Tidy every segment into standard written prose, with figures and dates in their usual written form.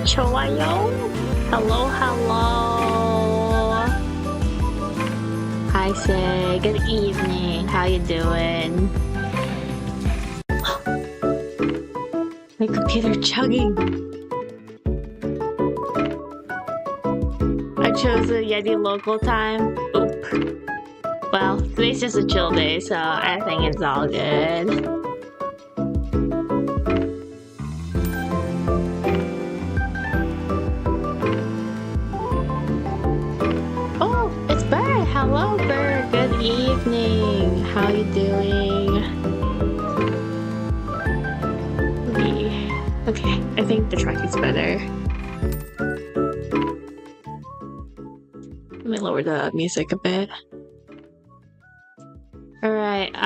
좋아요. Hello, hello. Hi, say. Good evening. How you doing? My computer chugging. I chose the Yeti local time. Oop. Well, today's just a chill day, so I think it's all good. Oh, it's Bird. Hello, Bird. Good evening. How you doing? Okay, I think the track is better. Let me lower the music a bit. Alright,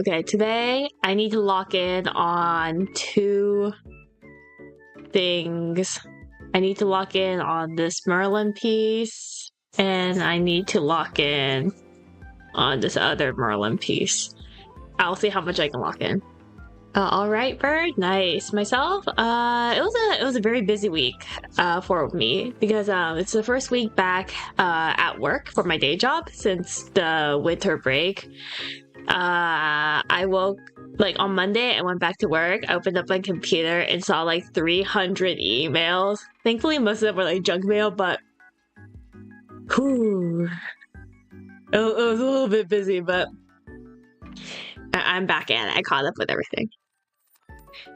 okay, today I need to lock in on two things. I need to lock in on this Merlin piece, and I need to lock in on this other Merlin piece. I'll see how much I can lock in. Alright, Bird, nice. Myself, it was a very busy week for me because it's the first week back at work for my day job since the winter break. I woke like on Monday. I went back to work. I opened up my computer and saw like 300 emails. Thankfully, most of them were like junk mail, but whew, it was a little bit busy. But I'm back in. I caught up with everything.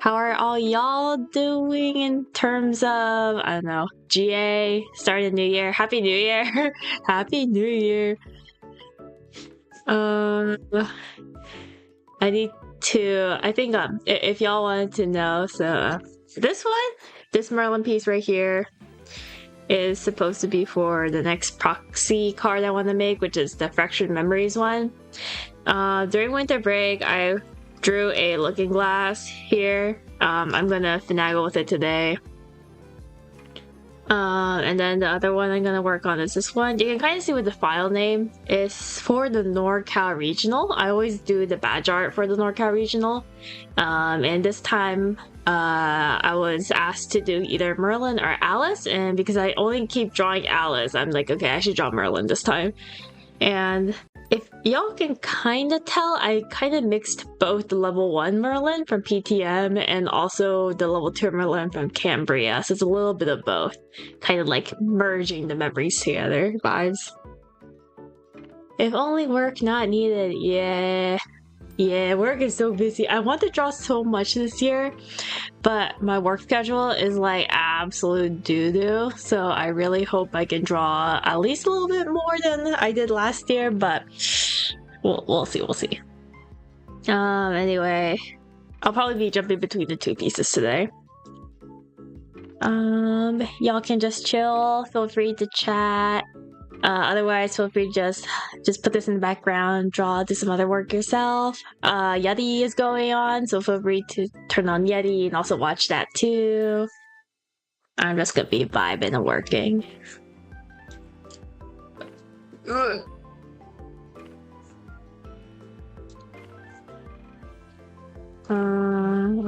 How are all y'all doing in terms of, I don't know, GA, start of the new year? Happy New Year! Happy New Year! I need to, I think, if y'all wanted to know, so this Merlin piece right here is supposed to be for the next proxy card I want to make, which is the Fractured Memories one. During winter break, I drew a looking glass here. I'm gonna finagle with it today. And then the other one I'm gonna work on is this one. You can kind of see what the file name is for the NorCal Regional. I always do the badge art for the NorCal Regional. And this time, I was asked to do either Merlin or Alice, and because I only keep drawing Alice, I'm like, okay, I should draw Merlin this time. And if y'all can kind of tell, I kind of mixed both the level 1 Merlin from PTM and also the level 2 Merlin from Cambria. So it's a little bit of both. Kind of like merging the memories together vibes. If only work not needed. Yeah, work is so busy. I want to draw so much this year, but my work schedule is like absolute doo-doo. So I really hope I can draw at least a little bit more than I did last year, but we'll see. Anyway, I'll probably be jumping between the two pieces today. Y'all can just chill, feel free to chat. Otherwise, feel free to just put this in the background, do some other work yourself. Yeti is going on, so feel free to turn on Yeti and also watch that too. I'm just gonna be vibing and working.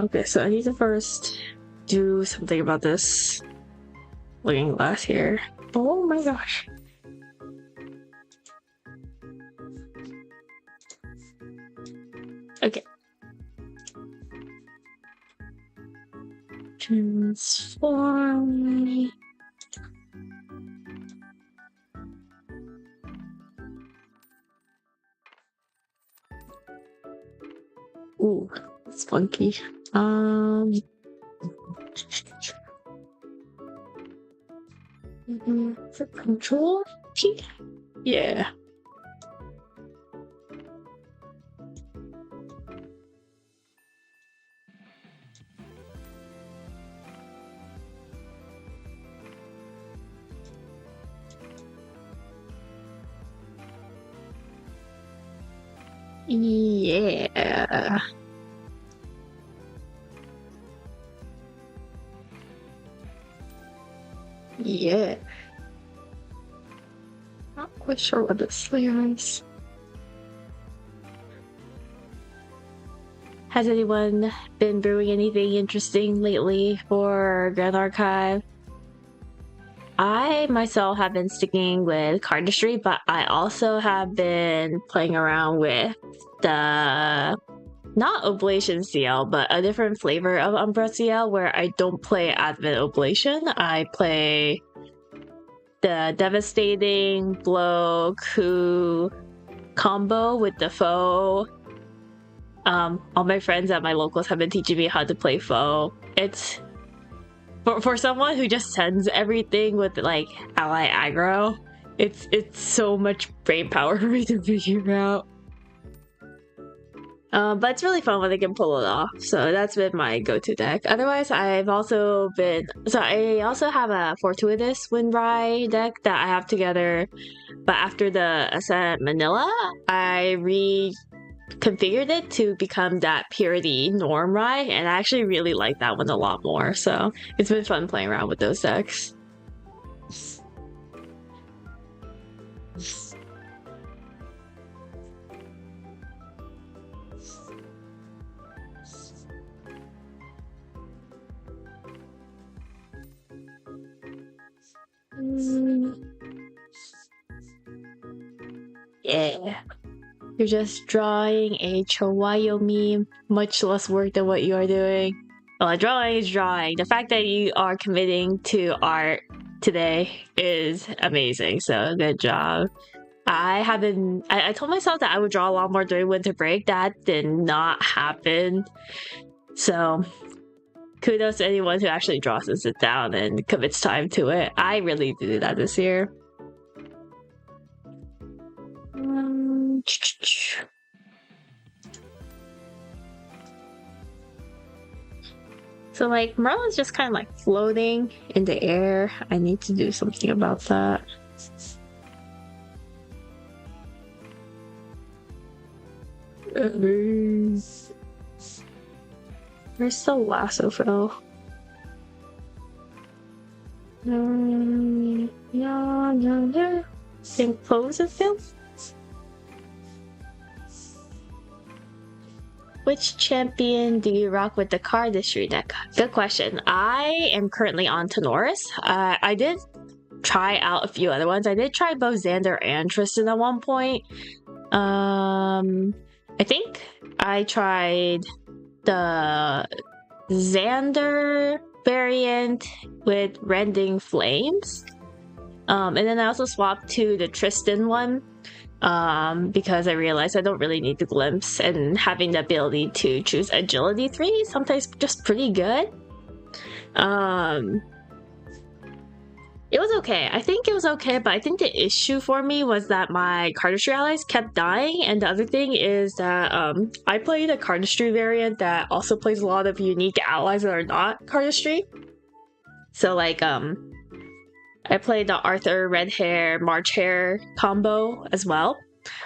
Okay, so I need to first do something about this looking glass here. Oh my gosh. Okay. Transform. Ooh, it's funky. For control? Yeah. Yeah. Yeah. Not quite sure what this layer is. Has anyone been brewing anything interesting lately for Grand Archive? I myself have been sticking with cardistry, but I also have been playing around with the not Oblation CL, but a different flavor of Umbra CL where I don't play Advent Oblation. I play the Devastating Blow Coup combo with the foe. All my friends at my locals have been teaching me how to play foe. It's for someone who just sends everything with like ally aggro. It's so much brain power for me to figure out. But it's really fun when I can pull it off. So that's been my go-to deck. Otherwise, I also have a Fortuitous Windrai deck that I have together. But after the Ascent Manila, I reconfigured it to become that Purity Norm Rai, and I actually really like that one a lot more. So it's been fun playing around with those decks. Yeah. You're just drawing a Chihuahua meme, much less work than what you are doing. Well, drawing is drawing. The fact that you are committing to art today is amazing, so good job. I told myself that I would draw a lot more during winter break. That did not happen. So kudos to anyone who actually draws and sits down and commits time to it. I really did that this year. So like Merlin's just kind of like floating in the air. I need to do something about that. Where's the lasso fill? No. Can close it fill? Which champion do you rock with the cardistry deck? Good question. I am currently on Tenoris. I did try out a few other ones. I did try both Xander and Tristan at one point. I think I tried the Xander variant with Rending Flames. And then I also swapped to the Tristan one. Because I realized I don't really need the glimpse, and having the ability to choose agility 3 is sometimes just pretty good. It was okay. I think it was okay, but I think the issue for me was that my cardistry allies kept dying, and the other thing is that I played a cardistry variant that also plays a lot of unique allies that are not cardistry. So like I played the Arthur Red Hair March Hair combo as well.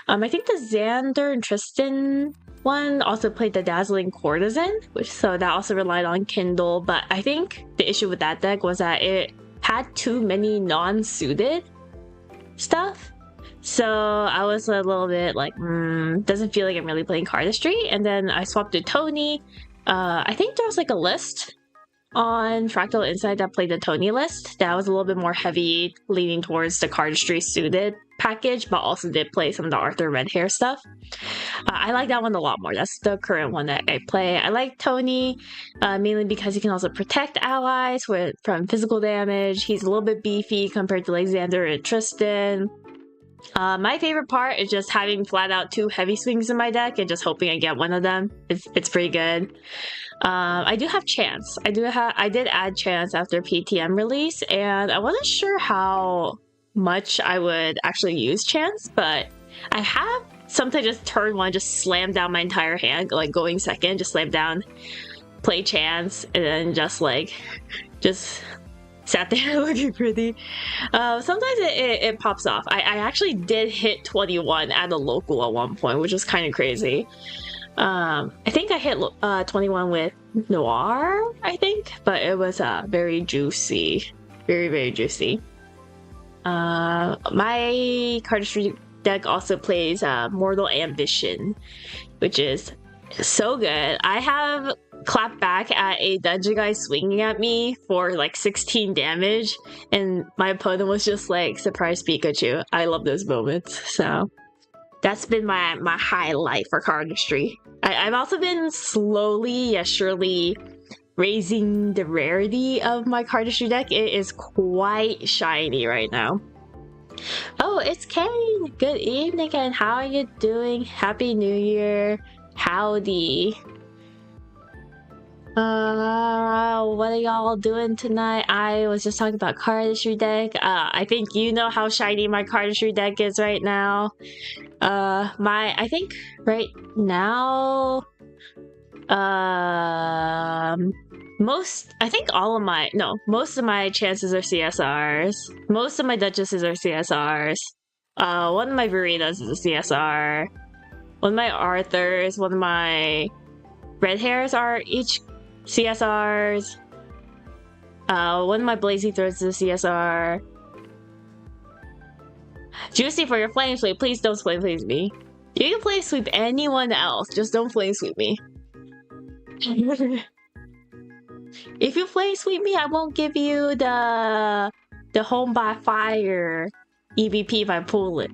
I think the Xander and Tristan one also played the Dazzling Courtesan, so that also relied on Kindle. But I think the issue with that deck was that it had too many non-suited stuff. So I was a little bit like, doesn't feel like I'm really playing cardistry. And then I swapped to Tony. I think there was like a list on Fractal Insight that played the Tony list that was a little bit more heavy, leaning towards the cardistry suited package, but also did play some of the Arthur Red Hair stuff. I like that one a lot more. That's the current one that I play. I like Tony mainly because he can also protect allies from physical damage. He's a little bit beefy compared to like Xander and Tristan. My favorite part is just having flat out 2 heavy swings in my deck and just hoping I get one of them. It's pretty good. I do have Chance. I did add Chance after PTM release, and I wasn't sure how much I would actually use Chance, but I have sometimes just turn 1, just slam down my entire hand, like going second, just slam down, play Chance, and then just sat there looking pretty. Sometimes it pops off. I actually did hit 21 at a local at one point, which was kind of crazy. I think I hit 21 with Noir, I think, but it was very juicy. Very, very juicy. My cardistry deck also plays Mortal Ambition, which is So good. I have clapped back at a dungeon guy swinging at me for like 16 damage, and my opponent was just like, surprise Pikachu. I love those moments. So that's been my highlight for cardistry. I've also been slowly yet surely raising the rarity of my cardistry deck. It is quite shiny right now. Oh, it's Kane! Good evening, and how are you doing? Happy New Year. Howdy. What are y'all doing tonight? I was just talking about cardistry deck. I think you know how shiny my cardistry deck is right now. I think right now, most of my chances are CSRs. Most of my Duchesses are CSRs. One of my Veritas is a CSR. One of my Arthurs, one of my Red Hairs are each CSRs. One of my Blazing Throats is a CSR. Juicy, for your flame sweep, please don't flame sweep me. You can flame sweep anyone else, just don't flame sweep me. If you flame sweep me, I won't give you the home by fire EVP if I pull it.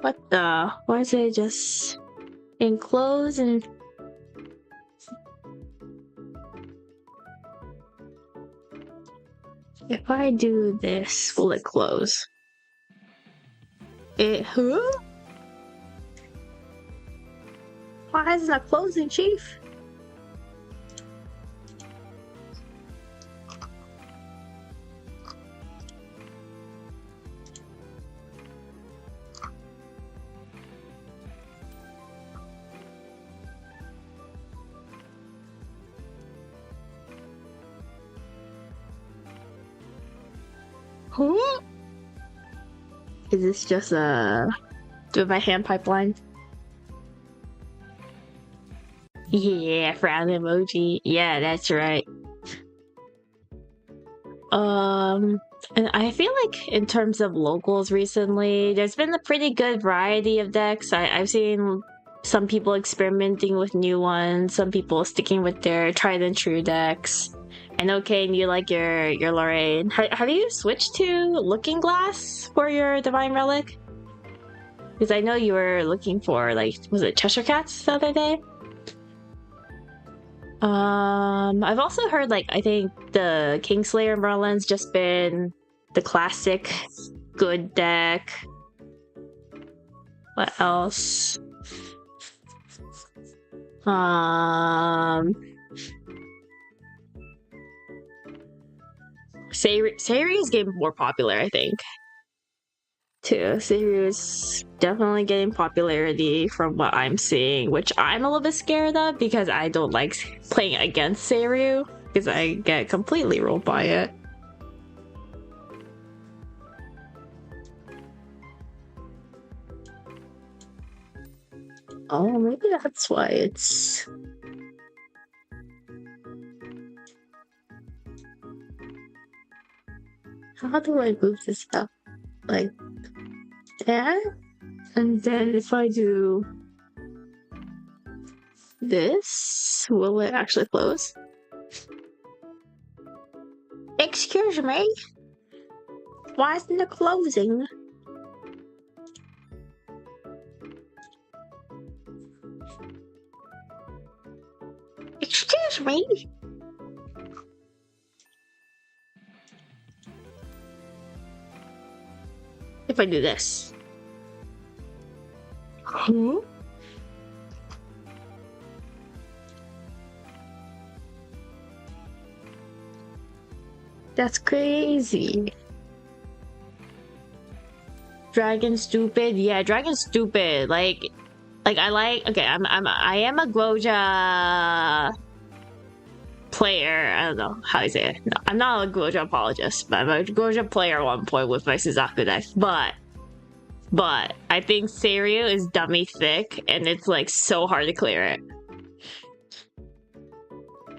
What the? Why is it just enclosed and... If I do this, will it close? Huh? Why is it not closing, Chief? Huh? Is this just a... do my hand pipeline? Yeah, frown emoji. Yeah, that's right. And I feel like in terms of locals recently, there's been a pretty good variety of decks. I've seen some people experimenting with new ones, some people sticking with their tried and true decks. I know, Kane, you like your Lorraine. Have you switched to Looking Glass for your Divine Relic? Because I know you were looking for, like, was it Cheshire Cats the other day? I've also heard, like, I think the Kingslayer Merlin's just been the classic good deck. What else? Sayri is getting more popular, I think. Too. Sayri is definitely getting popularity from what I'm seeing, which I'm a little bit scared of because I don't like playing against Sayri because I get completely rolled by it. Oh, maybe that's why it's... How do I move this up? Like that? And then if I do this, will it actually close? Excuse me? Why isn't it closing? Excuse me? If I do this. Huh? That's crazy. Dragon stupid? Yeah, Dragon stupid. Like I am a Goja player. I don't know how you say it. No, I'm not a Goja apologist, but I'm a Goja player at one point with my Suzaku deck. But I think Seiryu is dummy thick, and it's like so hard to clear it.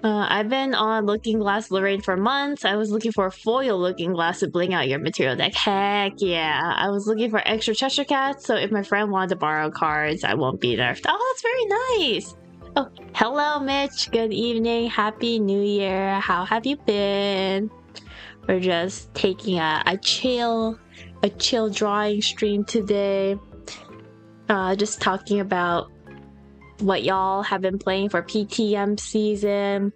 I've been on Looking Glass Lorraine for months. I was looking for a foil Looking Glass to bling out your material deck. Heck yeah. I was looking for extra Cheshire Cats, so if my friend wanted to borrow cards, I won't be nerfed. Oh, that's very nice. Oh, hello, Mitch. Good evening. Happy New Year. How have you been? We're just taking a chill drawing stream today. Just talking about what y'all have been playing for PTM season.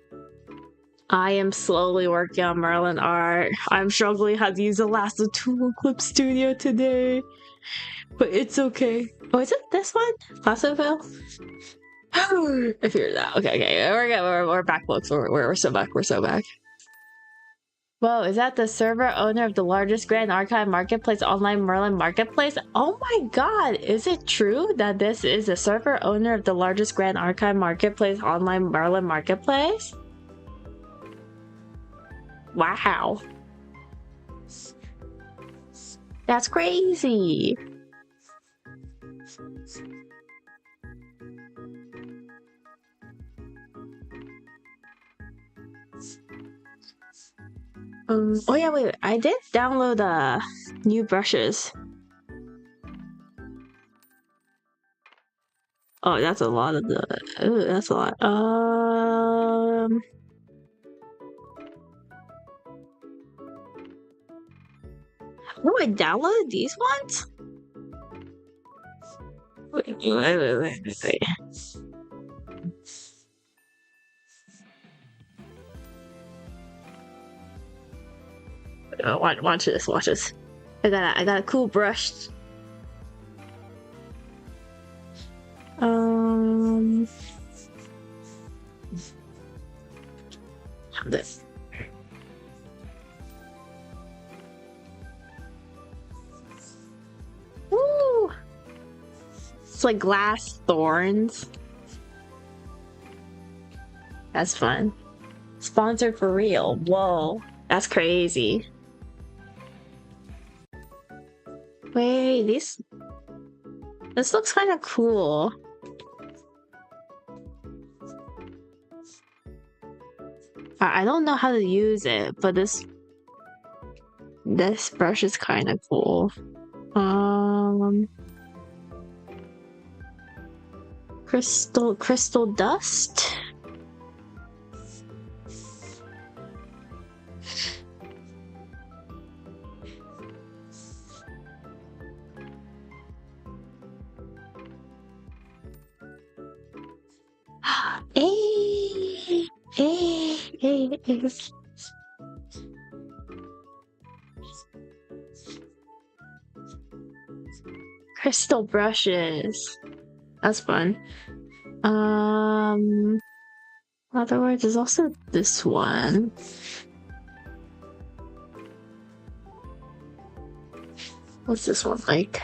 I am slowly working on Merlin art. I'm struggling how to use the Lasso tool in Clip Studio today, but it's okay. Oh, is it this one? Lasso Veil? I figured it out. Okay. We're back, folks. We're so back. We're so back. Whoa, is that the server owner of the largest Grand Archive Marketplace online Merlin Marketplace? Oh my god, is it true that this is the server owner of the largest Grand Archive Marketplace online Merlin Marketplace? Wow. That's crazy. Oh yeah, wait, I did download new brushes. Oh, that's a lot of the. Ooh, that's a lot. How do I download these ones? Wait. Oh, watch this. I got a cool brush. This. Woo! It's like glass thorns. That's fun. Sponsored for real. Whoa, that's crazy. Wait, this looks kind of cool. I don't know how to use it, but this brush is kind of cool. Crystal dust. Crystal brushes. That's fun. Otherwise, there's also this one. What's this one like?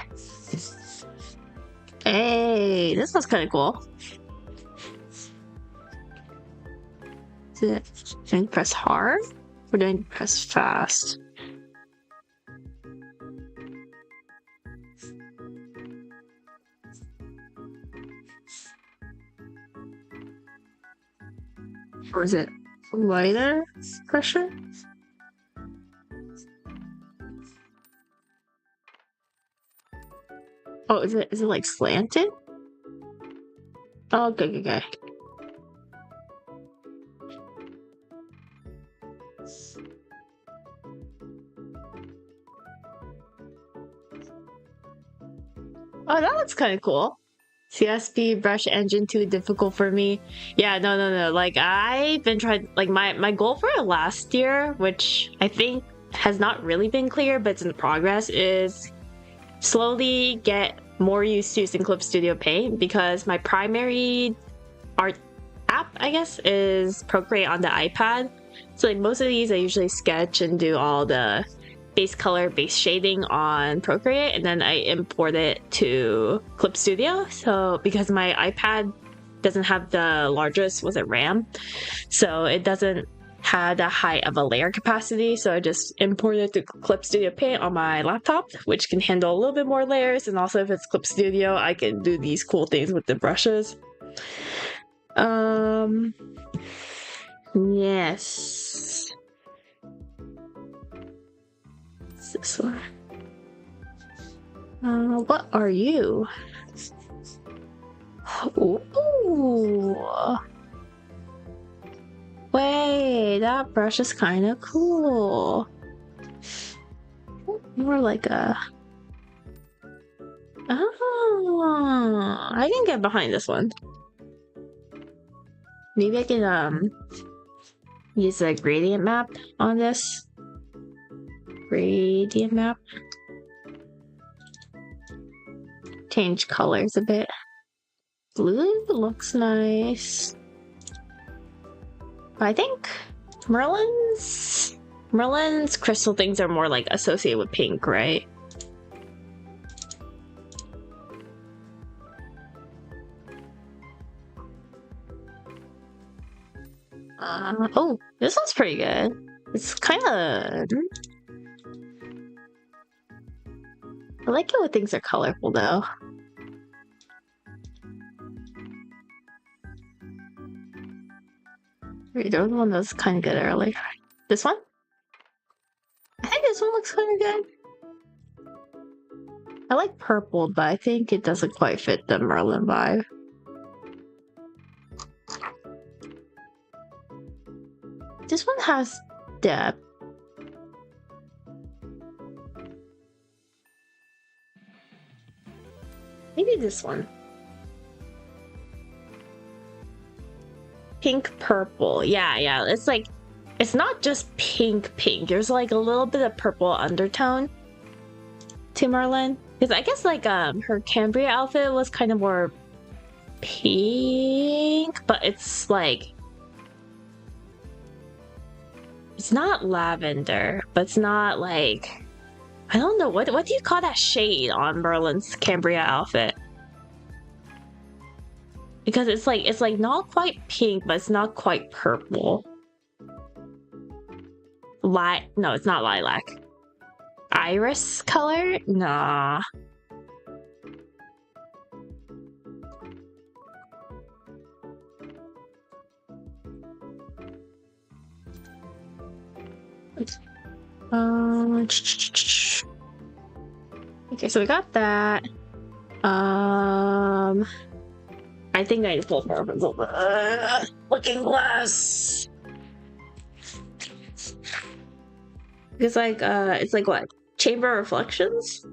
Hey, this one's kind of cool. Do I press hard or do I press fast? Or is it lighter pressure? Oh, is it like slanted? Oh, okay. Oh, that looks kind of cool. CSP brush engine too difficult for me. Yeah, no. Like I've been trying. Like my goal for last year, which I think has not really been clear, but it's in progress, is slowly get more used to using Clip Studio Paint, because my primary art app, I guess, is Procreate on the iPad. So like most of these, I usually sketch and do all the base color, base shading on Procreate, and then I import it to Clip Studio. So because my iPad doesn't have the largest, RAM, so it doesn't have that high of a layer capacity, so I just import it to Clip Studio Paint on my laptop, which can handle a little bit more layers, and also if it's Clip Studio, I can do these cool things with the brushes. Yes. What's this one? What are you? Ooh. Wait, that brush is kind of cool. More like a... Oh, I can get behind this one. Maybe I can use a gradient map on this. Gradient map. Change colors a bit. Blue looks nice. I think Merlin's crystal things are more like associated with pink, right? Oh, this one's pretty good. It's kind of... I like it when things are colorful, though. Wait, there was one that was kind of good earlier. This one? I think this one looks kind of good. I like purple, but I think it doesn't quite fit the Merlin vibe. This one has depth. Maybe this one. Pink purple. Yeah. It's like, it's not just pink. There's like a little bit of purple undertone to Merlin. Because I guess like her Cambria outfit was kind of more pink, but it's like, it's not lavender, but it's not like, I don't know, what do you call that shade on Merlin's Cambria outfit? Because it's like not quite pink, but it's not quite purple. No, it's not lilac. Iris color? Nah. Okay, so we got that. I think I need to pull reference over. Looking glass. It's like what? Chamber reflections?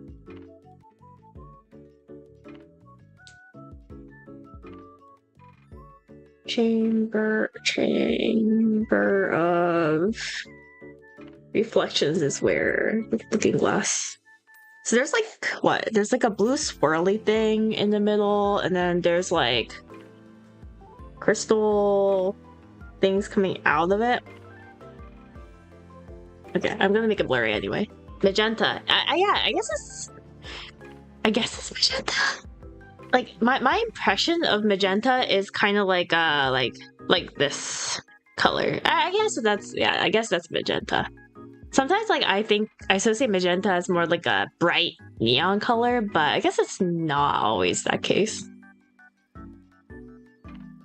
Chamber of reflections is where looking glass. So there's like what? There's like a blue swirly thing in the middle, and then there's like crystal things coming out of it. Okay, I'm gonna make it blurry anyway. Magenta. Yeah, I guess it's magenta. Like my impression of magenta is kind of like this color. I guess that's magenta. Sometimes like I think I associate magenta as more like a bright neon color, but I guess it's not always that case.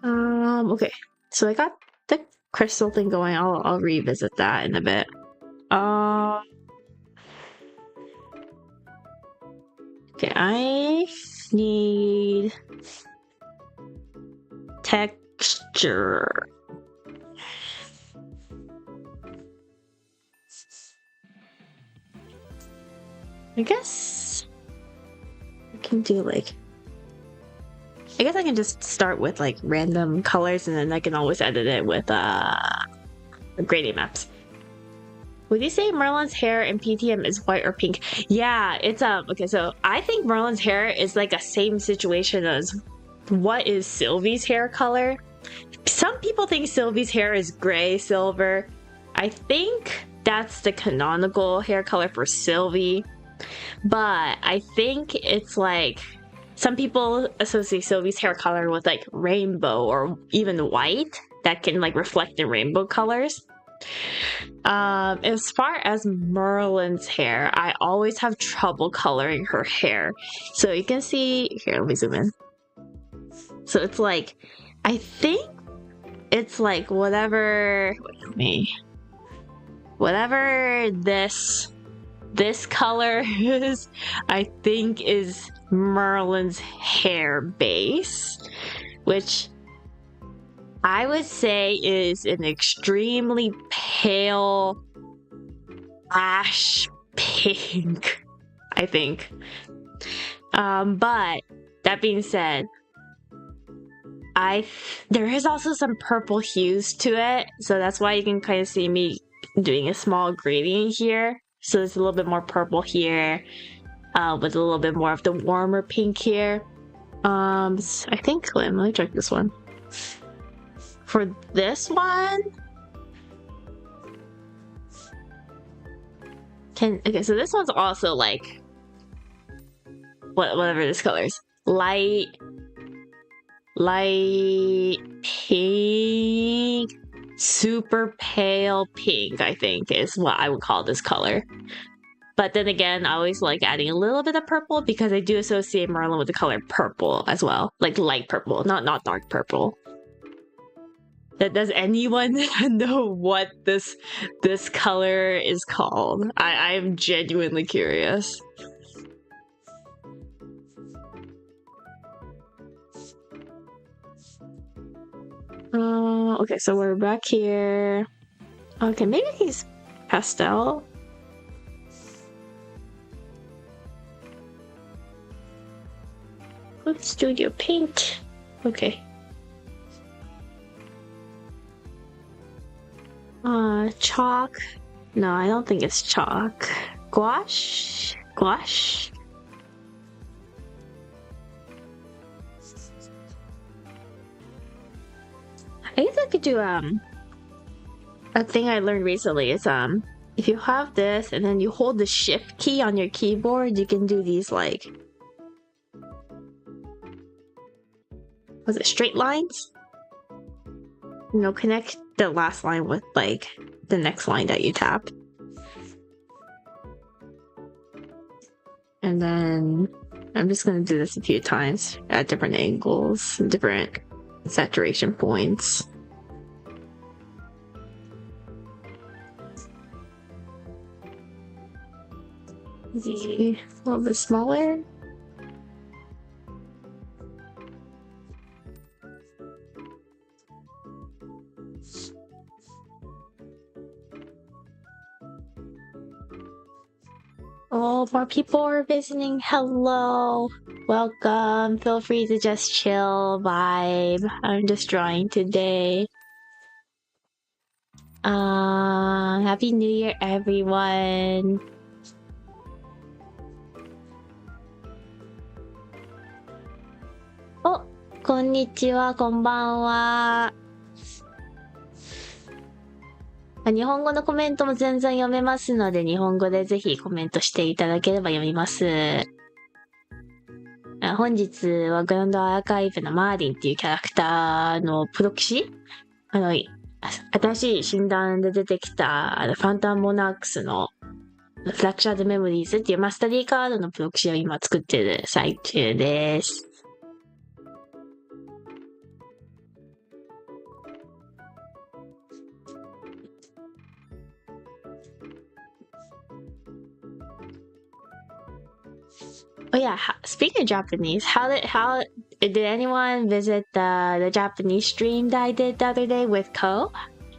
Okay. So I got the crystal thing going. I'll revisit that in a bit. Okay, I need texture. I guess I can do like... I guess I can just start with like random colors, and then I can always edit it with gradient maps. Would you say Merlin's hair in PTM is white or pink? Yeah, it's okay, so I think Merlin's hair is like a same situation as what is Sylvie's hair color. Some people think Sylvie's hair is gray silver. I think that's the canonical hair color for Sylvie. But I think it's like some people associate Sylvie's hair color with like rainbow or even white that can like reflect in rainbow colors. As far as Merlin's hair, I always have trouble coloring her hair. So you can see here, let me zoom in. So it's like, I think it's like whatever this color is, I think is Merlin's hair base, which I would say is an extremely pale ash pink, I think. But that being said, there is also some purple hues to it, so that's why you can kind of see me doing a small gradient here. So there's a little bit more purple here, with a little bit more of the warmer pink here. So I think, let me check this one. For this one, okay, so this one's also like whatever this color is, light pink, super pale pink, I think is what I would call this color. But then again, I always like adding a little bit of purple because I do associate Merlin with the color purple as well, like light purple, not dark purple. Does anyone know what this color is called? I'm genuinely curious. Okay, so we're back here. Okay, maybe he's pastel. Studio paint. Okay. Chalk. No, I don't think it's chalk. Gouache? Gouache? I guess I could do, a thing I learned recently is, if you have this and then you hold the shift key on your keyboard, you can do these, like, was it straight lines? You know, connect the last line with, like, the next line that you tap. And then I'm just gonna do this a few times at different angles, different saturation points. Maybe a little bit smaller. Oh, more people are visiting. Hello. Welcome. Feel free to just chill, vibe. I'm just drawing today. Happy New Year, everyone. Oh, こんにちは、こんばんは。日本語のコメントも全然読めますので、日本語でぜひコメントしていただければ読みます。本日はグランドアーカイブのマーリンっていうキャラクターのプロキシ、新しい診断で出てきたファンタムモナークスのフラクチャードメモリーズっていうマスタリーカードのプロキシを今作ってる最中です。Oh yeah, speaking of Japanese, how did anyone visit the Japanese stream that I did the other day with Ko?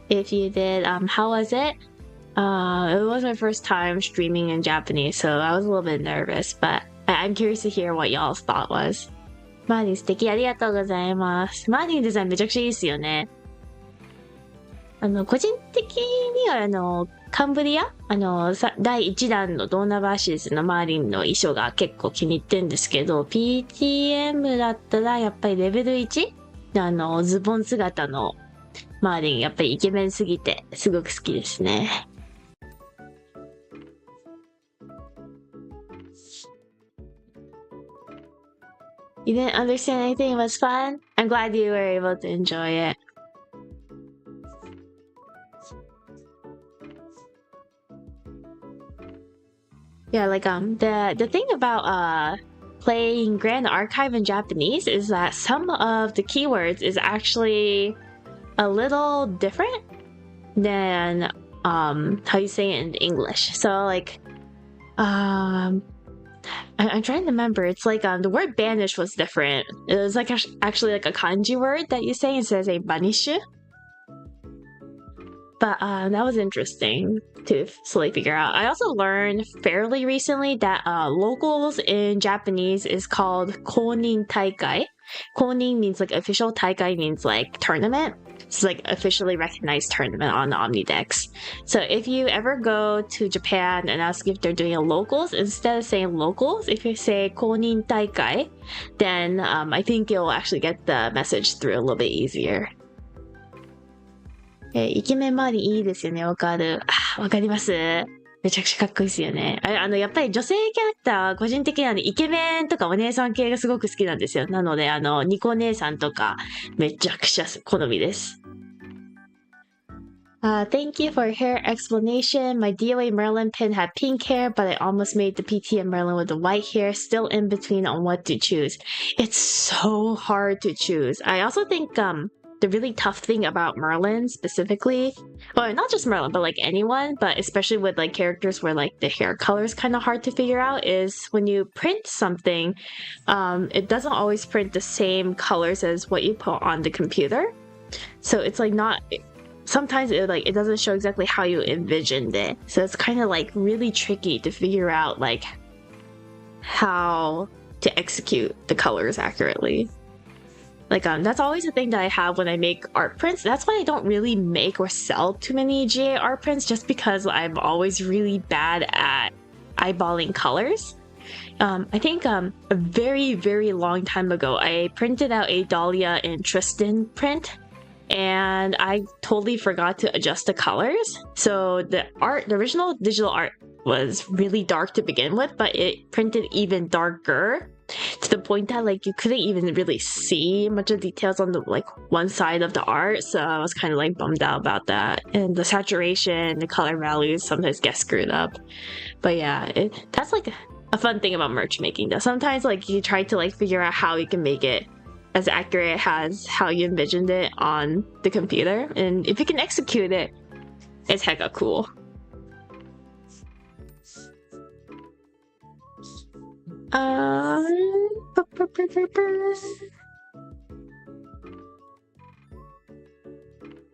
If you did, how was it? It was my first time streaming in Japanese, so I was a little bit nervous, but I'm curious to hear what y'all's thought was. マーリン素敵、ありがとうございます。マーリンのデザインめちゃくちゃいいですよね。個人的にはカンブリア第1弾のドーナバーシーズのマーリンの衣装が結構気に入ってるんですけど、PTM だったらやっぱりレベル1のズボン姿のマーリン、やっぱりイケメンすぎてすごく好きですね。You didn't understand anything? It was fun? I'm glad you were able to enjoy it. Yeah, like the thing about playing Grand Archive in Japanese is that some of the keywords is actually a little different than how you say it in English. So like I'm trying to remember. It's like the word banish was different. It was like actually like a kanji word that you say instead of say banishu. But that was interesting to slowly figure out. I also learned fairly recently that locals in Japanese is called konin taikai. Konin means like official, taikai means like tournament. It's like officially recognized tournament on the Omnidex. So if you ever go to Japan and ask if they're doing a locals, instead of saying locals, if you say konin taikai, then I think you'll actually get the message through a little bit easier. イケメン周りいいですよね、わかる。わかります。めちゃくちゃかっこいいですよね。やっぱり女性キャラクターは個人的にはね、イケメンとかお姉さん系がすごく好きなんですよ。なので、ニコ姉さんとかめちゃくちゃ好みです。Thank you for your hair explanation. My DOA Merlin pin had pink hair, but I almost made the PTM Merlin with the white hair. Still in between on what to choose. It's so hard to choose. I also think, the really tough thing about Merlin specifically, well, not just Merlin, but like anyone, but especially with like characters where like the hair color is kind of hard to figure out, is when you print something, it doesn't always print the same colors as what you put on the computer. So it's like not, sometimes it doesn't show exactly how you envisioned it. So it's kind of like really tricky to figure out like how to execute the colors accurately. Like, that's always a thing that I have when I make art prints. That's why I don't really make or sell too many GA art prints, just because I'm always really bad at eyeballing colors. I think a very, very long time ago, I printed out a Dahlia and Tristan print, and I totally forgot to adjust the colors. So the original digital art was really dark to begin with, but it printed even darker, to the point that like you couldn't even really see much of the details on the like one side of the art. So I was kind of like bummed out about that. And the saturation, the color values sometimes get screwed up. But yeah, that's like a fun thing about merch making though. Sometimes like you try to like figure out how you can make it as accurate as how you envisioned it on the computer. And if you can execute it, it's hecka cool.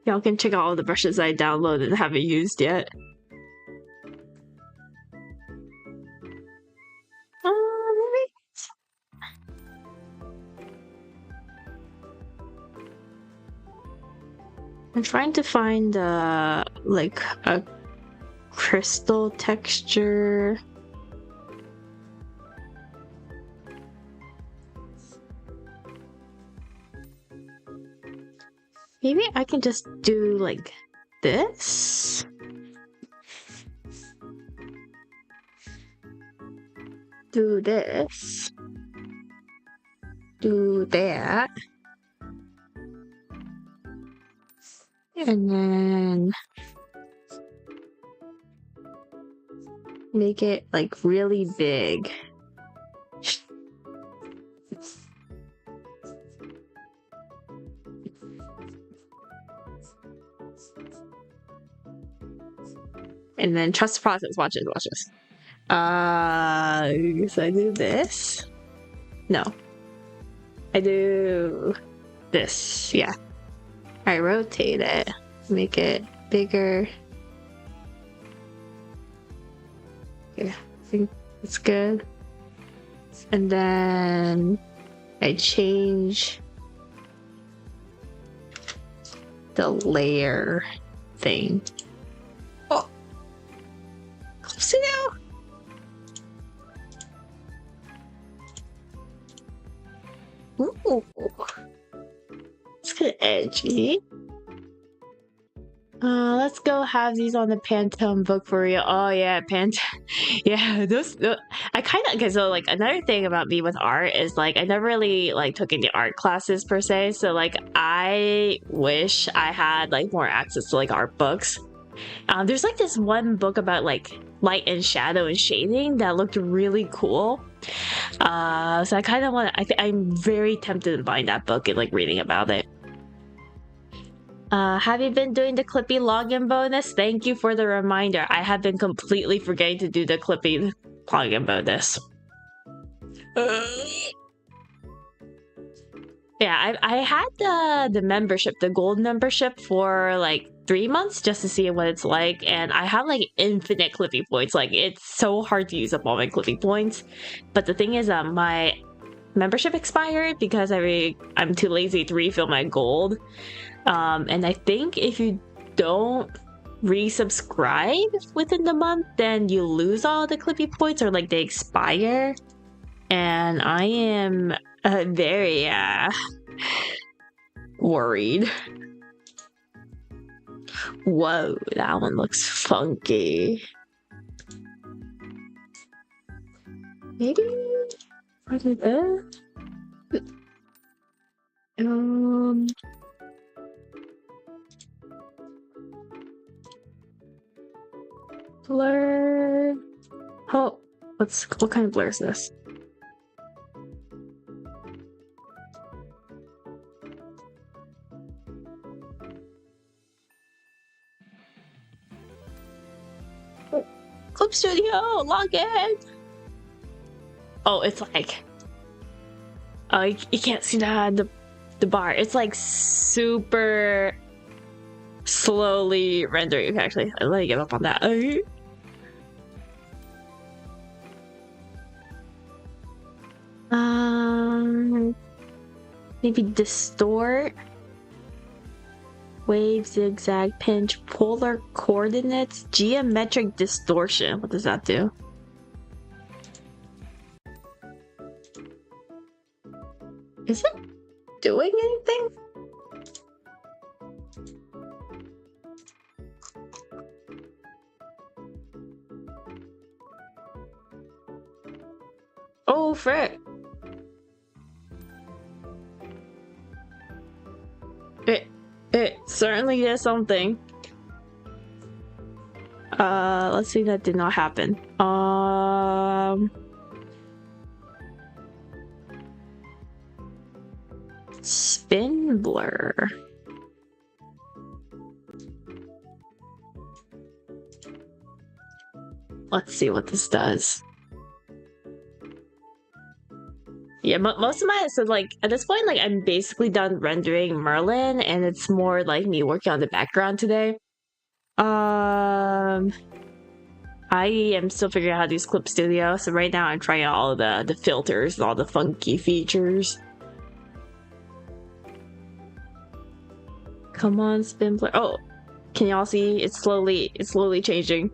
Y'all can check out all the brushes I downloaded and haven't used yet. I'm trying to find like a crystal texture. Maybe I can just do like this. Do this. Do that. And then make it like really big. And then trust the process. Watch this, watch this. So I do this. No. I do this, yeah. I rotate it, make it bigger. Yeah, I think it's good. And then I change the layer thing. Oh, close it out. Ooh, it's kind of edgy. Let's go have these on the Pantone book for real. Oh yeah, Pantone. Yeah, those I kind of, okay, so like another thing about me with art is like I never really like took any art classes per se, so like I wish I had like more access to like art books. There's like this one book about like light and shadow and shading that looked really cool. So I kind of want to, I'm very tempted to buying that book and like reading about it. Have you been doing the Clippy login bonus? Thank you for the reminder. I have been completely forgetting to do the Clippy login bonus. Yeah, I had the membership, the gold membership for like 3 months just to see what it's like, and I have like infinite Clippy points. Like it's so hard to use up all my Clippy points. But the thing is, my membership expired because I'm too lazy to refill my gold. And I think if you don't resubscribe within the month, then you lose all the Clippy points or like they expire. And I am very worried. Whoa, that one looks funky. Maybe what is it? Blur. Oh, what kind of blur is this? Clip Studio, log in. Oh, it's like, oh, you can't see the bar. It's like super slowly rendering. Actually, let me give up on that. Maybe distort. Wave, zigzag, pinch, polar coordinates, geometric distortion. What does that do? Is it doing anything? Oh, frick. It certainly did something. Let's see, that did not happen. Spin blur. Let's see what this does. Yeah, most of my, so like at this point, like I'm basically done rendering Merlin, and it's more like me working on the background today. I am still figuring out how to use Clip Studio, so right now I'm trying out all the filters, all the funky features. Come on, spin blur. Oh, can y'all see? It's slowly changing.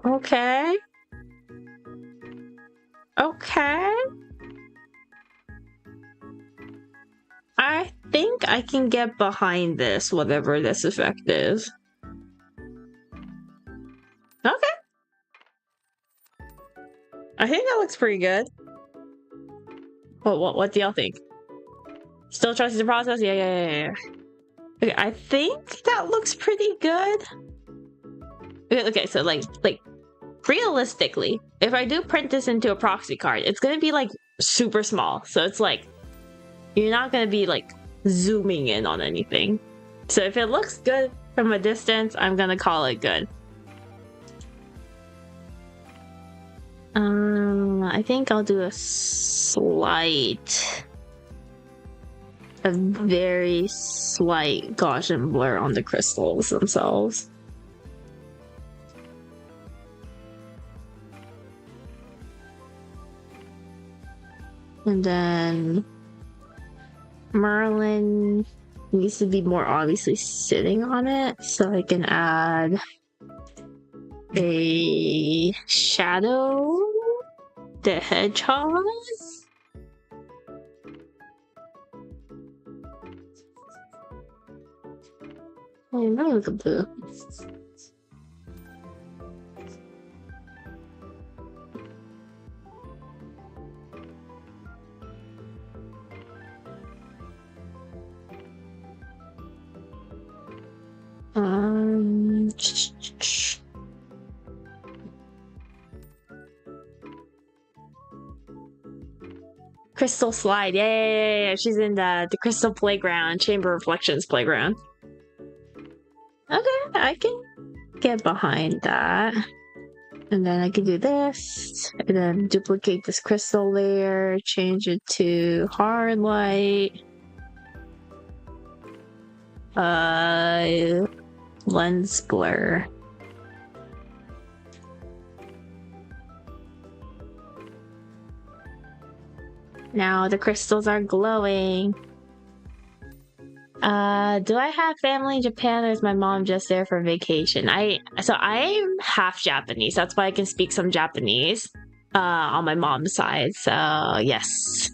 Okay. Okay. I think I can get behind this, whatever this effect is. Okay. I think that looks pretty good. What do y'all think? Still trusting the process? Yeah. Okay, I think that looks pretty good. Okay, so like realistically, if I do print this into a proxy card, it's gonna be like super small. So it's like you're not gonna be like zooming in on anything. So if it looks good from a distance, I'm gonna call it good. I think I'll do a very slight Gaussian blur on the crystals themselves. And then Merlin needs to be more obviously sitting on it, so I can add a shadow, the hedgehog. Oh, now look at the Crystal Slide. Yeah. She's in the Crystal Playground, Chamber Reflections Playground. Okay, I can get behind that. And then I can do this, and then duplicate this crystal layer, change it to hard light. Lens blur. Now the crystals are glowing. Do I have family in Japan, or is my mom just there for vacation? I'm half Japanese. That's why I can speak some Japanese on my mom's side. So yes,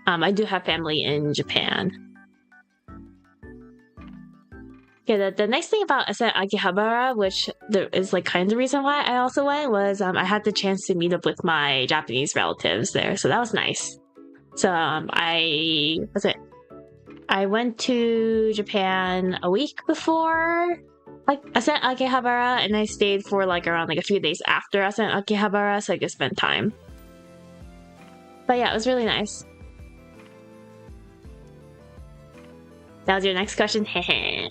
I do have family in Japan. Yeah, the nice thing about Ascent Akihabara, which is like kind of the reason why I also went, was I had the chance to meet up with my Japanese relatives there, so that was nice. So I went to Japan a week before Ascent Akihabara, and I stayed for around a few days after Ascent Akihabara, so I could spend time. But yeah, it was really nice. That was your next question? Hehe.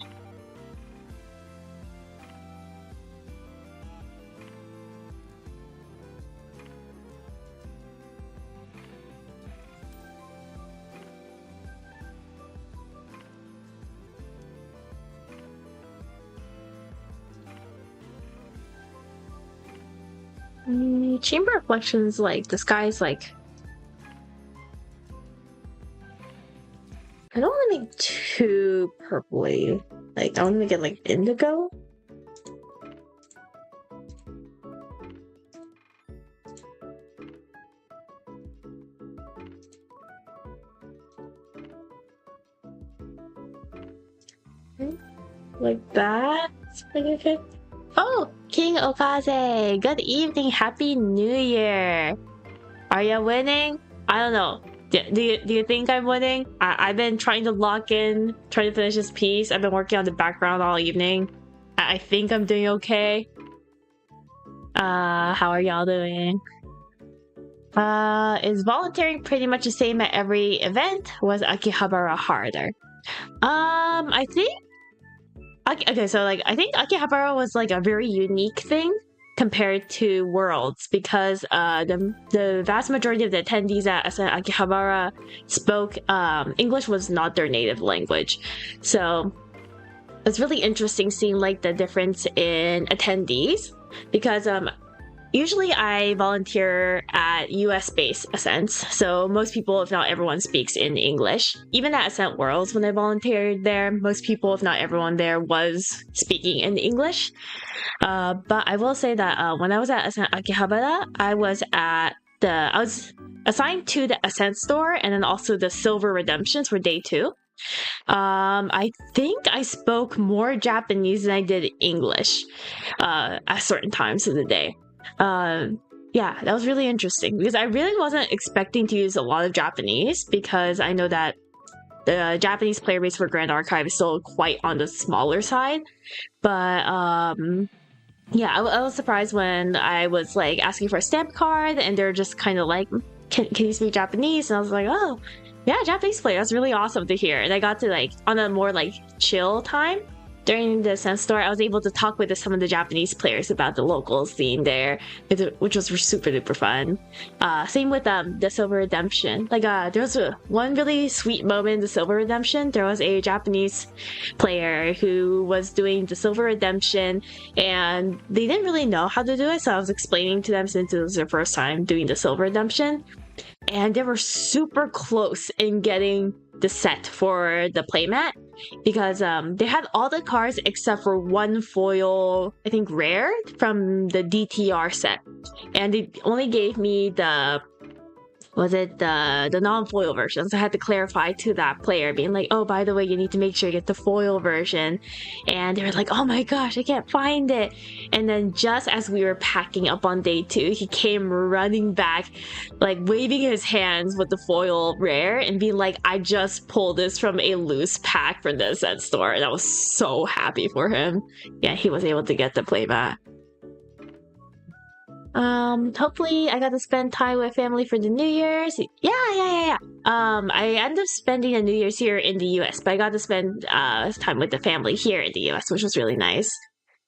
Chamber Reflections, the sky's I don't want to make too purpley. I want to make it indigo. Like that. Okay. Oh, King Okaze! Good evening, Happy New Year! Are you winning? I don't know. Do you think I'm winning? I've been trying to lock in, trying to finish this piece. I've been working on the background all evening. I think I'm doing okay. How are y'all doing? Is volunteering pretty much the same at every event? Was Akihabara harder? I think... Okay, so I think Akihabara was a very unique thing compared to Worlds, because the vast majority of the attendees at Ascent Akihabara spoke English was not their native language. So it's really interesting seeing the difference in attendees, because usually I volunteer at US-based Ascents, so most people, if not everyone, speaks in English. Even at Ascent Worlds, when I volunteered there, most people, if not everyone there, was speaking in English. But I will say that when I was at Ascent Akihabara, I was assigned to the Ascent store, and then also the Silver Redemptions for day 2. I think I spoke more Japanese than I did English at certain times of the day. Yeah, that was really interesting, because I really wasn't expecting to use a lot of Japanese, because I know that the Japanese player base for Grand Archive is still quite on the smaller side. But yeah, I was surprised when I was asking for a stamp card, and they're just kind of can you speak Japanese? And I was like, oh yeah, Japanese player, that's really awesome to hear. And I got to on a more chill time during the Ascent store, I was able to talk with some of the Japanese players about the local scene there, which was super duper fun. Same with the Silver Redemption. There was one really sweet moment in the Silver Redemption. There was a Japanese player who was doing the Silver Redemption, and they didn't really know how to do it, so I was explaining to them, since it was their first time doing the Silver Redemption. And they were super close in getting the set for the playmat, because they had all the cards except for one foil, I think rare, from the DTR set, and they only gave me the non-foil version. So I had to clarify to that player, being oh, by the way, you need to make sure you get the foil version. And they were oh my gosh, I can't find it. And then just as we were packing up on day 2, he came running back, waving his hands with the foil rare, and being I just pulled this from a loose pack from the Ascent store. And I was so happy for him. Yeah, he was able to get the playmat. Hopefully I got to spend time with family for the New Year's. Yeah. I ended up spending a New Year's here in the US, but I got to spend time with the family here in the US, which was really nice.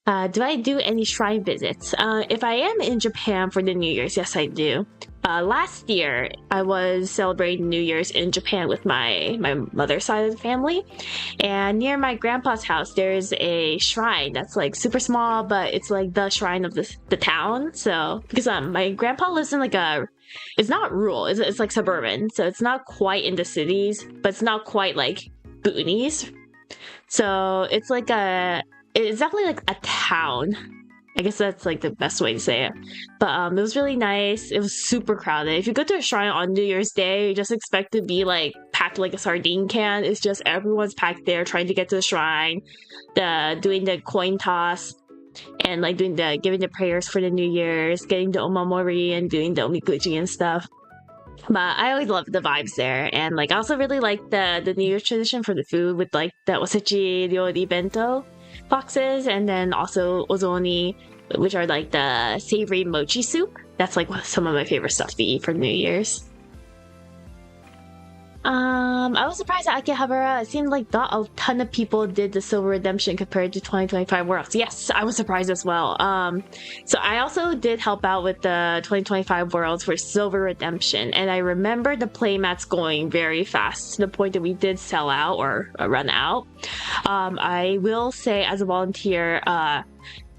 Do I do any shrine visits? If I am in Japan for the New Year's, yes, I do. Last year, I was celebrating New Year's in Japan with my mother's side of the family. And near my grandpa's house, there's a shrine that's like super small, but it's like the shrine of the town. So, because my grandpa lives in like it's not rural, it's like suburban. So it's not quite in the cities, but it's not quite like boonies. So it's like it's definitely like a town. I guess that's like the best way to say it. But it was really nice. It was super crowded. If you go to a shrine on New Year's Day, you just expect to be like packed like a sardine can. It's just everyone's packed there trying to get to the shrine, doing the coin toss, and like giving the prayers for the New Year's, getting the omamori and doing the omikuji and stuff. But I always loved the vibes there, and like I also really like the New Year's tradition for the food with like the osechi ryori bento boxes, and then also ozoni, which are like the savory mochi soup. That's like some of my favorite stuff to eat for New Year's. I was surprised at Akihabara. It seemed like not a ton of people did the Silver Redemption compared to 2025 Worlds. Yes, I was surprised as well. So I also did help out with the 2025 Worlds for Silver Redemption, and I remember the playmats going very fast to the point that we did sell out or run out. I will say, as a volunteer,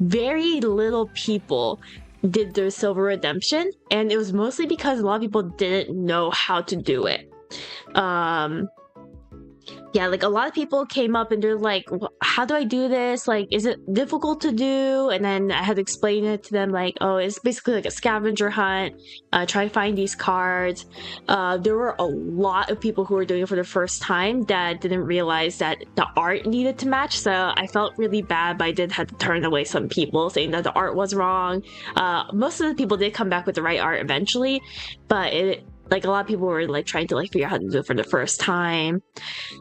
very little people did the Silver Redemption, and it was mostly because a lot of people didn't know how to do it. Yeah, like a lot of people came up and they're like, how do I do this? Like, is it difficult to do? And then I had to explain it to them like, oh, it's basically like a scavenger hunt. Try to find these cards. There were a lot of people who were doing it for the first time that didn't realize that the art needed to match. So I felt really bad, but I did have to turn away some people saying that the art was wrong. Most of the people did come back with the right art eventually, but like a lot of people were like trying to like figure out how to do it for the first time.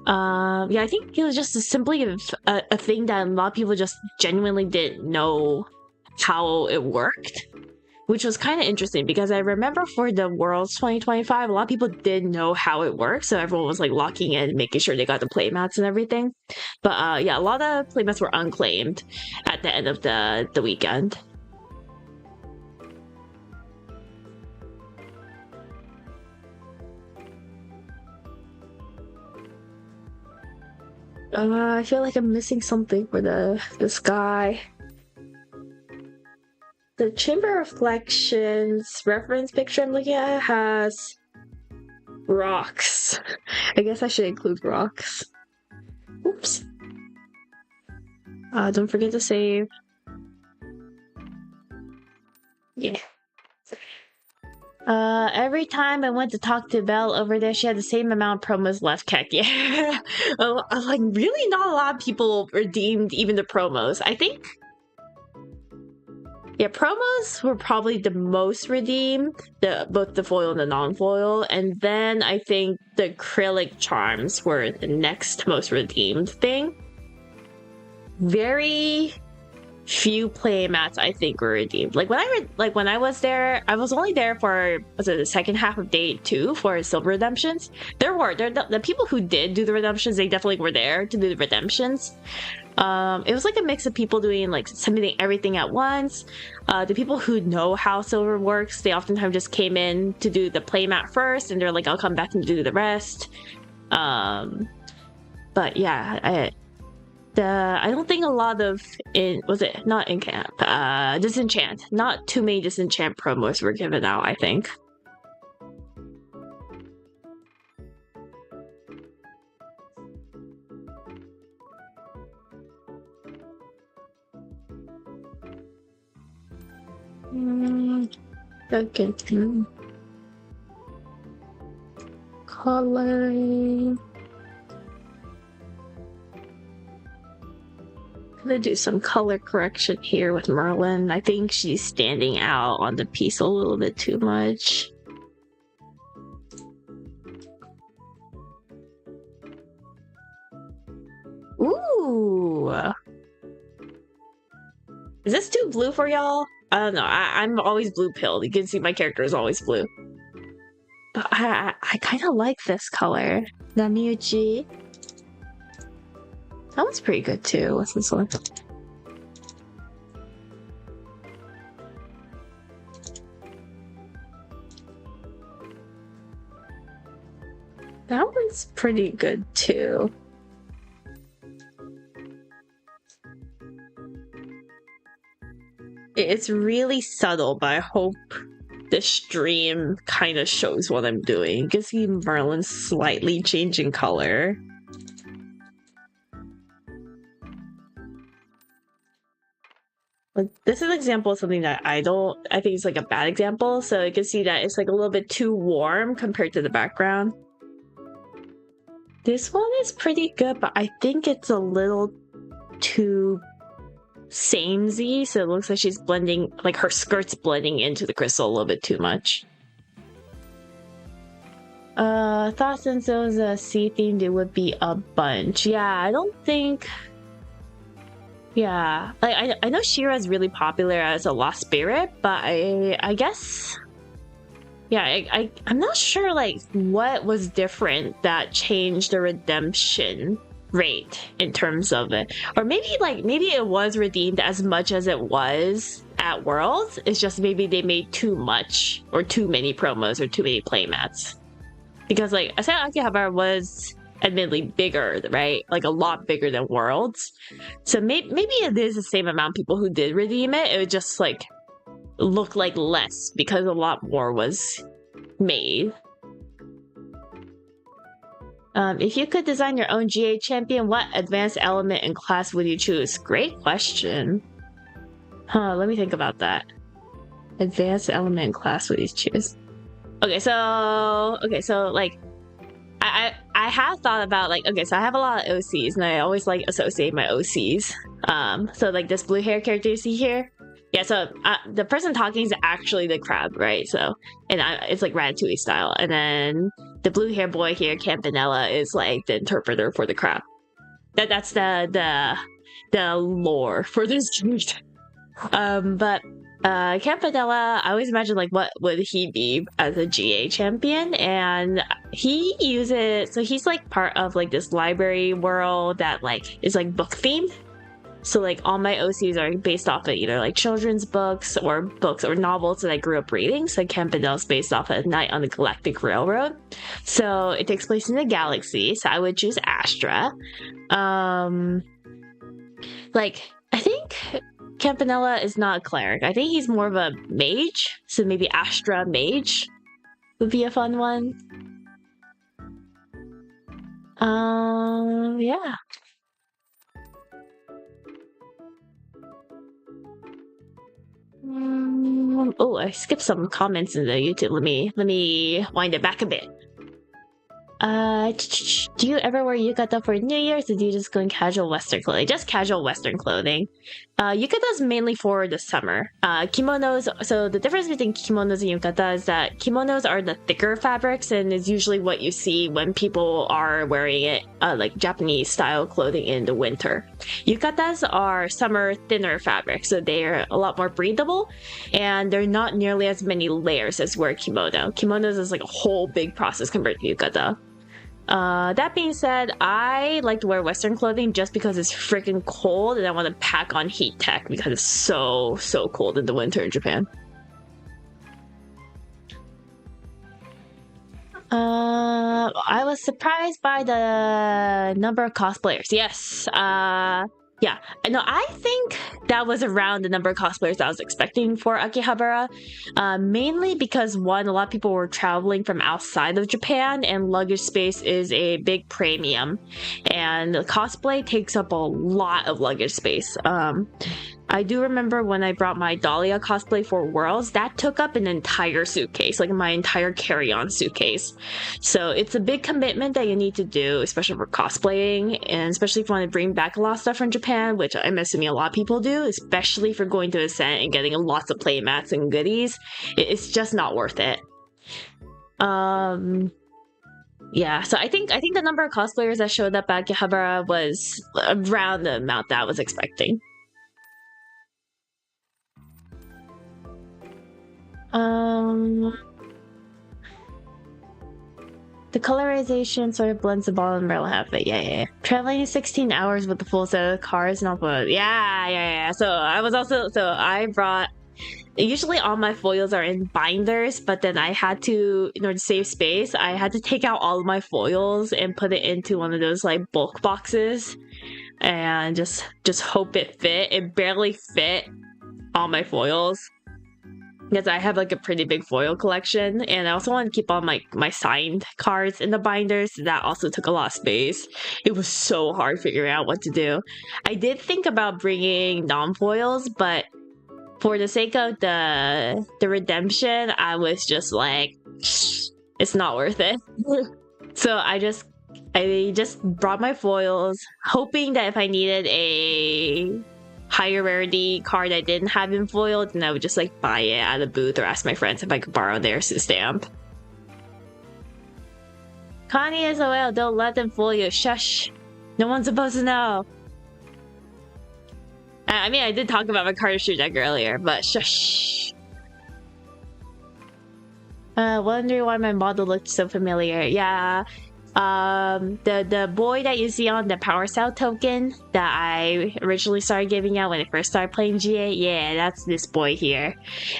Yeah, I think it was just simply a thing that a lot of people just genuinely didn't know how it worked, which was kind of interesting because I remember for the Worlds 2025, a lot of people did know how it worked, so everyone was like locking in, making sure they got the playmats and everything. But yeah, a lot of playmats were unclaimed at the end of the weekend. I feel like I'm missing something for the sky. The Chamber Reflections reference picture I'm looking at has rocks. I guess I should include rocks. Oops. Don't forget to save. Yeah. Every time I went to talk to Belle over there, she had the same amount of promos left. Heck yeah. Like, really not a lot of people redeemed even the promos. I think, yeah, promos were probably the most redeemed, both the foil and the non-foil, and then I think the acrylic charms were the next most redeemed thing. Very few playmats I think were redeemed. Like when I was there, I was only there for the second half of day 2 for Silver Redemptions. The people who did do the redemptions, they definitely were there to do the redemptions. It was like a mix of people doing like submitting everything at once. The people who know how Silver works, they oftentimes just came in to do the playmat first, and they're like, I'll come back and do the rest. But yeah, I don't think a lot of Disenchant. Not too many Disenchant promos were given out, I think. Okay. Coloring. Gonna do some color correction here with Merlin. I think she's standing out on the piece a little bit too much. Ooh! Is this too blue for y'all? I don't know. I'm always blue pilled. You can see my character is always blue. But I kind of like this color. Namiuchi. That one's pretty good too. What's this one? That one's pretty good too. It's really subtle, but I hope the stream kind of shows what I'm doing. You can see Merlin slightly changing color. Like, this is an example of something that I think it's like a bad example. So you can see that it's like a little bit too warm compared to the background. This one is pretty good, but I think it's a little too samey, so it looks like she's blending, like her skirt's blending into the crystal a little bit too much. Thought since it was a sea themed, it would be a bunch. Yeah, I don't think. Yeah, like I know Shira's really popular as a lost spirit, but I guess. Yeah, I'm not sure like what was different that changed the redemption rate in terms of it, or maybe it was redeemed as much as it was at Worlds. It's just maybe they made too much or too many promos or too many playmats, because like I said, Akihabara was admittedly bigger, right? Like a lot bigger than Worlds, so maybe it is the same amount of people who did redeem it. It would just like look like less because a lot more was made. If you could design your own GA champion, what advanced element and class would you choose? Great question. Let me think about that. Advanced element and class would you choose? Okay, so like I have thought about like, okay, so I have a lot of OCs and I always like associate my OCs. So like this blue hair character you see here. Yeah, so the person talking is actually the crab, right? So, and it's like Ratatouille style. And then the blue hair boy here, Campanella, is like the interpreter for the crab. That's the lore for this character. But Campanella, I always imagine like what would he be as a GA champion, and he uses, so he's like part of like this library world that like is like book themed. So like all my OCs are based off of either like children's books or novels that I grew up reading. So Campanella is based off of Night on the Galactic Railroad. So it takes place in the galaxy. So I would choose Astra. Like I think Campanella is not a cleric. I think he's more of a mage. So maybe Astra Mage would be a fun one. Yeah. Oh, I skipped some comments in the YouTube. Let me wind it back a bit. Do you ever wear yukata for New Year's, or do you just go in casual Western clothing? Just casual Western clothing. Yukata's mainly for the summer. Kimonos, so the difference between kimonos and yukata is that kimonos are the thicker fabrics and is usually what you see when people are wearing it, like Japanese style clothing in the winter. Yukatas are summer thinner fabrics, so they're a lot more breathable and they're not nearly as many layers as wear kimono. Kimonos is like a whole big process compared to yukata. That being said, I like to wear Western clothing just because it's freaking cold and I want to pack on heat tech because it's so cold in the winter in Japan. I was surprised by the number of cosplayers. Yes. Yeah, no, I think that was around the number of cosplayers I was expecting for Akihabara, mainly because one, a lot of people were traveling from outside of Japan and luggage space is a big premium, and the cosplay takes up a lot of luggage space. I do remember when I brought my Dahlia cosplay for Worlds, that took up an entire suitcase, like my entire carry-on suitcase. So it's a big commitment that you need to do, especially for cosplaying, and especially if you want to bring back a lot of stuff from Japan, which I'm assuming a lot of people do, especially for going to Ascent and getting lots of playmats and goodies. It's just not worth it. Yeah, so I think the number of cosplayers that showed up at Akihabara was around the amount that I was expecting. The colorization sort of blends the ball and Merlin outfit. Yeah. Traveling 16 hours with the full set of cards, not foils. Yeah. So I brought. Usually all my foils are in binders, but then I had to, in order to save space, I had to take out all of my foils and put it into one of those like bulk boxes, and just hope it fit. It barely fit all my foils, because I have like a pretty big foil collection, and I also want to keep all my signed cards in the binders. That also took a lot of space. It was so hard figuring out what to do. I did think about bringing non-foils, but for the sake of the redemption, I was just like, it's not worth it. So I just brought my foils, hoping that if I needed a higher rarity card I didn't have in foil, then I would just like buy it at a booth or ask my friends if I could borrow their stamp. Connie SOL, don't let them fool you. Shush. No one's supposed to know. I mean, I did talk about my cardistry deck earlier, but shush. Wondering why my model looked so familiar. Yeah. The boy that you see on the Power Cell token that I originally started giving out when I first started playing GA, yeah, that's this boy here.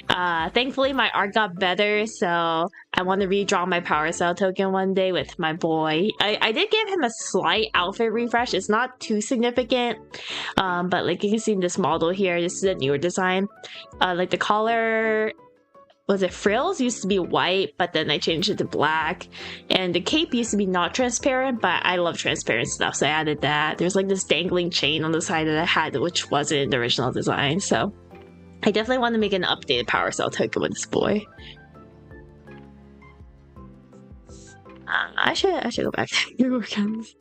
Thankfully my art got better, so I want to redraw my Power Cell token one day with my boy. I did give him a slight outfit refresh. It's not too significant, but like you can see in this model here, this is a newer design. Like the collar, was it frills, used to be white, but then I changed it to black, and the cape used to be not transparent, but I love transparent stuff, so I added that. There's like this dangling chain on the side that I had, which wasn't in the original design, so I definitely want to make an updated Power Cell token with this boy. I should go back to work on this.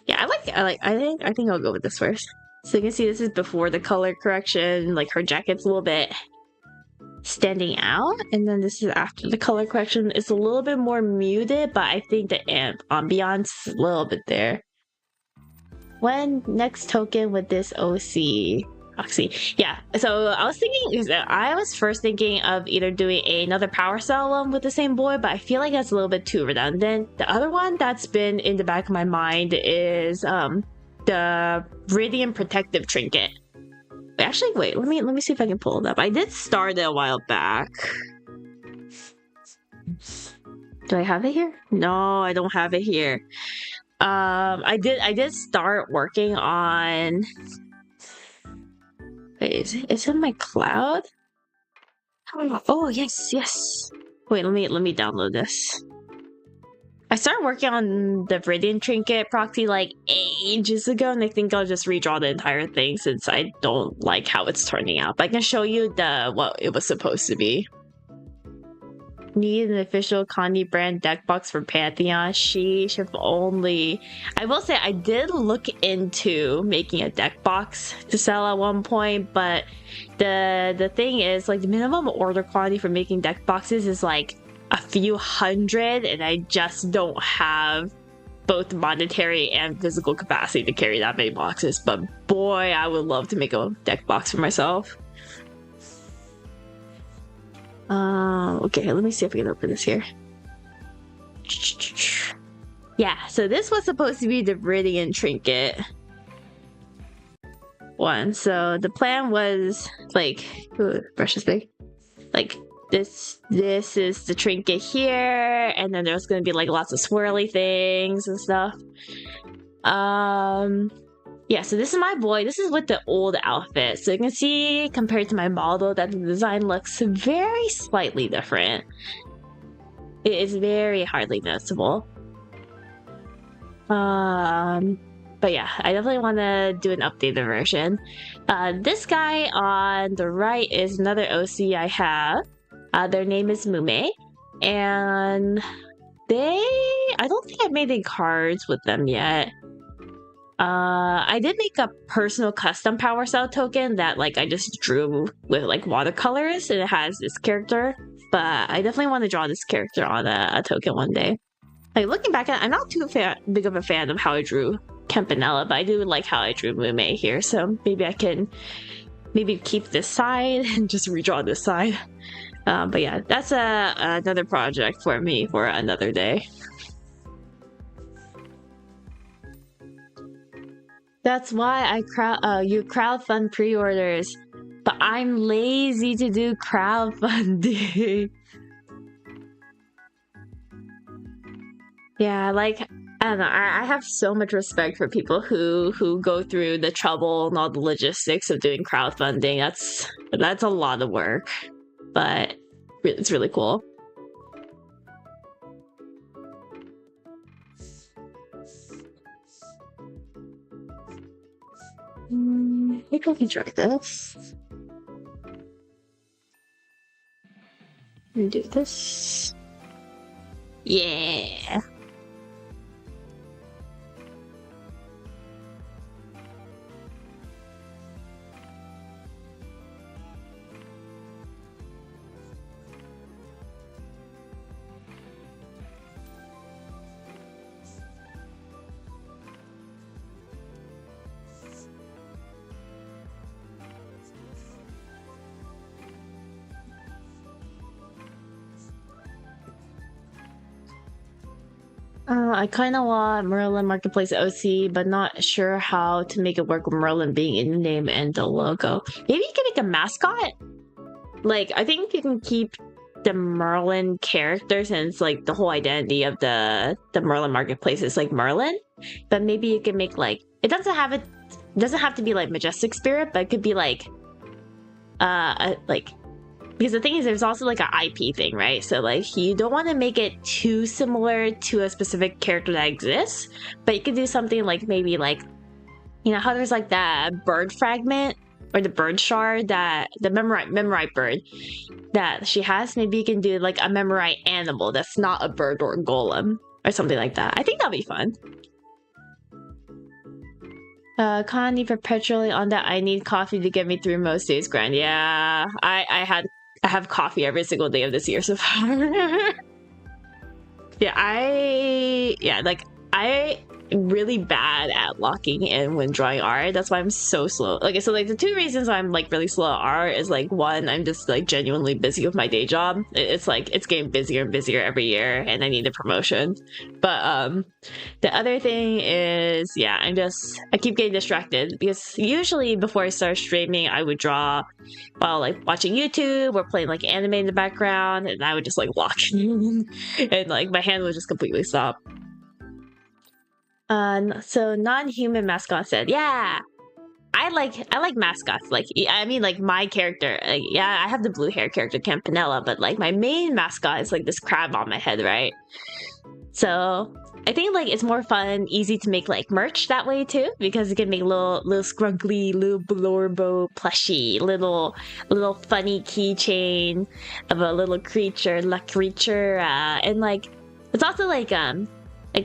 Yeah, I think I'll go with this first. So you can see this is before the color correction, like her jacket's a little bit standing out, and then this is after the color correction. It's a little bit more muted, but I think the ambiance is a little bit there. When next token with this OC? Oxy. Yeah, so I was first thinking of either doing another Power Cell one with the same boy, but I feel like that's a little bit too redundant. The other one that's been in the back of my mind is the Viridian Protective Trinket. Actually, wait, let me see if I can pull it up. I did start it a while back. Do I have it here? No, I don't have it here. I did start working on. Wait, is it in my cloud? Oh yes. Wait, let me download this. I started working on the Viridian Trinket proxy like ages ago, and I think I'll just redraw the entire thing since I don't like how it's turning out. But I can show you what it was supposed to be. Need an official Connie brand deck box for Pantheon. Sheesh, if only. I will say I did look into making a deck box to sell at one point, but the thing is, like, the minimum order quantity for making deck boxes is like a few hundred, and I just don't have both monetary and physical capacity to carry that many boxes. But boy, I would love to make a deck box for myself. Okay, let me see if we can open this here. Yeah, so this was supposed to be the Viridian Trinket one. So the plan was like, brush this thing. Like this is the trinket here, and then there's gonna be like lots of swirly things and stuff. Yeah, so this is my boy. This is with the old outfit. So you can see, compared to my model, that the design looks very slightly different. It is very hardly noticeable. But yeah, I definitely want to do an updated version. This guy on the right is another OC I have. Their name is Mume. And I don't think I've made any cards with them yet. I did make a personal custom Power Cell token that like I just drew with like watercolors, and it has this character, but I definitely want to draw this character on a token one day. Like, looking back at it, I'm not too big of a fan of how I drew Campanella, but I do like how I drew Mume here, so maybe I can maybe keep this side and just redraw this side. But yeah, that's another project for me for another day. That's why you crowdfund pre-orders, but I'm lazy to do crowdfunding. Yeah, like, I don't know, I have so much respect for people who go through the trouble and all the logistics of doing crowdfunding. That's a lot of work, but it's really cool. Maybe we can try this. And do this. Yeah. I kind of want Merlin Marketplace OC, but not sure how to make it work with Merlin being in the name and the logo. Maybe you can make a mascot? Like, I think you can keep the Merlin character since, like, the whole identity of the Merlin Marketplace is, like, Merlin. But maybe you can make, like, it doesn't have to be, like, Majestic Spirit, but it could be, like, because the thing is, there's also like an IP thing, right? So like, you don't want to make it too similar to a specific character that exists, but you could do something like maybe like, you know how there's like that bird fragment or the bird shard that the Memorite bird that she has. Maybe you can do like a Memorite animal that's not a bird or a golem or something like that. I think that'll be fun. Connie perpetually on that. I need coffee to get me through most days. Grand. Yeah, I have coffee every single day of this year so far. I'm really bad at locking in when drawing art. That's why I'm so slow. Okay, so like the two reasons I'm like really slow at art is like, one, I'm just like genuinely busy with my day job. It's like it's getting busier and busier every year and I need a promotion. But the other thing is, yeah, I keep getting distracted because usually before I start streaming I would draw while like watching YouTube or playing like anime in the background, and I would just like lock in and like my hand would just completely stop. So non-human mascot said, yeah, I like mascots. Like, I mean, like my character, like, yeah, I have the blue hair character Campanella, but like my main mascot is like this crab on my head, right? So I think like it's more fun, easy to make like merch that way too, because you can make little scruggly, little blorbo plushie, little funny keychain of a little creature, and like it's also like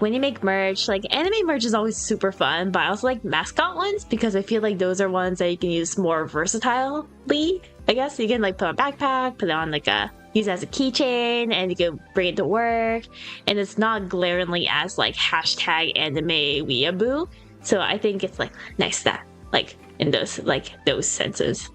when you make merch, like anime merch is always super fun, but I also like mascot ones because I feel like those are ones that you can use more versatilely. I guess you can like put on a backpack, put it on like use it as a keychain, and you can bring it to work, and it's not glaringly as like hashtag anime weeaboo. So I think it's like nice that like in those senses.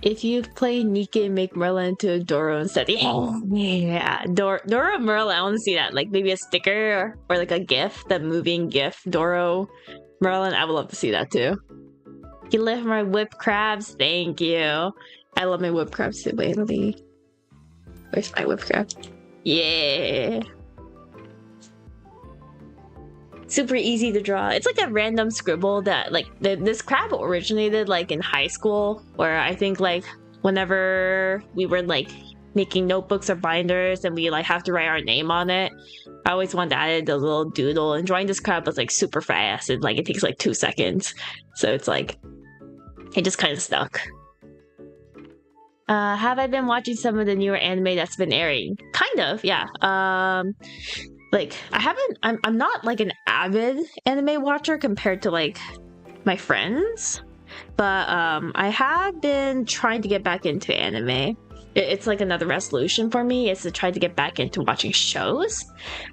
If you play Nike and make Merlin into a Doro instead, yeah, Doro Merlin, I want to see that. Like maybe a sticker or like a GIF, the moving GIF Doro Merlin. I would love to see that too. You live my whipped crabs, thank you. I love my whipped crabs too. Wait, where's my whipped crab? Yeah. Super easy to draw. It's like a random scribble that like this crab originated like in high school, where I think like whenever we were like making notebooks or binders and we like have to write our name on it, I always wanted to add a little doodle, and drawing this crab was like super fast and like it takes like 2 seconds. So it's like it just kind of stuck. Have I been watching some of the newer anime that's been airing? Kind of, yeah. Like, I'm not like an avid anime watcher compared to like my friends, but I have been trying to get back into anime. it's like another resolution for me is to try to get back into watching shows.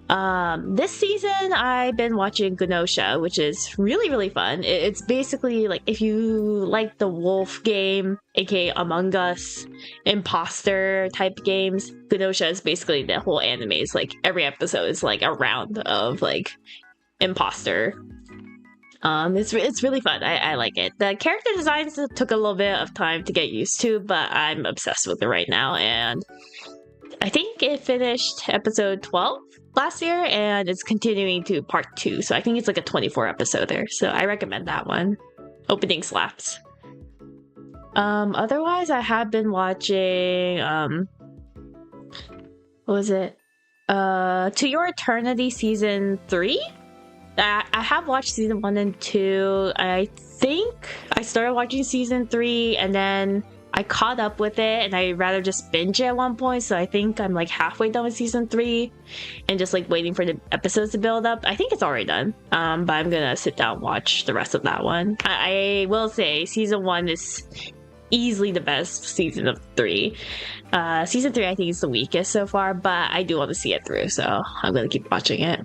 This season I've been watching Genosha, which is really fun. It's basically like if you like the wolf game, aka Among Us, imposter type games, Genosha is basically the whole anime. It's like every episode is like a round of like imposter. It's really fun. I like it. The character designs took a little bit of time to get used to, but I'm obsessed with it right now. And I think it finished episode 12 last year, and it's continuing to part 2. So I think it's like a 24 episoder. So I recommend that one. Opening slaps. Otherwise, I have been watching what was it? To Your Eternity season 3. I have watched season 1 and 2. I think I started watching season 3 and then I caught up with it, and I rather just binge it at one point. So I think I'm like halfway done with season 3 and just like waiting for the episodes to build up. I think it's already done. But I'm gonna sit down and watch the rest of that one. I will say season 1 is easily the best season of 3. Season 3 I think is the weakest so far, but I do want to see it through, so I'm gonna keep watching it.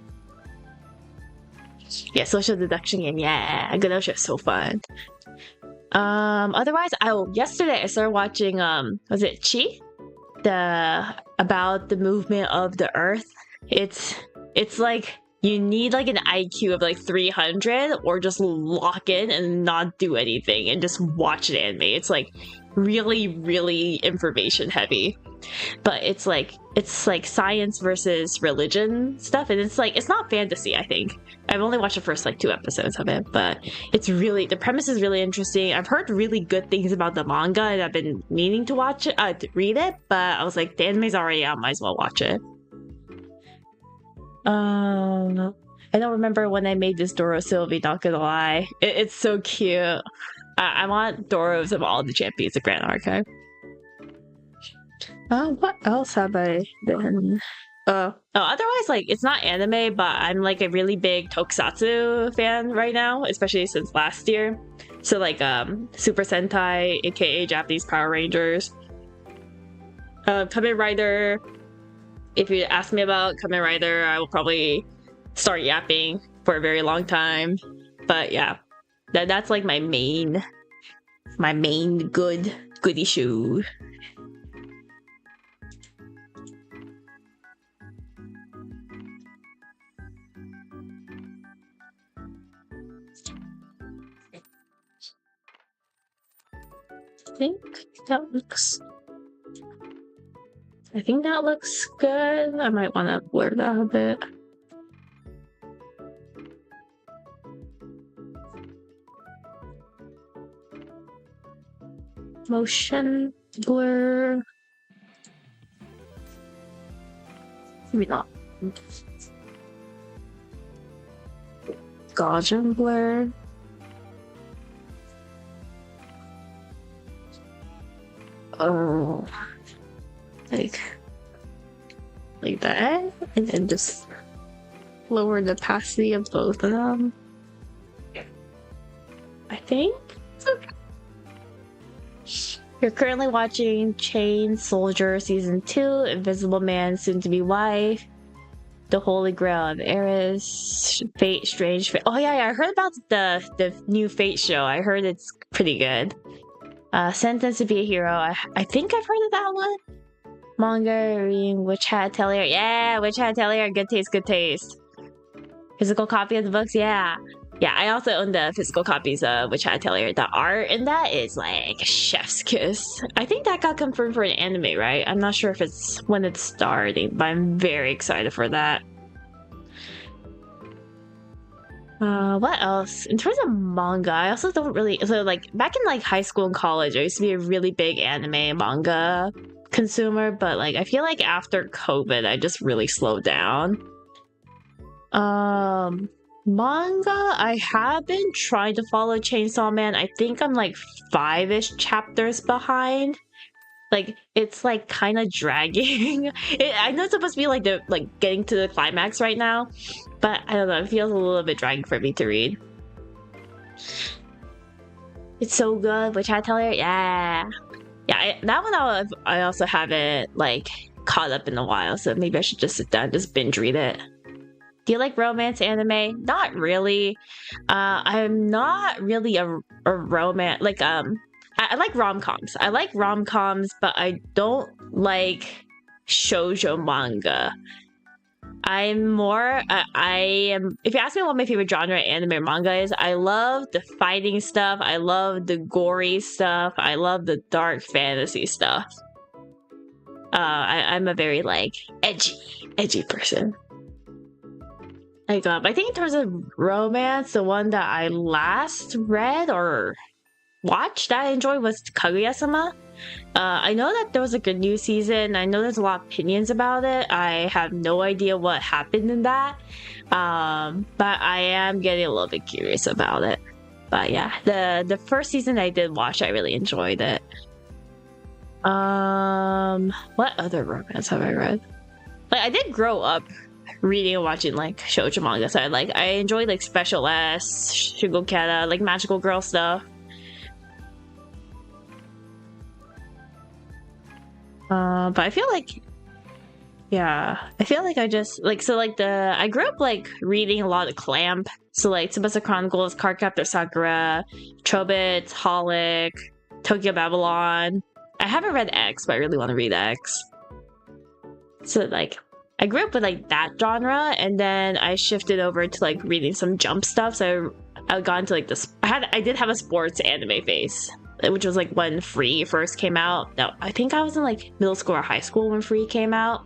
Yeah, social deduction game. Yeah, Genosha is so fun. Otherwise, yesterday I started watching was it Chi? About the movement of the Earth. It's like you need like an IQ of like 300 or just lock in and not do anything and just watch an anime. It's like really information heavy. But it's like science versus religion stuff, and it's not fantasy. I think I've only watched the first like 2 episodes of it, but the premise is really interesting. I've heard really good things about the manga, and I've been meaning to watch it, to read it, but I was like, the anime's already out, might as well watch it. I don't remember when I made this Doro Sylvie, not gonna lie. It's so cute. I want Doros of all the champions of Grand Archive. What else have I been? Otherwise, like, it's not anime, but I'm like a really big tokusatsu fan right now, especially since last year. So like Super Sentai, aka Japanese Power Rangers, Kamen Rider. If you ask me about Kamen Rider, I will probably start yapping for a very long time. But yeah, that's like my main goody shoe. I think that looks good. I might want to blur that a bit. Motion blur. Maybe not. Gaussian blur. Oh, like that, and then just lower the opacity of both of them. I think. You're currently watching Chain Soldier Season 2, Invisible Man, Soon to Be Wife, The Holy Grail of Eris, Fate, Strange Fate. Oh yeah, I heard about the new Fate show. I heard it's pretty good. Sentenced to be a Hero. I think I've heard of that one. Manga reading Witch Hat Atelier. Yeah, Witch Hat Atelier. Good taste. Physical copy of the books. Yeah. I also own the physical copies of Witch Hat Atelier. The art in that is like chef's kiss. I think that got confirmed for an anime, right? I'm not sure if it's when it's starting, but I'm very excited for that. What else? In terms of manga, I also don't really... So, like, back in, like, high school and college, I used to be a really big anime and manga consumer, but, like, I feel like after COVID, I just really slowed down. Manga, I have been trying to follow Chainsaw Man. I think I'm, like, 5-ish chapters behind. Like, it's, like, kind of dragging. I know it's supposed to be, like, getting to the climax right now, but I don't know, it feels a little bit dragging for me to read. It's so good, Witch Hat Atelier, yeah. Yeah, that one I also haven't like caught up in a while, so maybe I should just sit down and just binge read it. Do you like romance anime? Not really. I'm not really a romance like I like rom-coms. I like rom-coms, but I don't like shoujo manga. I'm more I am if you ask me what my favorite genre anime or manga is, I love the fighting stuff, I love the gory stuff, I love the dark fantasy stuff. I'm a very like edgy person. Like I think in terms of romance, the one that I last read or watched that I enjoyed was Kaguya-sama. I know that there was like a new season. I know there's a lot of opinions about it. I have no idea what happened in that. But I am getting a little bit curious about it. But yeah, the first season I did watch, I really enjoyed it. What other romance have I read? Like I did grow up reading and watching like shoujo manga, so I enjoyed like Special S, Shugokata, like magical girl stuff. But I feel like, yeah, I feel like I just like I grew up like reading a lot of Clamp, so like Tsubasa Chronicles, Cardcaptor Sakura, Chobits, Holic, Tokyo Babylon. I haven't read X, but I really want to read X. So like I grew up with like that genre, and then I shifted over to like reading some Jump stuff. So I got into like this. I did have a sports anime phase, which was like when Free first came out. No, I think I was in like middle school or high school when Free came out.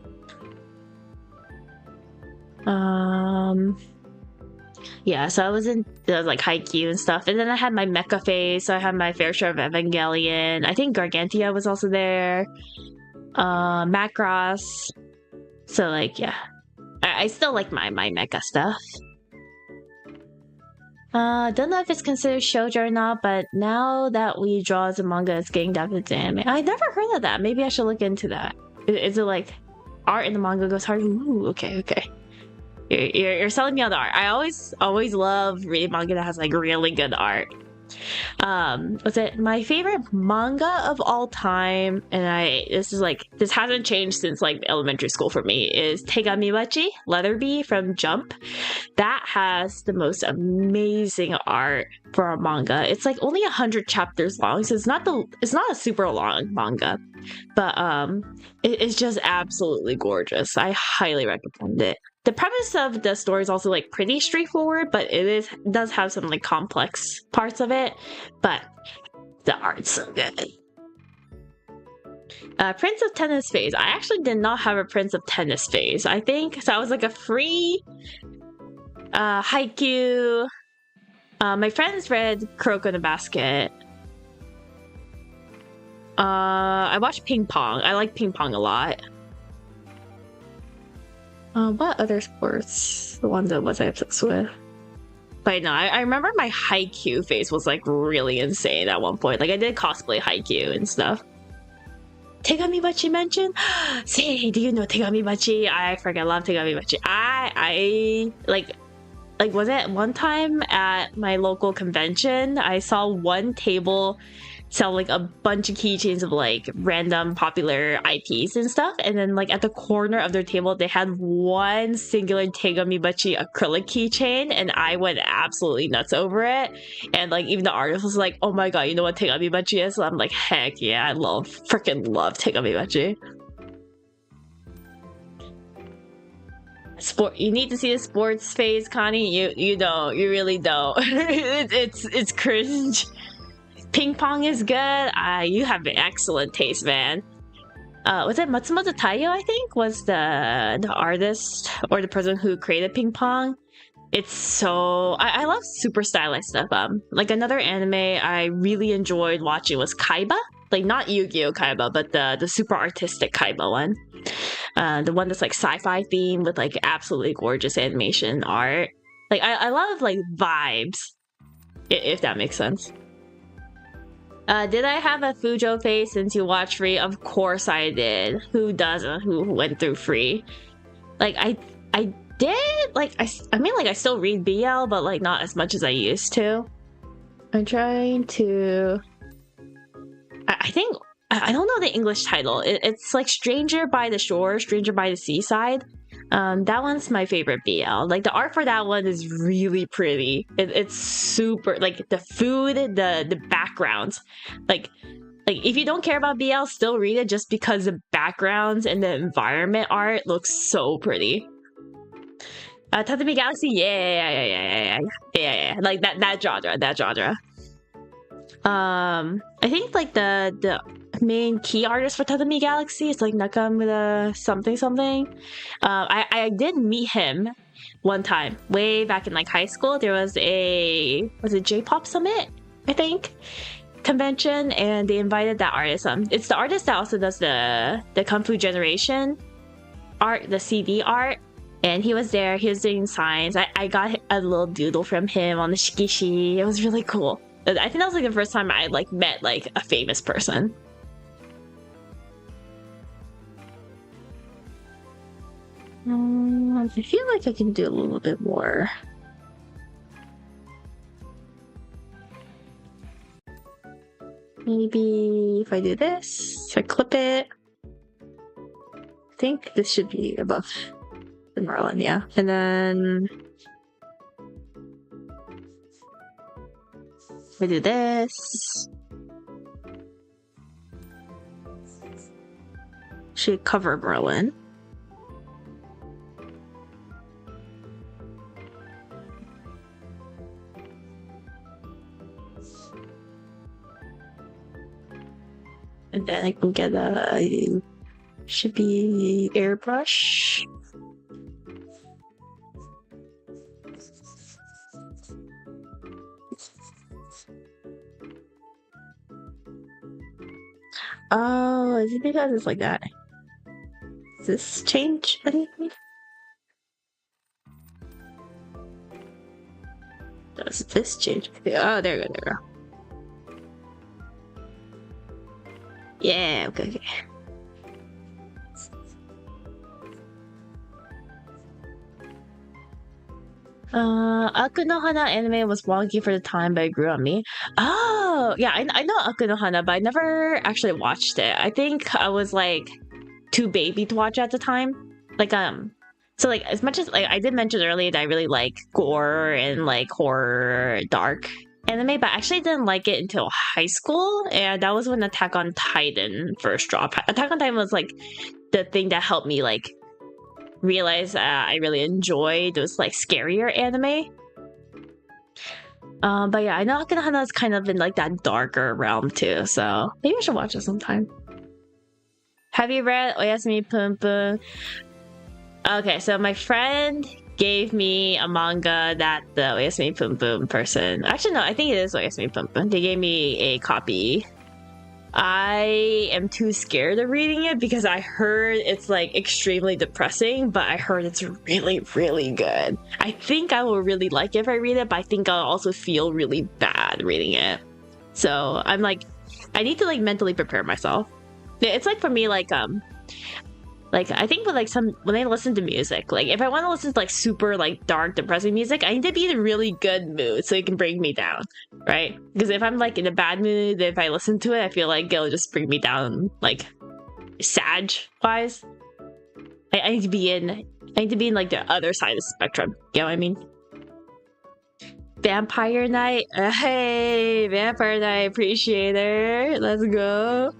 Yeah, so I was in like Haikyuu and stuff, and then I had my mecha phase. So I had my fair share of Evangelion. I think Gargantia was also there. Macross. So like yeah, I still like my mecha stuff. Don't know if it's considered shoujo or not, but now that we draw as a manga, it's getting adapted into anime. I never heard of that. Maybe I should look into that. Is it like art in the manga goes hard? Ooh, okay. You're selling me on the art. I always love reading manga that has like really good art. Was it my favorite manga of all time? And this hasn't changed since like elementary school for me. Is Tegamibachi Leatherby from Jump. That has the most amazing art for a manga. It's like only 100 chapters long, so it's not a super long manga, but it's just absolutely gorgeous. I highly recommend it. The premise of the story is also like pretty straightforward, but it does have some like complex parts of it. But the art's so good. Prince of Tennis phase. I actually did not have a Prince of Tennis phase. I think so. I was like a free Haikyuu. My friends read Kuroko in a Basket. I watched Ping Pong. I like Ping Pong a lot. What other sports? The ones that was I obsessed with? But no, I remember my Haikyuu phase was like really insane at one point. Like I did cosplay Haikyuu and stuff. Tegamibachi mentioned? Say, do you know Tegamibachi? I freaking love Tegamibachi. I like was it one time at my local convention, I saw one table sell like a bunch of keychains of like random popular IPs and stuff, and then like at the corner of their table they had one singular Tegamibachi acrylic keychain, and I went absolutely nuts over it. And like even the artist was like, oh my god, you know what Tegamibachi is? So I'm like, heck yeah, I freaking love Tegamibachi. Sport, you need to see the sports phase, Connie. You don't, you really don't. it's cringe. Ping Pong is good. You have excellent taste, man. Was it Matsumoto Taiyo, I think, was the artist or the person who created Ping Pong? It's so... I love super stylized stuff. Like another anime I really enjoyed watching was Kaiba. Like not Yu-Gi-Oh! Kaiba, but the super artistic Kaiba one. The one that's like sci-fi themed with like absolutely gorgeous animation art. Like I love like vibes, if that makes sense. Did I have a Fujo phase since you watched Free? Of course I did. Who doesn't? Who went through Free? Like I did. Like I mean, like I still read BL, but like not as much as I used to. I'm trying to. I think I don't know the English title. It's like Stranger by the Shore, Stranger by the Seaside. That one's my favorite BL. Like the art for that one is really pretty. It's super like the food, the backgrounds. Like if you don't care about BL, still read it just because the backgrounds and the environment art looks so pretty. Tatami Galaxy, yeah. Like that genre. I think like the main key artist for Tatami Galaxy is like Nakamura something. I did meet him one time way back in like high school. There was a J-pop summit, I think, convention, and they invited that artist. It's the artist that also does the Kung Fu Generation art, the CD art. And he was there, he was doing signs. I got a little doodle from him on the shikishi. It was really cool. I think that was like the first time I like met like a famous person. I feel like I can do a little bit more. Maybe if I do this, if I clip it, I think this should be above the Merlin, yeah. And then we do this. Should cover Merlin. And then I can get a should be airbrush. Oh, is it because it's like that? Does this change anything? Does this change? Oh, there we go. Yeah, okay. Aku no Hana anime was wonky for the time, but it grew on me. Oh, yeah, I know Aku no Hana, but I never actually watched it. I think I was like too baby to watch at the time. Like, so like as much as like I did mention earlier that I really like gore and like horror, dark anime, but I actually didn't like it until high school, and that was when Attack on Titan first dropped. Attack on Titan was like the thing that helped me like realize I really enjoyed those like scarier anime. But yeah, I know Aku no Hana is kind of in like that darker realm too, so maybe I should watch it sometime. Have you read Oyasumi Pum Pum? Okay, so my friend gave me a manga that the Oyasumi Pum Pum person... Actually, no, I think it is Oyasumi Pum Pum. They gave me a copy. I am too scared of reading it because I heard it's like extremely depressing, but I heard it's really, really good. I think I will really like it if I read it, but I think I'll also feel really bad reading it. So I'm like, I need to like mentally prepare myself. It's like for me, like I think with like when I listen to music, like if I want to listen to like super like dark, depressing music, I need to be in a really good mood so it can bring me down, right? Because if I'm like in a bad mood, if I listen to it, I feel like it'll just bring me down, like sad wise. I need to be in like the other side of the spectrum. You know what I mean? Vampire Night, hey, Vampire Night appreciator, let's go.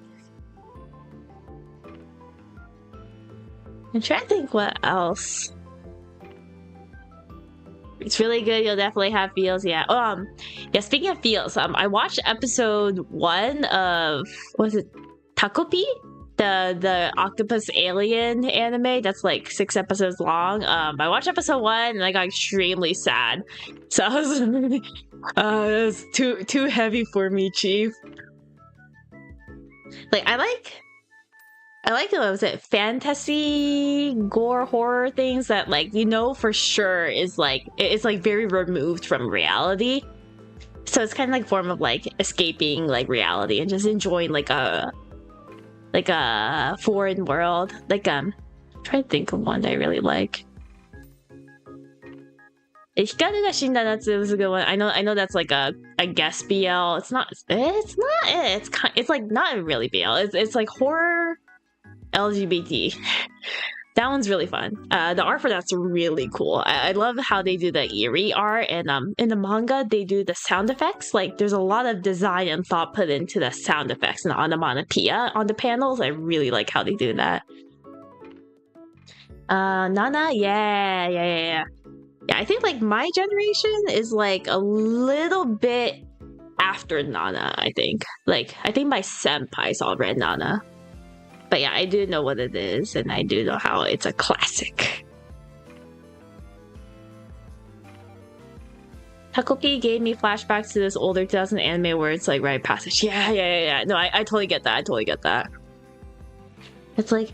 I'm trying to think what else. It's really good. You'll definitely have feels. Yeah. Yeah. Speaking of feels, I watched episode 1 of was it Takopi, the octopus alien anime that's like 6 episodes long. I watched episode 1 and I got extremely sad. So I was, it was too heavy for me, Chief. Like I like what was it, fantasy gore horror things that like you know for sure is like it's like very removed from reality, so it's kind of like form of like escaping like reality and just enjoying like a foreign world. Like I'm trying to think of one that I really like. Hikaru ga Shinda Natsu was a good one. I know that's like a guest BL. It's like not really BL. It's like horror LGBT. That one's really fun. The art for that's really cool. I love how they do the eerie art, and in the manga they do the sound effects. Like there's a lot of design and thought put into the sound effects and onomatopoeia on the panels. I really like how they do that. Nana, yeah. I think like my generation is like a little bit after Nana. I think my senpais all read Nana. But yeah, I do know what it is, and I do know how it's a classic. Takopi gave me flashbacks to this older 2000 anime where it's like rite of passage. Yeah. No, I totally get that. It's like,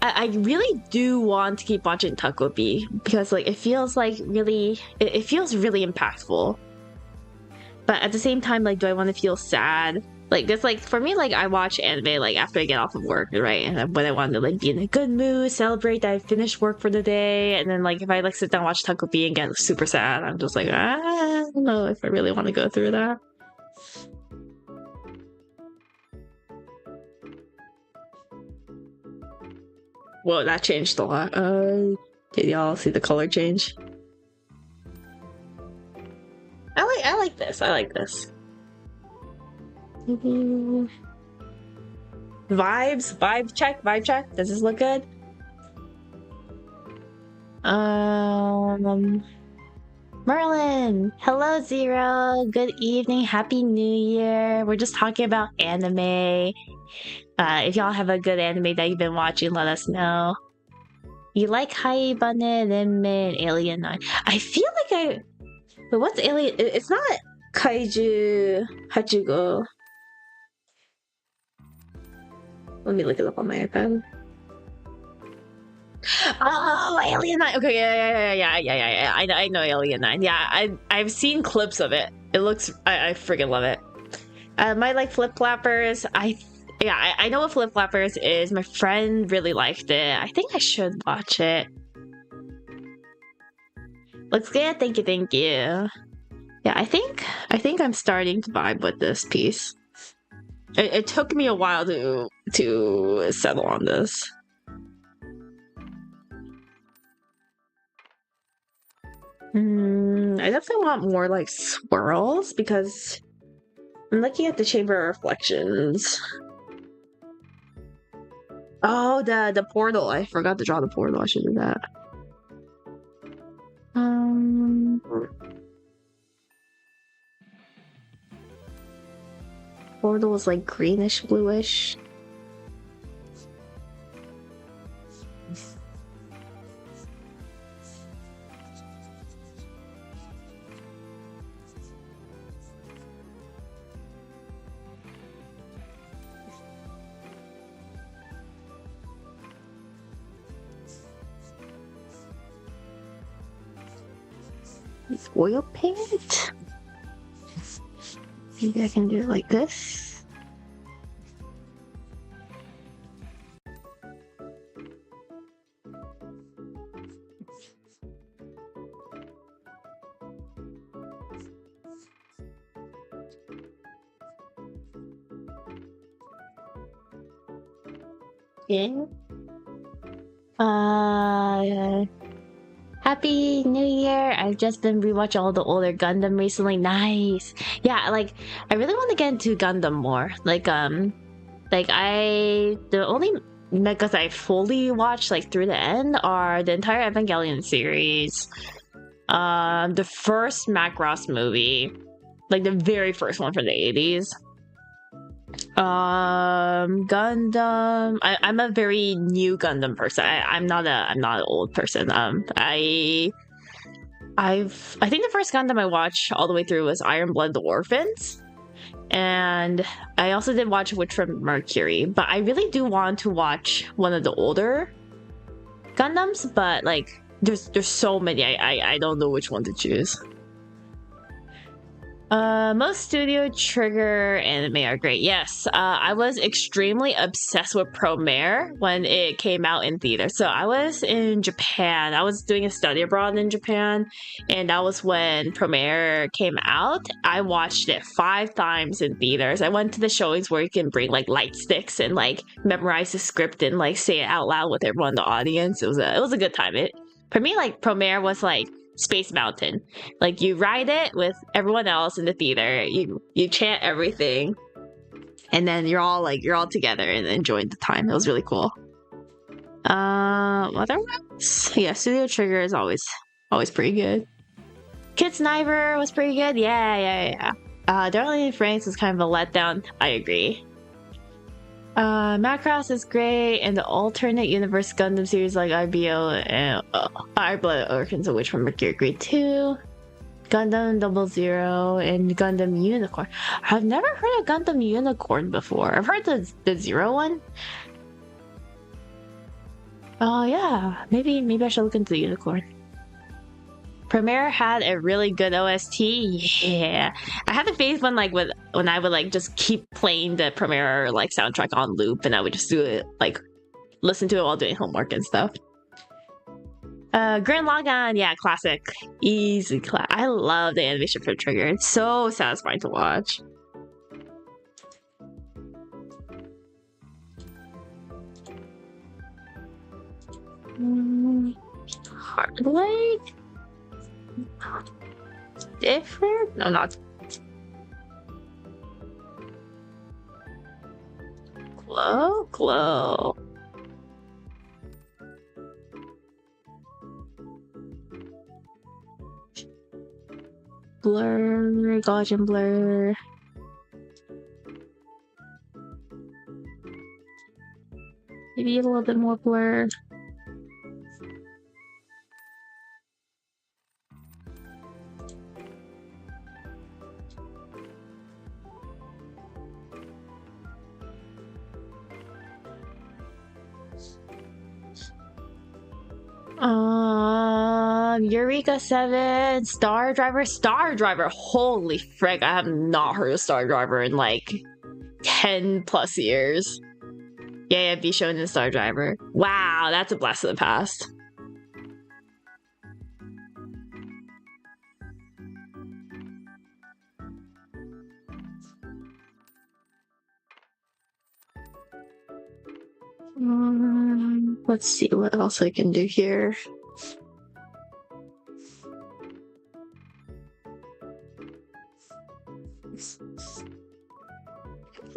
I really do want to keep watching Takopi because like it feels really impactful. But at the same time, like, do I want to feel sad? Like, it's like, for me, like, I watch anime, like, after I get off of work, right? And when I want to, like, be in a good mood, celebrate that I finished work for the day. And then, like, if I, like, sit down and watch Takopi and get super sad, I'm just like, I don't know if I really want to go through that. Whoa, that changed a lot. Did y'all see the color change? I like this. Vibe check. Does this look good? Merlin, hello Zero. Good evening, happy New Year. We're just talking about anime. If y'all have a good anime that you've been watching, let us know. You like Haibane, Renmen, and Alien 9. I feel like but what's Alien? It's not Kaiju Hachugo. Let me look it up on my iPad. Oh, Alien 9. Okay, yeah. I know Alien 9. Yeah, I've seen clips of it. It looks, I freaking love it. My like Flip Flappers. I know what Flip Flappers is. My friend really liked it. I think I should watch it. Looks good. Thank you. Yeah, I think I'm starting to vibe with this piece. It took me a while to settle on this. I definitely want more like swirls because I'm looking at the Chamber of Reflections. Oh, the portal. I forgot to draw the portal. I should do that. Portal is like greenish, bluish. It's oil paint. Maybe I can do it like this. Yeah. Happy New Year! I've just been rewatching all the older Gundam recently. Nice. Yeah, like I really want to get into Gundam more. The only mechas I fully watched like through the end are the entire Evangelion series, the first Macross movie, like the very first one from the 80s. Gundam. I'm a very new Gundam person. I'm not an old person. I think the first Gundam I watched all the way through was Iron Blood: The Orphans, and I also did watch Witch from Mercury. But I really do want to watch one of the older Gundams. But like, there's so many. I don't know which one to choose. Most Studio Trigger anime are great. Yes, I was extremely obsessed with Promare when it came out in theater. So I was in Japan. I was doing a study abroad in Japan, and that was when Promare came out. I watched it 5 times in theaters. I went to the showings where you can bring like light sticks and like memorize the script and like say it out loud with everyone in the audience. It was a good time. For me, like Promare was like Space Mountain. Like you ride it with everyone else in the theater. You chant everything, and then you're all together and enjoying the time. It was really cool. Other ones? Yeah, Studio Trigger is always pretty good. Kid Sniper was pretty good. Yeah. Darling Franks was kind of a letdown. I agree. Macross is great, and the alternate universe Gundam series like IBO and Iron-Blooded Orphans of Witch from Mercury Grade 2, Gundam 00, and Gundam Unicorn. I've never heard of Gundam Unicorn before. I've heard the Zero one. Oh yeah, maybe I should look into the Unicorn. Premiere had a really good OST. Yeah, I had a phase when I would like just keep playing the Premiere like soundtrack on loop, and I would just do it like listen to it while doing homework and stuff. Gurren Lagann, yeah, classic, easy class. I love the animation for Trigger. It's so satisfying to watch. Heartbreak. Different? No, not. Glow. Blur, Gaussian blur. Maybe a little bit more blur. Eureka 7, Star Driver, holy frick, I have not heard of Star Driver in like 10 plus years. Yeah, be shown in Star Driver. Wow, that's a blast of the past. Let's see what else I can do here.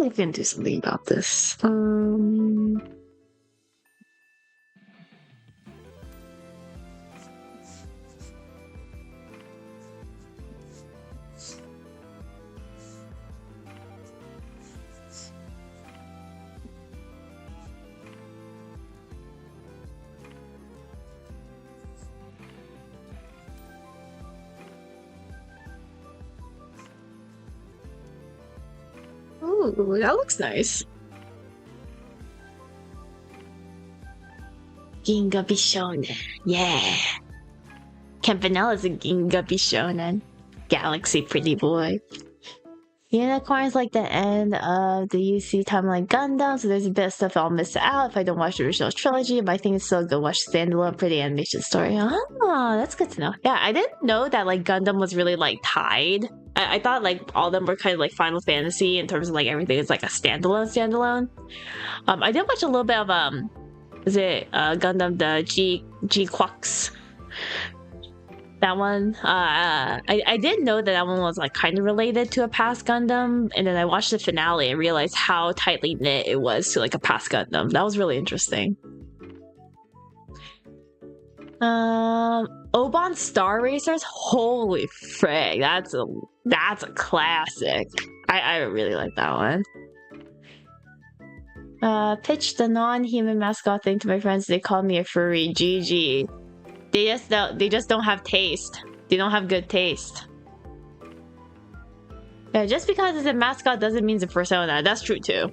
I can do something about this. Ooh, that looks nice. Ginga Bishonen. Yeah. Campanella's a Ginga Bishonen. Galaxy pretty boy. Unicorn's like the end of the UC timeline Gundam, so there's a bit of stuff I'll miss out if I don't watch the original trilogy, but I think it's still good to watch standalone pretty animation story. Oh, that's good to know. Yeah, I didn't know that like Gundam was really like tied. I thought like all of them were kind of like Final Fantasy in terms of like everything is like a standalone. I did watch a little bit of is it Gundam the G Crux? That one, I didn't know that one was like kind of related to a past Gundam, and then I watched the finale and realized how tightly knit it was to like a past Gundam. That was really interesting. Oban Star Racers, holy frick, that's a classic. I really like that one. Pitched the non-human mascot thing to my friends. They called me a furry. GG. They just don't have taste. They don't have good taste. Yeah, just because it's a mascot doesn't mean it's a persona. That's true too.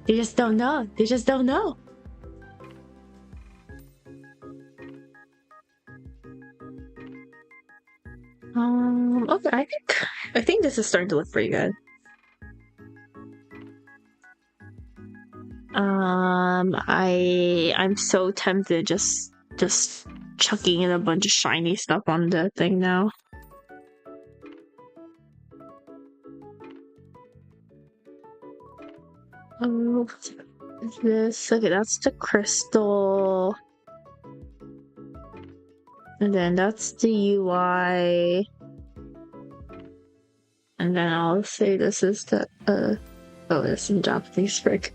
They just don't know. They just don't know. Okay, I think this is starting to look pretty good. I'm so tempted just chucking in a bunch of shiny stuff on the thing now. Oh, this, okay, that's the crystal. And then that's the UI. And then I'll say this is the, oh, there's some Japanese frick.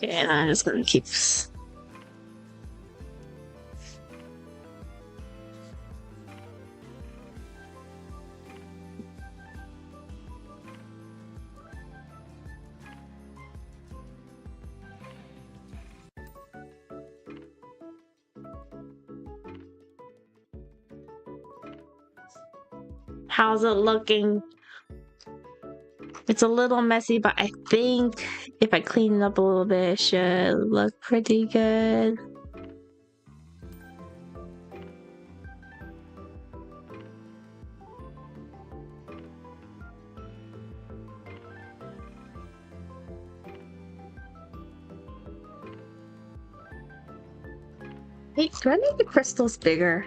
Yeah, I'm just gonna keep. How's it looking? It's a little messy, but I think if I clean it up a little bit, it should look pretty good. Hey, do I make the crystals bigger?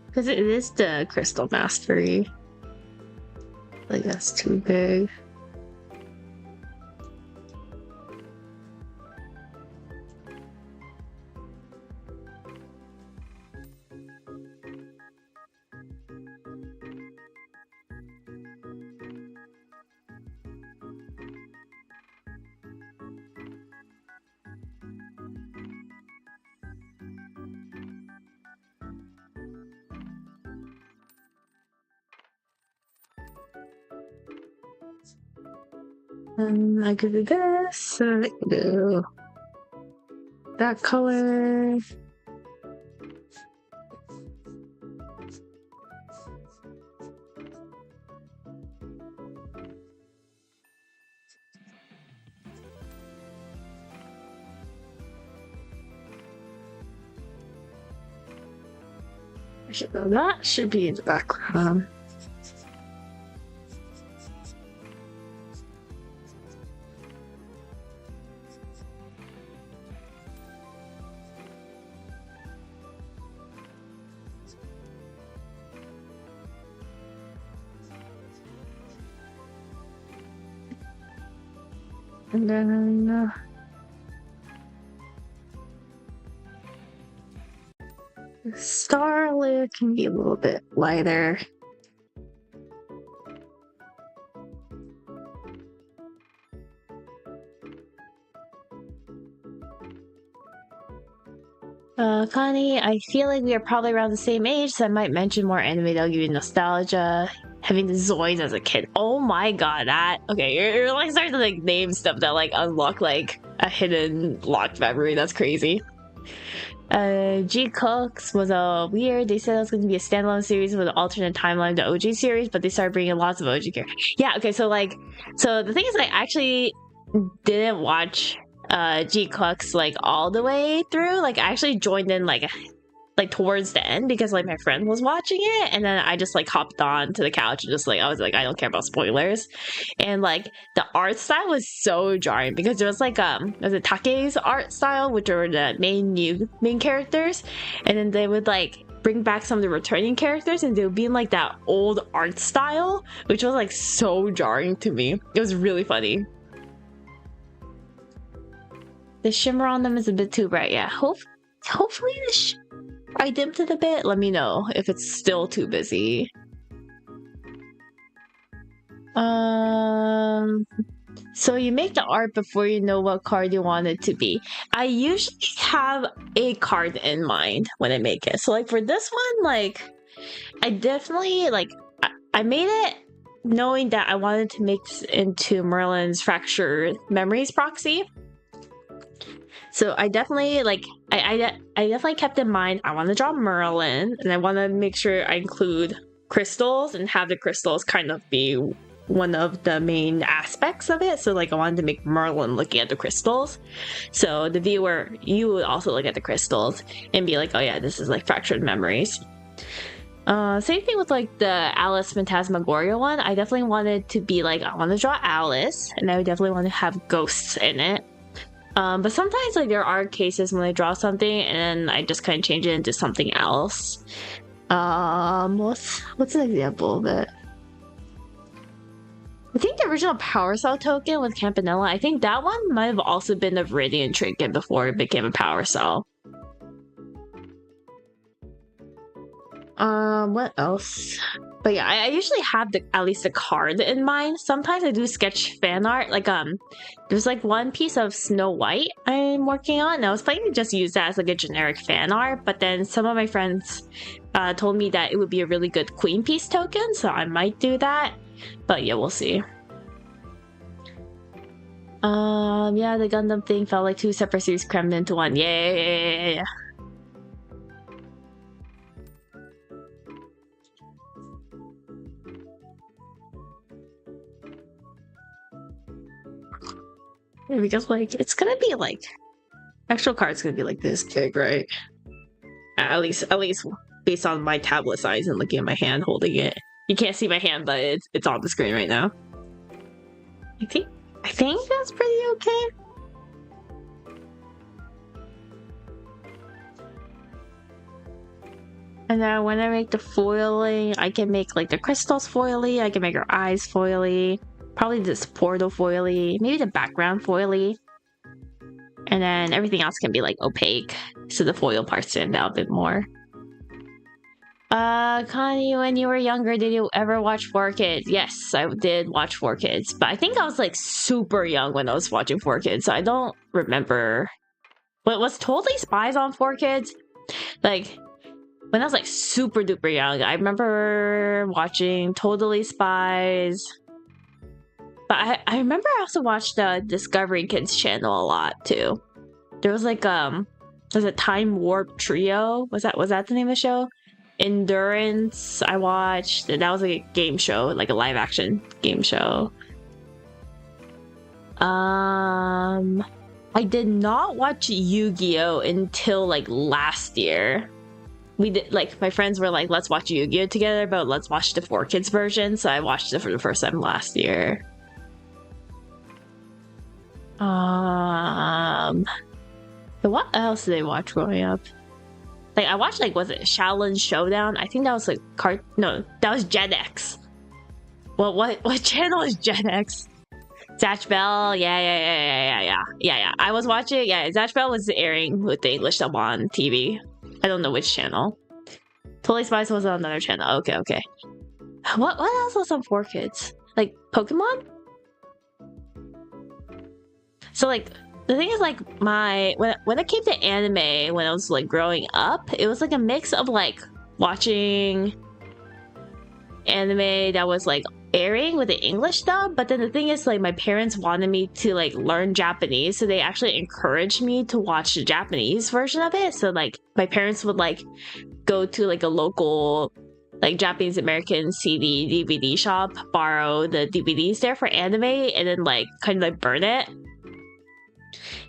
Because it is the crystal mastery. Like, that's too big. I could do this, and I could do that color. That should be in the background. And then the star layer can be a little bit lighter. Connie, I feel like we are probably around the same age, so I might mention more anime that'll give you nostalgia. Having the Zoids as a kid. Oh my god, that okay, you're like starting to like name stuff that like unlock like a hidden locked memory. That's crazy. G Cooks was a weird. They said it was going to be a standalone series with an alternate timeline to OG series, but they started bringing lots of OG characters. Yeah, okay, so the thing is, I actually didn't watch G Cooks like all the way through. Like, I actually joined in like towards the end because like my friend was watching it, and then I just like hopped on to the couch and just like I was like, I don't care about spoilers. And like the art style was so jarring because there was like was it Take's art style, which are the main characters, and then they would like bring back some of the returning characters and they would be in like that old art style, which was like so jarring to me. It was really funny. The shimmer on them is a bit too bright. Yeah, hopefully I dimmed it a bit. Let me know if it's still too busy. So you make the art before you know what card you want it to be. I usually have a card in mind when I make it. So like for this one, like I definitely like I made it knowing that I wanted to make this into Merlin's Fractured Memories proxy. So I definitely like I definitely kept in mind I want to draw Merlin and I want to make sure I include crystals and have the crystals kind of be one of the main aspects of it. So like I wanted to make Merlin looking at the crystals. So the viewer, you would also look at the crystals and be like, oh yeah, this is like Fractured Memories. Same thing with like the Alice Phantasmagoria one. I definitely wanted to be like, I want to draw Alice and I definitely want to have ghosts in it. But sometimes like there are cases when I draw something and I just kind of change it into something else. What's an example of it? I think the original Power Cell token with Campanella, I think that one might have also been a Viridian trinket before it became a Power Cell. What else? But yeah, I usually have at least a card in mind. Sometimes I do sketch fan art. Like there's like one piece of Snow White I'm working on. And I was planning to just use that as like a generic fan art, but then some of my friends told me that it would be a really good Queen Piece token, so I might do that. But yeah, we'll see. Yeah, the Gundam thing felt like two separate series crammed into one. Yeah. Because like it's gonna be like actual card's gonna be like this big, right? At least based on my tablet size and looking at my hand holding it. You can't see my hand, but it's on the screen right now. I think that's pretty okay. And then when I make the foiling, I can make like the crystals foily, I can make her eyes foily. Probably this portal foily, maybe the background foily. And then everything else can be like opaque, so the foil part stand out a bit more. Connie, when you were younger, did you ever watch 4Kids? Yes, I did watch 4Kids, but I think I was like super young when I was watching 4Kids, so I don't remember. But was Totally Spies on 4Kids? Like, when I was like super duper young, I remember watching Totally Spies. But I remember I also watched the Discovery Kids channel a lot too. There was like there's a Time Warp Trio. Was that the name of the show? Endurance. I watched. That was like a game show, like a live action game show. I did not watch Yu-Gi-Oh until like last year. We did like my friends were like, let's watch Yu-Gi-Oh together, but let's watch the 4Kids version. So I watched it for the first time last year. But what else did I watch growing up? Like I watched like, was it Shaolin Showdown? I think that was like no, that was Gen X. Well, what channel is Gen X? Zatch Bell, yeah. I was watching, Zatch Bell was airing with the English dub on TV. I don't know which channel. Totally Spies was on another channel. Okay. What else was on 4Kids? Like Pokemon? So like the thing is like when it came to anime when I was like growing up, it was like a mix of like watching anime that was like airing with the English dub, but then the thing is like my parents wanted me to like learn Japanese, so they actually encouraged me to watch the Japanese version of it. So like my parents would like go to like a local like Japanese American CD DVD shop, borrow the DVDs there for anime, and then like kind of like burn it.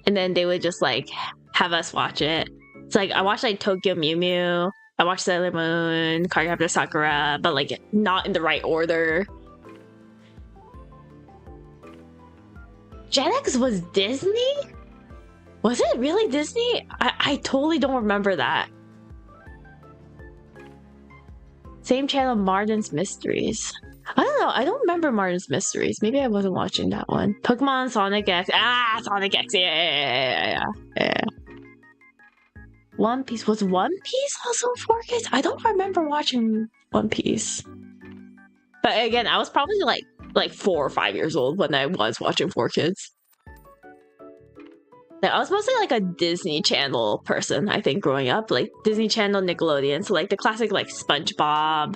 And then they would just like have us watch it. It's like I watched like Tokyo Mew Mew, I watched Sailor Moon, Cardcaptor Sakura, but like not in the right order. Gen X was Disney? Was it really Disney? I totally don't remember that. Same channel, Martin's Mysteries. I don't know. I don't remember Martin's Mysteries. Maybe I wasn't watching that one. Pokemon, Sonic X. Sonic X. Yeah. One Piece. Was One Piece also 4Kids? I don't remember watching One Piece. But again, I was probably like like 4 or 5 years old when I was watching 4Kids. Like, I was mostly like a Disney Channel person, I think, growing up. Like Disney Channel, Nickelodeon. So like the classic like SpongeBob.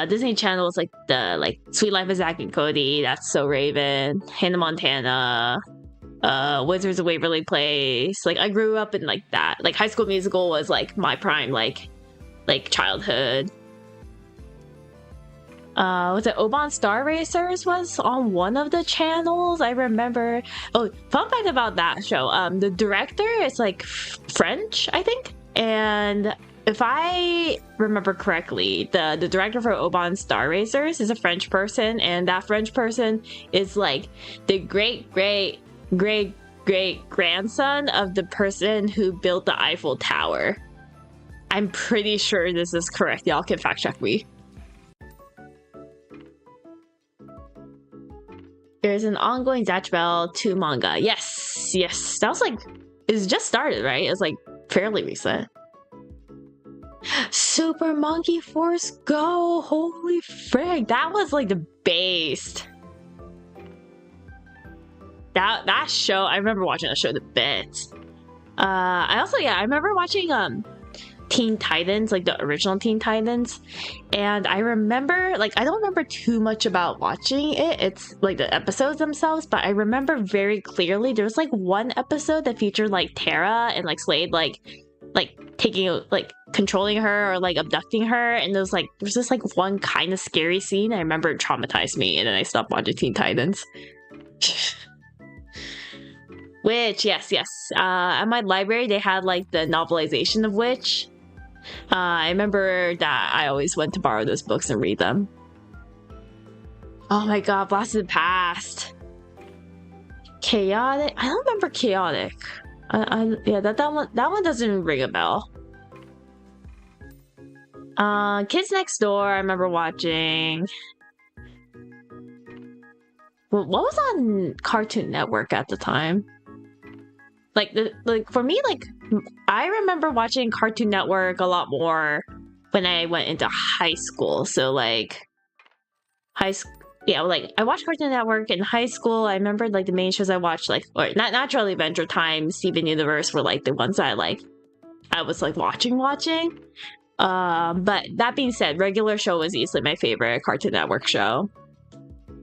Disney Channel was like the like Sweet Life of Zack and Cody, That's So Raven, Hannah Montana, Wizards of Waverly Place. Like I grew up in like that. Like High School Musical was like my prime like childhood. Was it Oban Star Racers was on one of the channels? I remember. Oh, fun fact about that show. The director is like French, I think. And if I remember correctly, the director for Oban Star Racers is a French person, and that French person is like the great grandson of the person who built the Eiffel Tower. I'm pretty sure this is correct. Y'all can fact check me. There's an ongoing Zatch Bell 2 manga. Yes. That was like, it's just started, right? It's like fairly recent. Super Monkey Force Go! Holy frick! That was like the base. That show, I remember watching that show the bits. I remember watching Teen Titans, like the original Teen Titans, and I remember, like, I don't remember too much about watching it. It's like the episodes themselves, but I remember very clearly there was like one episode that featured like Tara and like Slade like taking like controlling her or like abducting her, and there's this like one kind of scary scene. I remember it traumatized me, and then I stopped watching Teen Titans. Which, yes. At my library, they had like the novelization of which. I remember that I always went to borrow those books and read them. Oh my god, Blast of the Past. Chaotic? I don't remember Chaotic. Yeah, that one doesn't ring a bell. Kids Next Door, I remember watching. What was on Cartoon Network at the time? Like for me, like I remember watching Cartoon Network a lot more when I went into high school. So like like I watched Cartoon Network in high school. I remember like the main shows I watched, like, or not Naturally Adventure Time, Steven Universe were like the ones that I was like watching. But that being said, Regular Show was easily my favorite Cartoon Network show.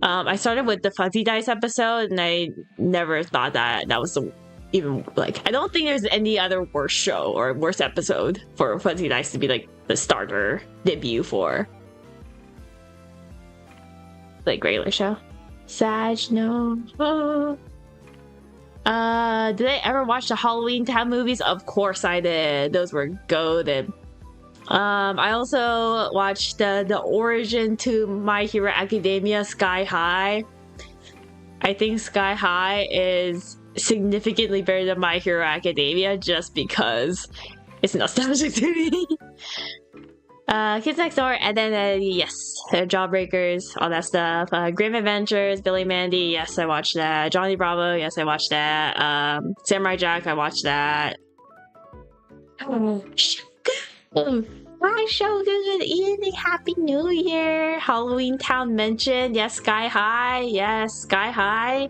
I started with the Fuzzy Dice episode, and I never thought that was even like, I don't think there's any other worse show or worse episode for Fuzzy Dice to be like the starter debut for like Regular Show. Sag, no. Did I ever watch the Halloween Town movies? Of course I did. Those were goated. I also watched the origin to My Hero Academia, Sky High. I think Sky High is significantly better than My Hero Academia just because it's nostalgic to me. Kids Next Door, and then yes, Jawbreakers, all that stuff. Grim Adventures, Billy Mandy, yes, I watched that. Johnny Bravo, yes, I watched that. Samurai Jack, I watched that. Hi, Shogun. Good evening. Happy New Year. Halloween Town mentioned. Yes, Sky High. Yes, Sky High.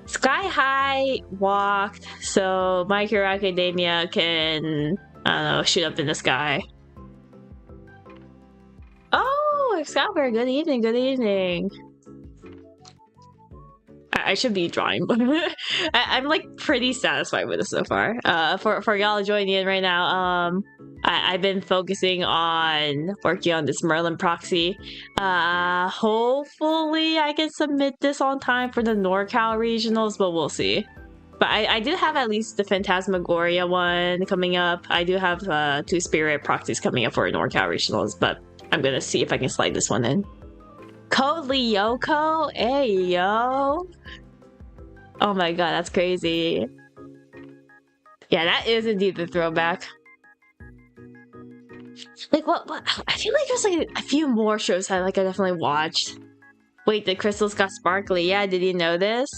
Sky High walked, so My Hero Academia can, I don't know, shoot up in the sky. Oh, Scalper. Good evening. Good evening. I should be drawing, but I'm like pretty satisfied with it so far. For y'all joining in right now, I've been focusing on working on this Merlin proxy. Hopefully I can submit this on time for the NorCal regionals, but we'll see. But I do have at least the Phantasmagoria one coming up. I do have 2 Spirit proxies coming up for NorCal regionals, but I'm gonna see if I can slide this one in. Code Lyoko? Hey, yo. Oh my god, that's crazy. Yeah, that is indeed the throwback. Like, what? I feel like there's like a few more shows I definitely watched. Wait, the crystals got sparkly. Yeah, did you know this?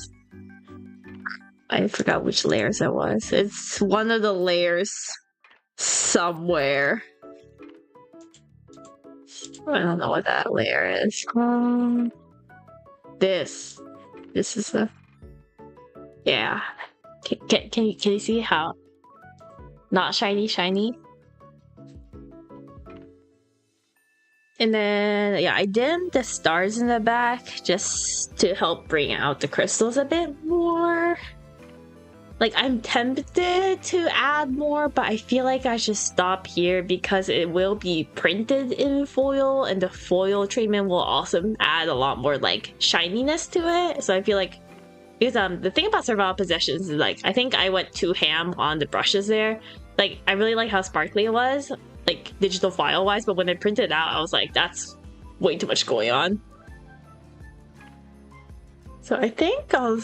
I forgot which layers that was. It's one of the layers somewhere. I don't know what that layer is. This is the, yeah. Can you see how not shiny? And then yeah, I dimmed the stars in the back just to help bring out the crystals a bit more. Like, I'm tempted to add more, but I feel like I should stop here because it will be printed in foil, and the foil treatment will also add a lot more like shininess to it. So I feel like, because the thing about Servile Possessions is, like, I think I went too ham on the brushes there. Like, I really like how sparkly it was, like digital file wise, but when I printed it out, I was like, that's way too much going on. So I think I'll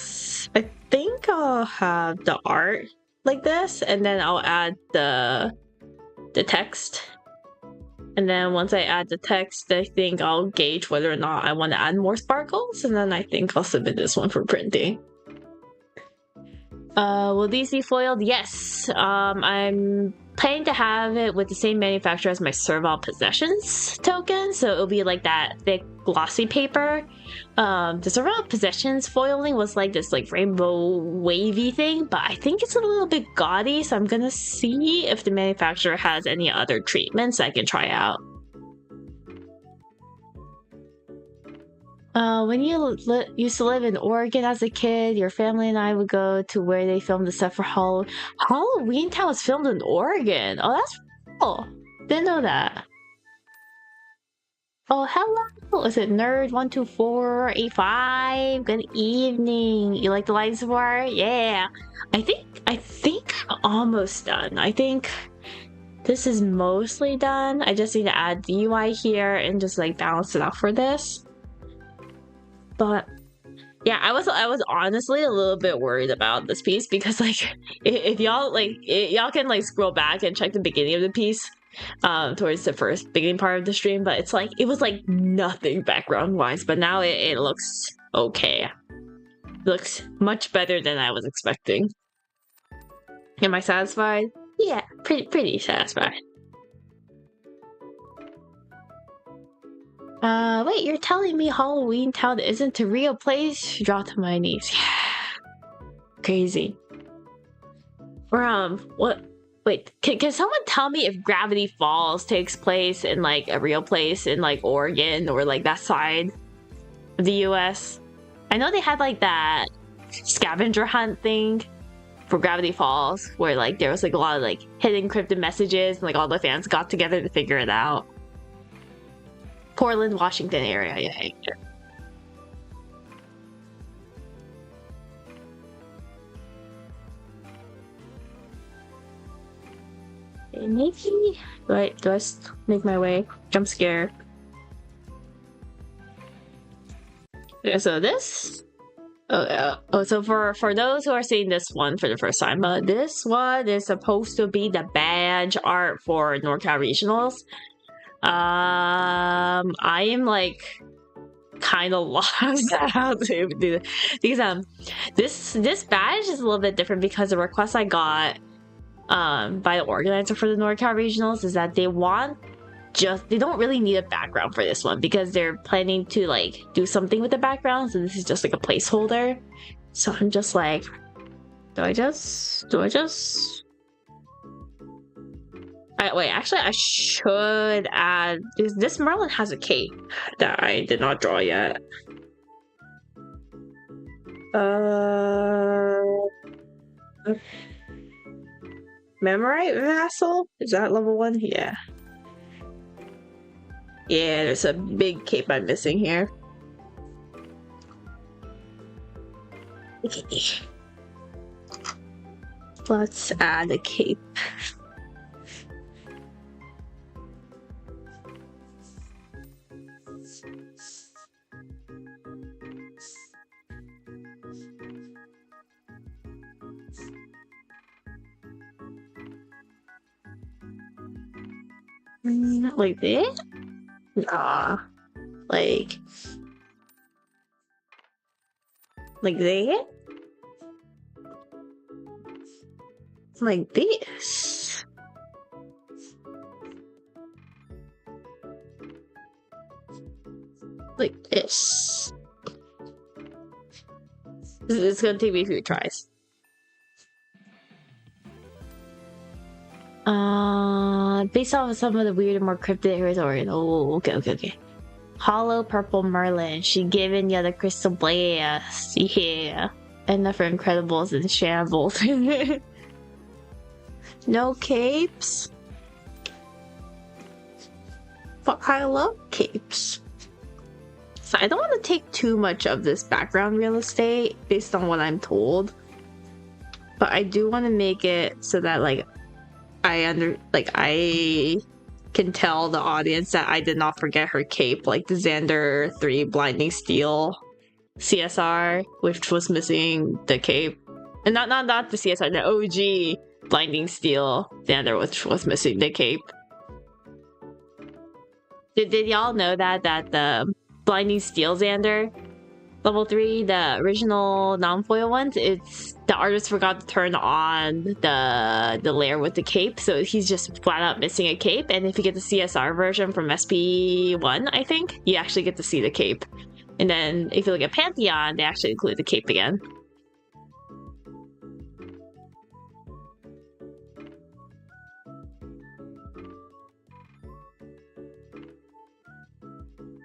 have the art like this, and then I'll add the text. And then once I add the text, I think I'll gauge whether or not I want to add more sparkles, and then I think I'll submit this one for printing. Will these be foiled? Yes. I'm planning to have it with the same manufacturer as my Servile Possessions token, so it'll be like that thick glossy paper. The Servile Possessions foiling was like this like rainbow wavy thing, but I think it's a little bit gaudy, so I'm gonna see if the manufacturer has any other treatments I can try out. When you used to live in Oregon as a kid, your family and I would go to where they filmed the stuff for Halloween Town was filmed in Oregon. Oh, that's cool. Didn't know that. Oh, hello. Is it Nerd12485? Good evening. You like the light support? Yeah. I think I'm almost done. I think this is mostly done. I just need to add the UI here and just like balance it out for this. But yeah, I was honestly a little bit worried about this piece because like if y'all y'all can like scroll back and check the beginning of the piece towards the first beginning part of the stream, but it's like it was like nothing background wise, but now it looks okay. It looks much better than I was expecting. Am I satisfied? Yeah, pretty satisfied. Wait, you're telling me Halloween Town isn't a real place? Drop to my knees. Yeah. Crazy. Or, what? Wait, can someone tell me if Gravity Falls takes place in, like, a real place in, like, Oregon or, like, that side of the US? I know they had, like, that scavenger hunt thing for Gravity Falls where, like, there was, like, a lot of, like, hidden encrypted messages and, like, all the fans got together to figure it out. Portland, Washington area, yeah. Maybe do I make my way? Jump scare. Yeah, so this. So for those who are seeing this one for the first time, this one is supposed to be the badge art for NorCal Regionals. I am like kind of lost how to do it because this badge is a little bit different because the request I got by the organizer for the NorCal Regionals is that they don't really need a background for this one because they're planning to like do something with the background, so this is just like a placeholder. So I'm just like, do I just wait, actually, I should add... This Merlin has a cape that I did not draw yet. Memorite Vassal? Is that level 1? Yeah. Yeah, there's a big cape I'm missing here. Let's add a cape. Like this? Nah. Like that? Like this? Like this. It's gonna take me a few tries. Based off of some of the weird and more cryptid areas already. Oh, okay. Hollow purple Merlin. She given you the crystal blast. Yeah. Enough for Incredibles and Shambles. No capes? But I love capes. So I don't want to take too much of this background real estate based on what I'm told. But I do want to make it so that I can tell the audience that I did not forget her cape, like the Xander 3 Blinding Steel CSR, which was missing the cape. And not the CSR, the OG Blinding Steel Xander, which was missing the cape. Did y'all know that the Blinding Steel Xander level 3, the original non-foil ones, it's the artist forgot to turn on the layer with the cape, so he's just flat out missing a cape. And if you get the CSR version from SP1, I think, you actually get to see the cape. And then if you look at Pantheon, they actually include the cape again.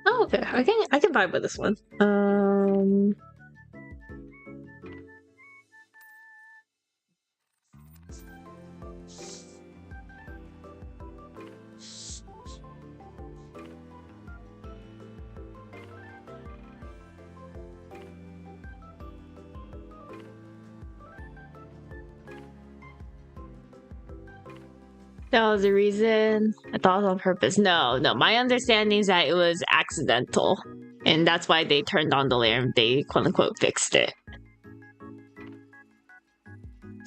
Oh, okay. I can vibe with this one. That was the reason. I thought it was on purpose. No. My understanding is that it was accidental. And that's why they turned on the layer and they quote-unquote fixed it.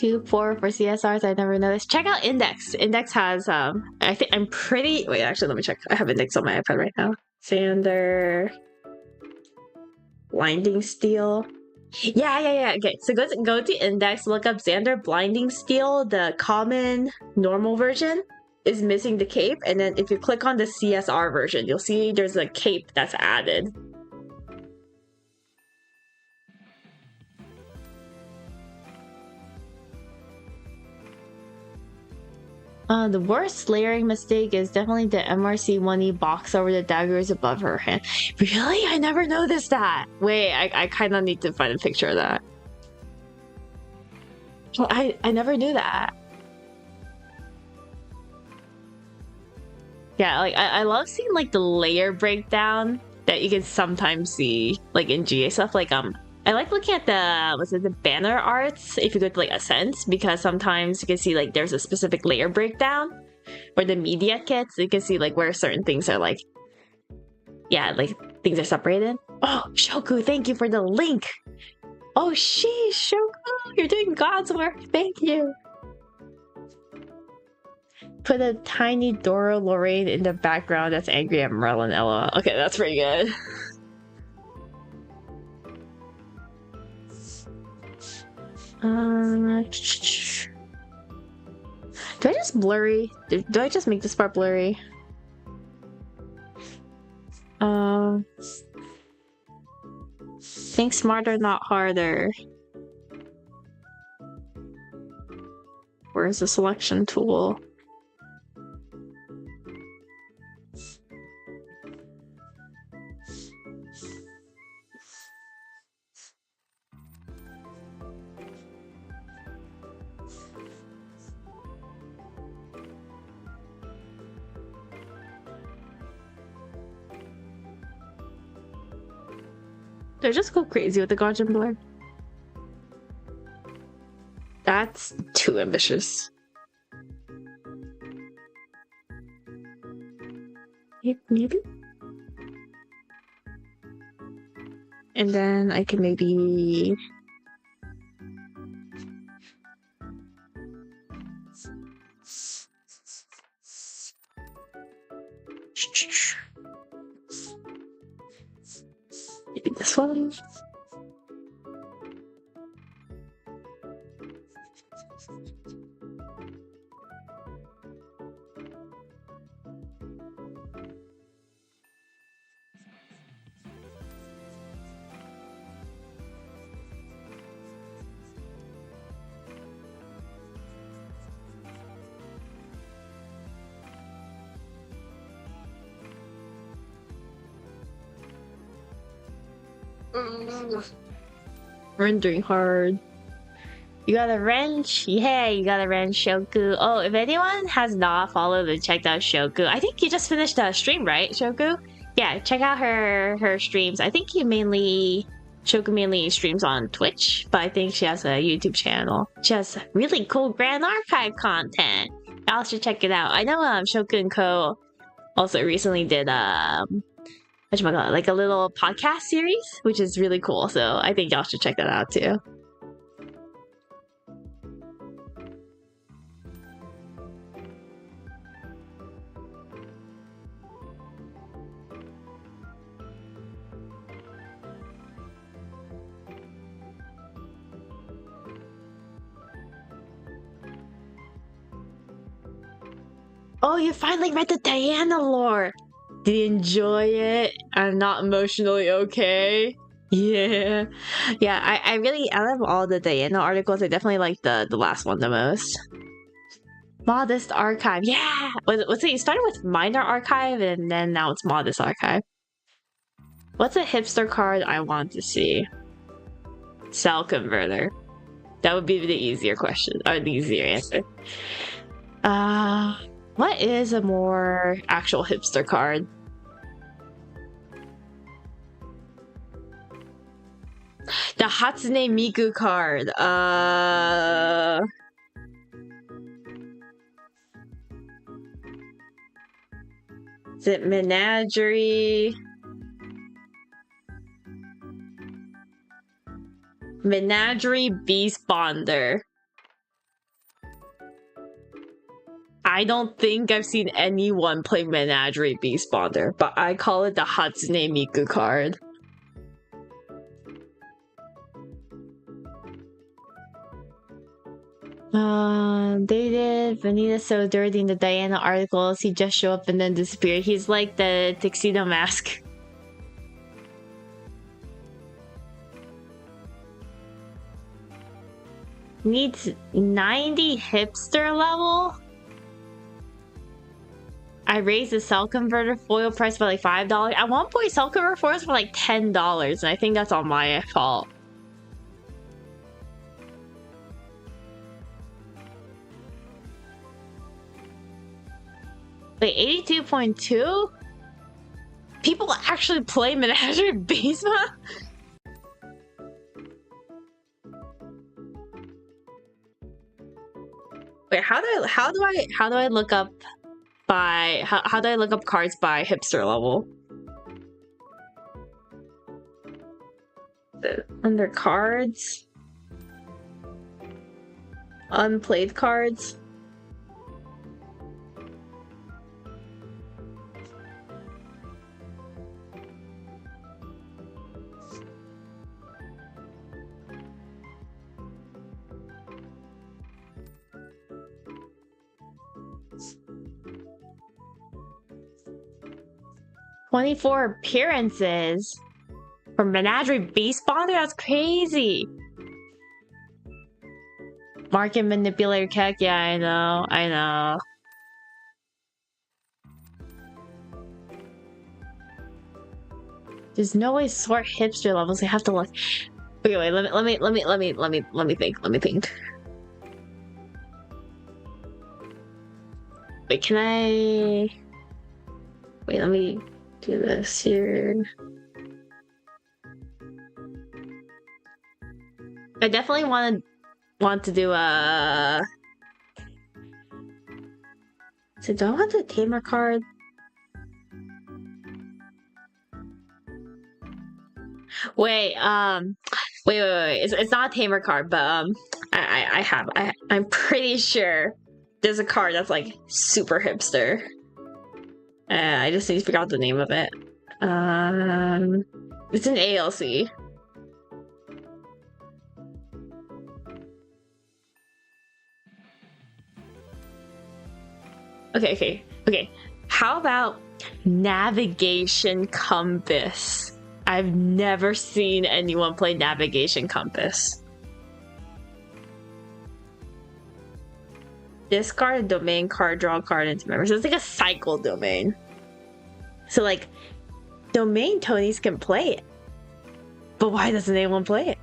2-4 for CSRs, I never noticed. Check out Index. Index has, wait, actually, let me check. I have Index on my iPad right now. Xander. Blinding Steel. Yeah. Okay, so go to Index, look up Xander Blinding Steel. The common normal version is missing the cape, and then if you click on the CSR version, you'll see there's a cape that's added. The worst layering mistake is definitely the MRC 1E box over the daggers above her hand. Really? I never noticed that. Wait, I kind of need to find a picture of that. Well, I never knew that. Yeah, like I love seeing like the layer breakdown that you can sometimes see like in GA stuff. Like I like looking at the banner arts if you go to like Ascent, because sometimes you can see like there's a specific layer breakdown, or the media kits, you can see like where certain things are like, yeah, like things are separated. Oh, Shoku, thank you for the link. Oh, sheesh, Shoku, you're doing God's work. Thank you. Put a tiny Dora Lorraine in the background that's angry at Merlin, LOL. Okay, that's pretty good. Do I just blurry? Do I just make this part blurry? Think smarter, not harder. Where's the selection tool? Did I just go crazy with the Gaussian blur? That's too ambitious. Maybe? And then I can maybe... maybe this one? Rendering hard. You got a wrench? Yeah, you got a wrench, Shoku. Oh, if anyone has not followed and checked out Shoku, I think you just finished a stream, right, Shoku? Yeah, check out her streams. I think Shoku mainly streams on Twitch, but I think she has a YouTube channel. She has really cool Grand Archive content. Y'all should check it out. I know Shoku and Co. also recently did whatchamacallit, like a little podcast series, which is really cool. So I think y'all should check that out too. Oh, you finally read the Diana lore! Did you enjoy it? I'm not emotionally okay. Yeah. Yeah, I really, out of all the Diana articles, I definitely like the last one the most. Modest Archive. Yeah! What's it? You started with Minor Archive, and then now it's Modest Archive. What's a hipster card I want to see? Cell Converter. That would be the easier question, or the easier answer. What is a more actual hipster card? The Hatsune Miku card. Is it Menagerie? Menagerie Beast Bonder. I don't think I've seen anyone play Menagerie Beast Bonder, but I call it the Hatsune Miku card. They did Vanita so dirty in the Diana articles. He just showed up and then disappeared. He's like the tuxedo mask. Needs 90 hipster level? I raised the cell converter foil price by like $5. At one point, cell converter foils were like $10, and I think that's all my fault. Wait, 82.2? People actually play Menagerie Beast Bonder? Wait, how do I look up by how do I look up cards by hipster level? Under cards, unplayed cards. "24 appearances for Menagerie Beast Bonder? That's crazy." Market Manipulator Keck, yeah, I know. There's no way to sort hipster levels. I have to look. Okay, wait, let me think. Wait, can I? Wait, let me do this here. I definitely want to do a. So do I want the tamer card? Wait, it's not a tamer card, but I'm pretty sure there's a card that's like super hipster. I just need to figure out the name of it. It's an ALC. Okay. How about Navigation Compass? I've never seen anyone play Navigation Compass. Discard a domain card, draw a card into members. It's like a cycle domain. So like, domain Tonys can play it. But why doesn't anyone play it?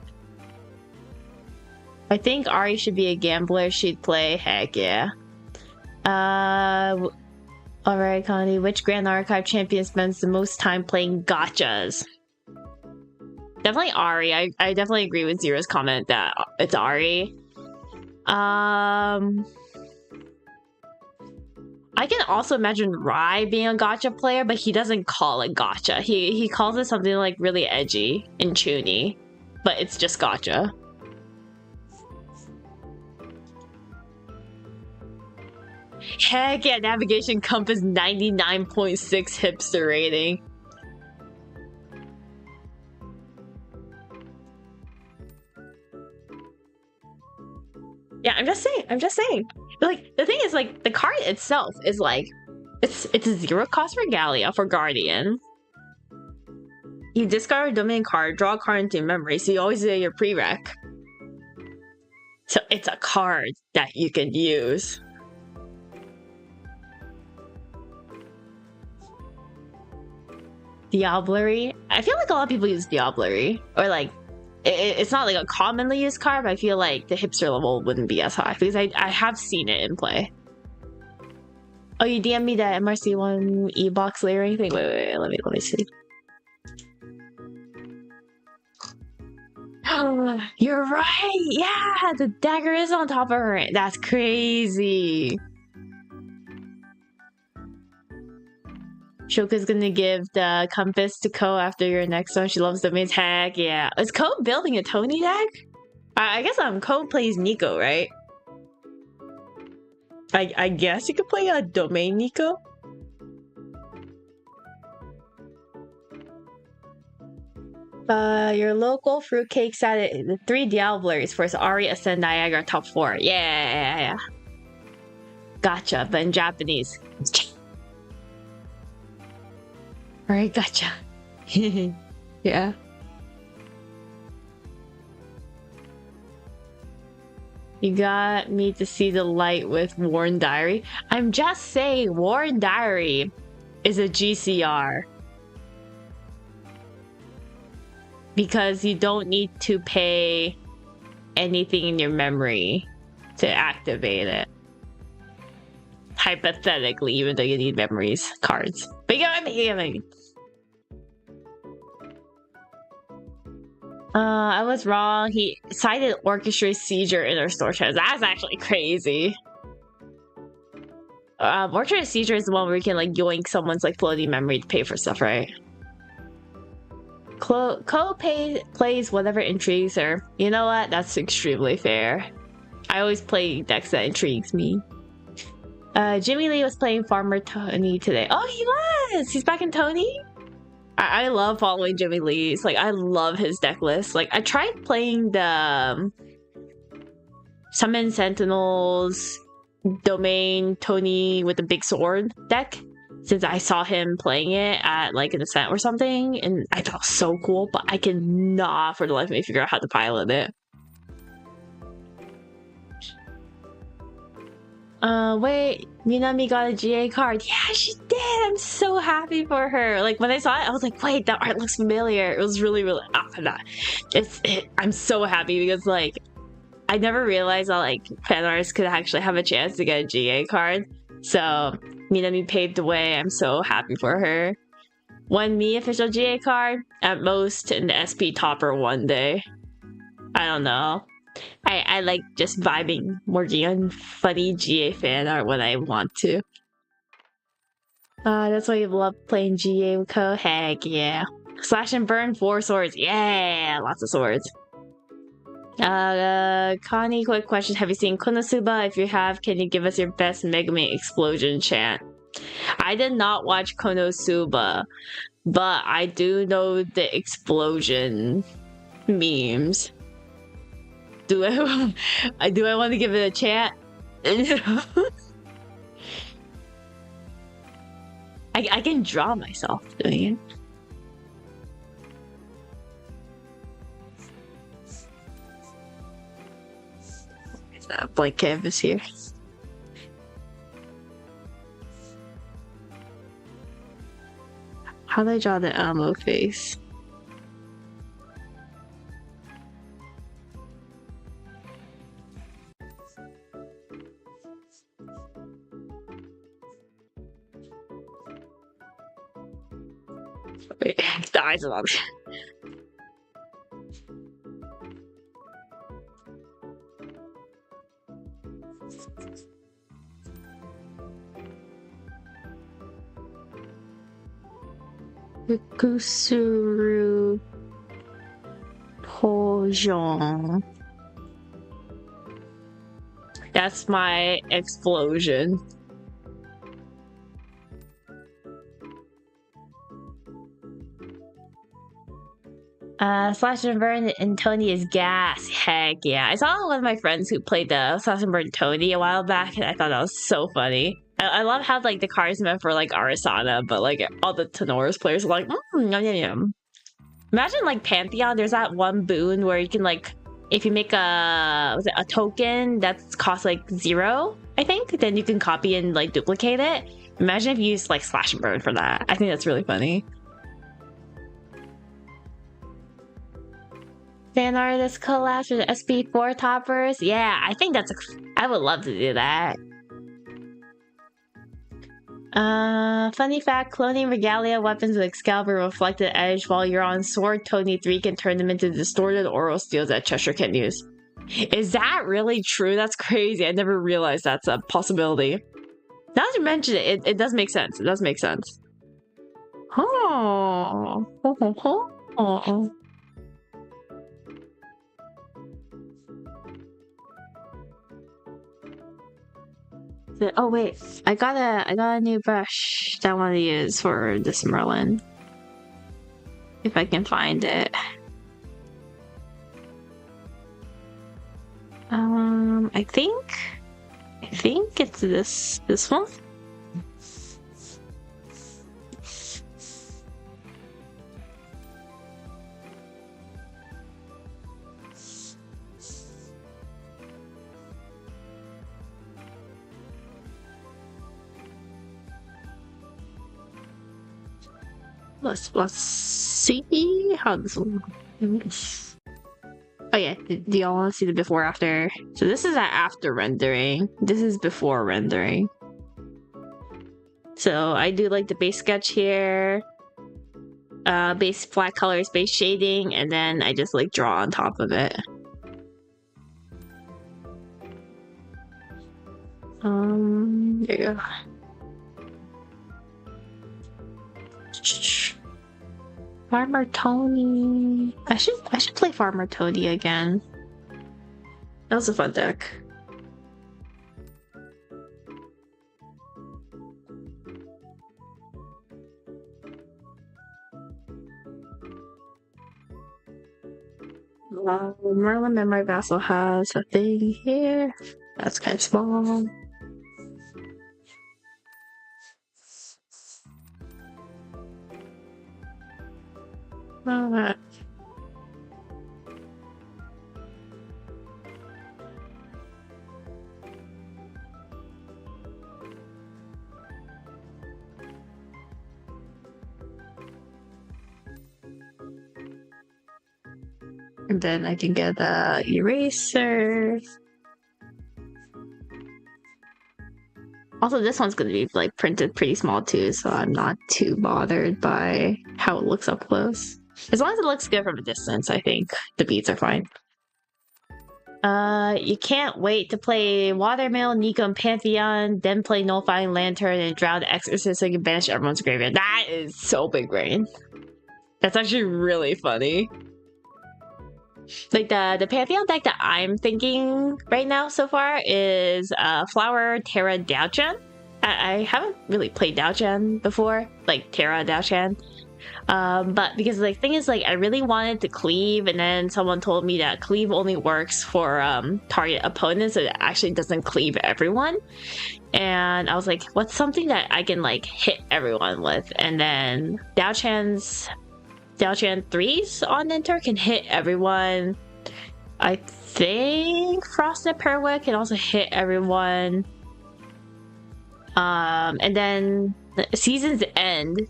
I think Ari should be a gambler. She'd play. Heck yeah. Alright, Connie. Which Grand Archive champion spends the most time playing gachas? Definitely Ari. I definitely agree with Zero's comment that it's Ari. I can also imagine Rai being a gacha player, but he doesn't call it gacha. He calls it something like really edgy and chuny, but it's just gacha. Heck yeah, Navigation Compass 99.6 hipster rating. Yeah, I'm just saying. Like, the thing is, like, the card itself is like, it's a 0 cost regalia for Guardian. You discard a domain card, draw a card into your memory, so you always do your prereq. So it's a card that you can use. Diablerie? I feel like a lot of people use Diablerie. Or like, it's not like a commonly used card, but I feel like the hipster level wouldn't be as high because I have seen it in play. Oh, you DM me that MRC1 E-box layering thing? Wait, let me see. Oh, you're right! Yeah! The dagger is on top of her. That's crazy! Shoka's gonna give the compass to Ko after your next one. She loves domains. Heck yeah. Is Ko building a Tony deck? I guess Ko plays Nico, right? I guess you could play a domain Nico. Your local fruitcake said the 3 Diableries for Ari, Ascend, Niagara, top 4. Yeah. Gotcha, but in Japanese. Alright, gotcha. Yeah. You got me to see the light with Worn Diary. I'm just saying, Worn Diary is a GCR. Because you don't need to pay anything in your memory to activate it. Hypothetically, even though you need memories cards. But you get what I mean. I was wrong. He cited Orchestra's Seizure in our store chest. That's actually crazy. Orchestra's Seizure is the one where you can like yoink someone's like floating memory to pay for stuff, right? Ko plays whatever intrigues her. You know what? That's extremely fair. I always play decks that intrigues me. Jimmy Lee was playing Farmer Tony today. Oh, he was! He's back in Tony? I love following Jimmy Lee's. Like, I love his deck list. Like, I tried playing the Summon Sentinels, Domain, Tony with the big sword deck. Since I saw him playing it at like an event or something, and I thought it was so cool, but I cannot for the life of me figure out how to pilot it. Wait, Minami got a GA card. Yeah, she did! I'm so happy for her. Like, when I saw it, I was like, wait, that art looks familiar. It was really, I'm so happy because, like, I never realized that, like, fan artists could actually have a chance to get a GA card. So, Minami paved the way. I'm so happy for her. One me official GA card, at most an SP topper one day. I don't know. I like just vibing, working on funny GA fan art when I want to. That's why you love playing GA with Ko. Heck yeah. Slash and burn 4 swords. Yeah, lots of swords. Connie, quick question. Have you seen Konosuba? If you have, can you give us your best Megami explosion chant? I did not watch Konosuba, but I do know the explosion memes. Do I want to give it a chant? I can draw myself doing it. Is that a blank canvas here? How do I draw the Elmo face? Wait, the eyes are on. Kusuru Pojong. That's my explosion. Slash and Burn and Tony is gas. Heck yeah. I saw one of my friends who played the Slash and Burn Tony a while back, and I thought that was so funny. I love how like the cards meant for like Arasana, but like all the Tenoris players are like, yum yum yum. Imagine like Pantheon, there's that one boon where you can like, if you make a token that costs like 0, I think, then you can copy and like duplicate it. Imagine if you used like Slash and Burn for that. I think that's really funny. Fan artist collabs with SP4 toppers. Yeah, I think I would love to do that. Funny fact, cloning regalia weapons with Excalibur reflected edge while you're on sword, Tony 3 can turn them into distorted oral steels that Cheshire can use. Is that really true? That's crazy. I never realized that's a possibility. Now that you mention it, it does make sense. It does make sense. Oh. Oh wait, I got a new brush that I want to use for this Merlin. If I can find it. I think it's this one. Let's see how this one. Oh yeah, do y'all want to see the before after? So this is after rendering. This is before rendering. So I do like the base sketch here, base flat colors, base shading, and then I just like draw on top of it. There you go. Farmer Tony. I should play Farmer Tony again. That was a fun deck. Merlin Memory Vassal has a thing here. That's kind of small. Alright. And then I can get a eraser. Also, this one's gonna be like printed pretty small too, so I'm not too bothered by how it looks up close. As long as it looks good from a distance, I think the beads are fine. You can't wait to play Watermill, Nico, and Pantheon, then play Nullifying Lantern and Drow the Exorcist so you can banish everyone's graveyard. That is so big brain. That's actually really funny. Like the Pantheon deck that I'm thinking right now so far is Flower, Terra, Daochan. I haven't really played Daochan before, like Terra, Daochan. But because the thing is, like, I really wanted to cleave, and then someone told me that cleave only works for target opponents, so it actually doesn't cleave everyone. And I was like, what's something that I can like hit everyone with? And then Daochan 3s on Enter can hit everyone. I think Frosted Perwick can also hit everyone. And then Season's End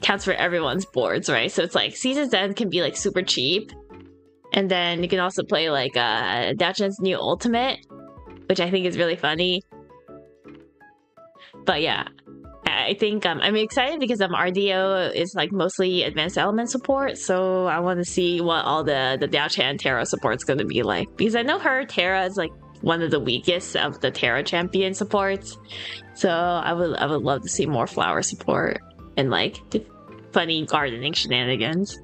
counts for everyone's boards, right? So it's like Season's End can be like super cheap. And then you can also play like Daochan's new ultimate, which I think is really funny. But yeah, I think I'm excited because RDO is like mostly advanced element support, so I want to see what all the Diao-Chan Terra support's going to be like, because I know her Terra is like one of the weakest of the Terra champion supports, so I would love to see more flower support and like funny gardening shenanigans.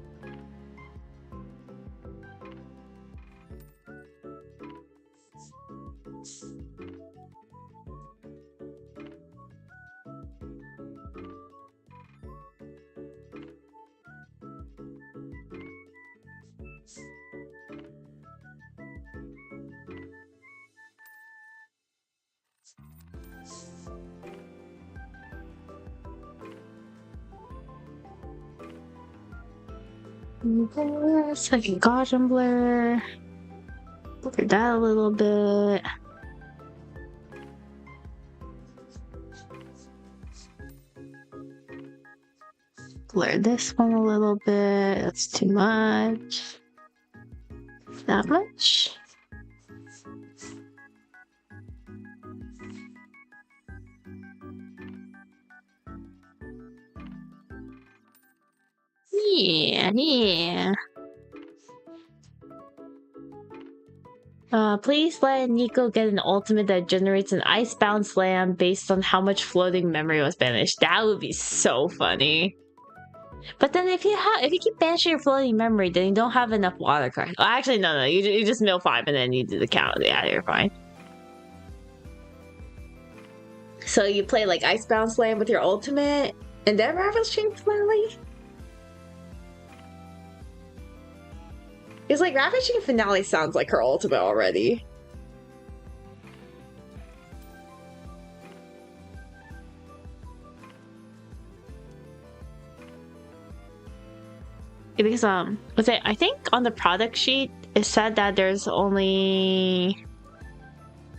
Second Gaussian blur. Look at that a little bit. Blur this one a little bit. That's too much. That much. Yeah. Please let Nico get an ultimate that generates an icebound slam based on how much floating memory was banished. That would be so funny. But then if you keep banishing your floating memory, then you don't have enough water cards. Well, actually, no. You just mill 5 and then you do the count. Yeah, you're fine. So you play like icebound slam with your ultimate, and then Ravishing Finale. It's like Ravishing Finale sounds like her ultimate already. Because I think on the product sheet it said that there's only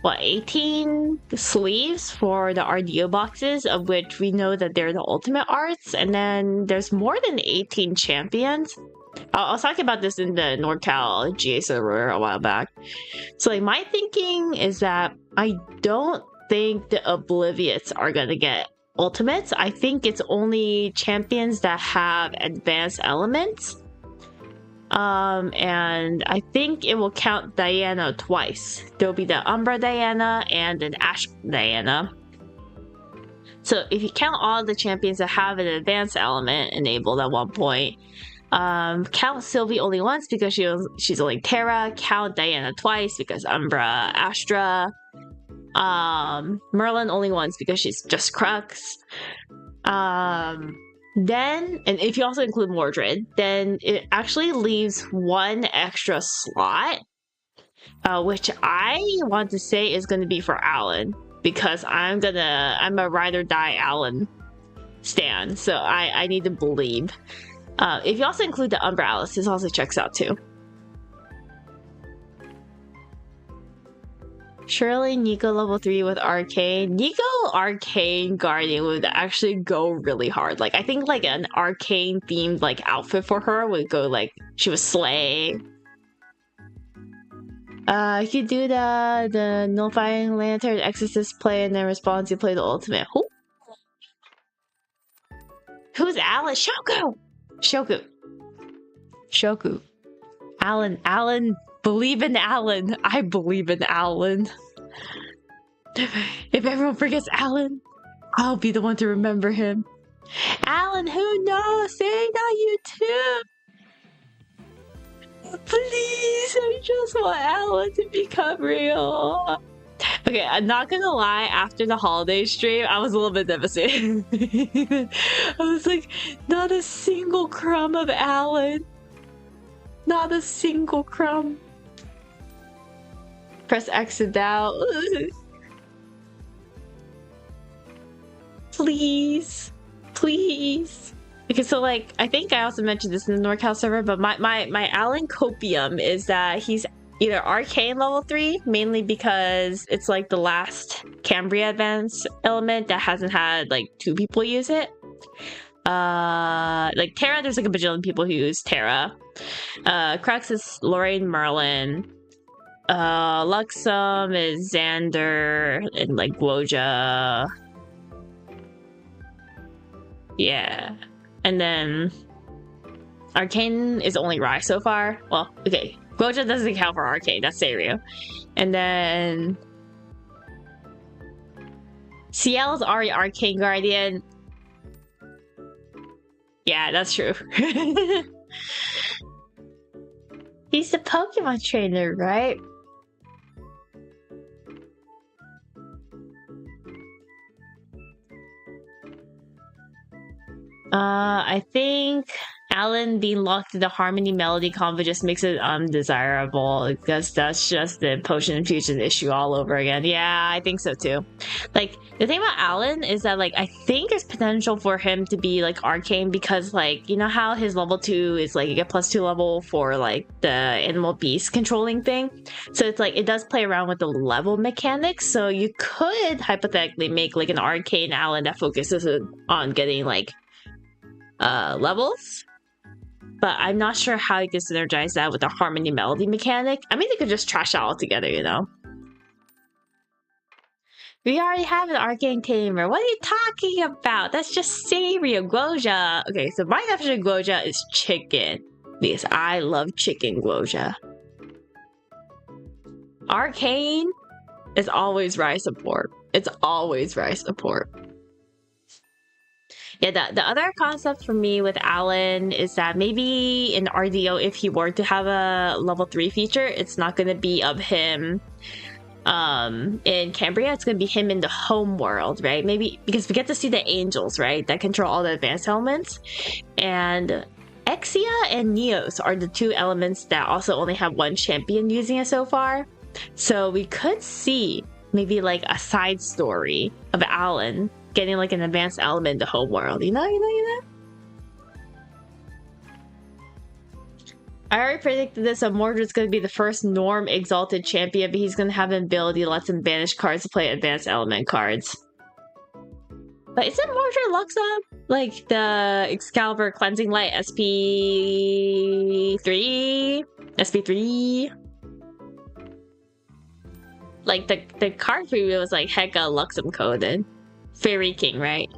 18 sleeves for the RDO boxes, of which we know that they're the ultimate arts, and then there's more than 18 champions. I was talking about this in the NordCal GA server a while back. So like my thinking is that I don't think the Oblivious are gonna get ultimates. I think it's only champions that have advanced elements. And I think it will count Diana twice. There'll be the Umbra Diana and an Ash Diana. So if you count all the champions that have an advanced element enabled at one point, count Sylvie only once because she's only Terra, count Diana twice because Umbra, Astra, Merlin only once because she's just Crux. Then, and if you also include Mordred, then it actually leaves one extra slot, which I want to say is going to be for Alan, because I'm a ride or die Alan stan, so I need to believe. If you also include the Umbra Alice, this also checks out too. Surely Nico level 3 with Arcane. Nico Arcane Guardian would actually go really hard. Like, I think like an Arcane themed like outfit for her would go like, she would slay. You could do the Nullifying Lantern Exorcist play, and then response you play the ultimate. Who's Alice? Shoku. Alan. Believe in Alan. I believe in Alan. If everyone forgets Alan, I'll be the one to remember him. Alan, who knows? Say not you too. Please, I just want Alan to become real. Okay, I'm not gonna lie, after the holiday stream, I was a little bit devastated. I was like, not a single crumb of Alan. Not a single crumb. Press exit out. Please. Okay, so like, I think I also mentioned this in the NorCal server, but my Alan Copium is that he's either Arcane level 3, mainly because it's like the last Cambria advance element that hasn't had like 2 people use it. Like Terra, there's like a bajillion people who use Terra. Crux is Lorraine Merlin. Luxum is Xander and like Guoja. Yeah. And then Arcane is only Rai so far. Well, okay. Goja doesn't count for Arcane, that's Seiryu. And then CL is already Arcane Guardian. Yeah, that's true. He's the Pokemon trainer, right? I think Alan being locked to the Harmony Melody combo just makes it undesirable because that's just the potion infusion issue all over again. Yeah, I think so too. Like, the thing about Alan is that, like, I think there's potential for him to be, like, Arcane because, like, you know how his level 2 is, like, you get +2 level for, like, the Animal Beast controlling thing? So it's, like, it does play around with the level mechanics, so you could hypothetically make, like, an Arcane Alan that focuses on getting, like, levels, but I'm not sure how you can synergize that with the Harmony Melody mechanic. I mean, they could just trash it all together, you know? We already have an Arcane Tamer. What are you talking about? That's just Seiryu. Goja. Okay, so my definition of Goja is chicken, because I love chicken Goja. Arcane is always Rai support. It's always Rai support. Yeah, the other concept for me with Alan is that maybe in RDO, if he were to have a level 3 feature, it's not going to be of him in Cambria. It's going to be him in the home world, right? Maybe because we get to see the angels, right? That control all the advanced elements. And Exia and Neos are the 2 elements that also only have 1 champion using it so far. So we could see maybe like a side story of Alan getting like an advanced element in the home world, you know? I already predicted this, so Mordred's gonna be the first norm exalted champion, but he's gonna have an ability that lets him banish cards to play advanced element cards. But isn't Mordred Luxa like the Excalibur Cleansing Light SP3? SP3? Like the card preview was like Heka Luxem coded. Fairy King, right?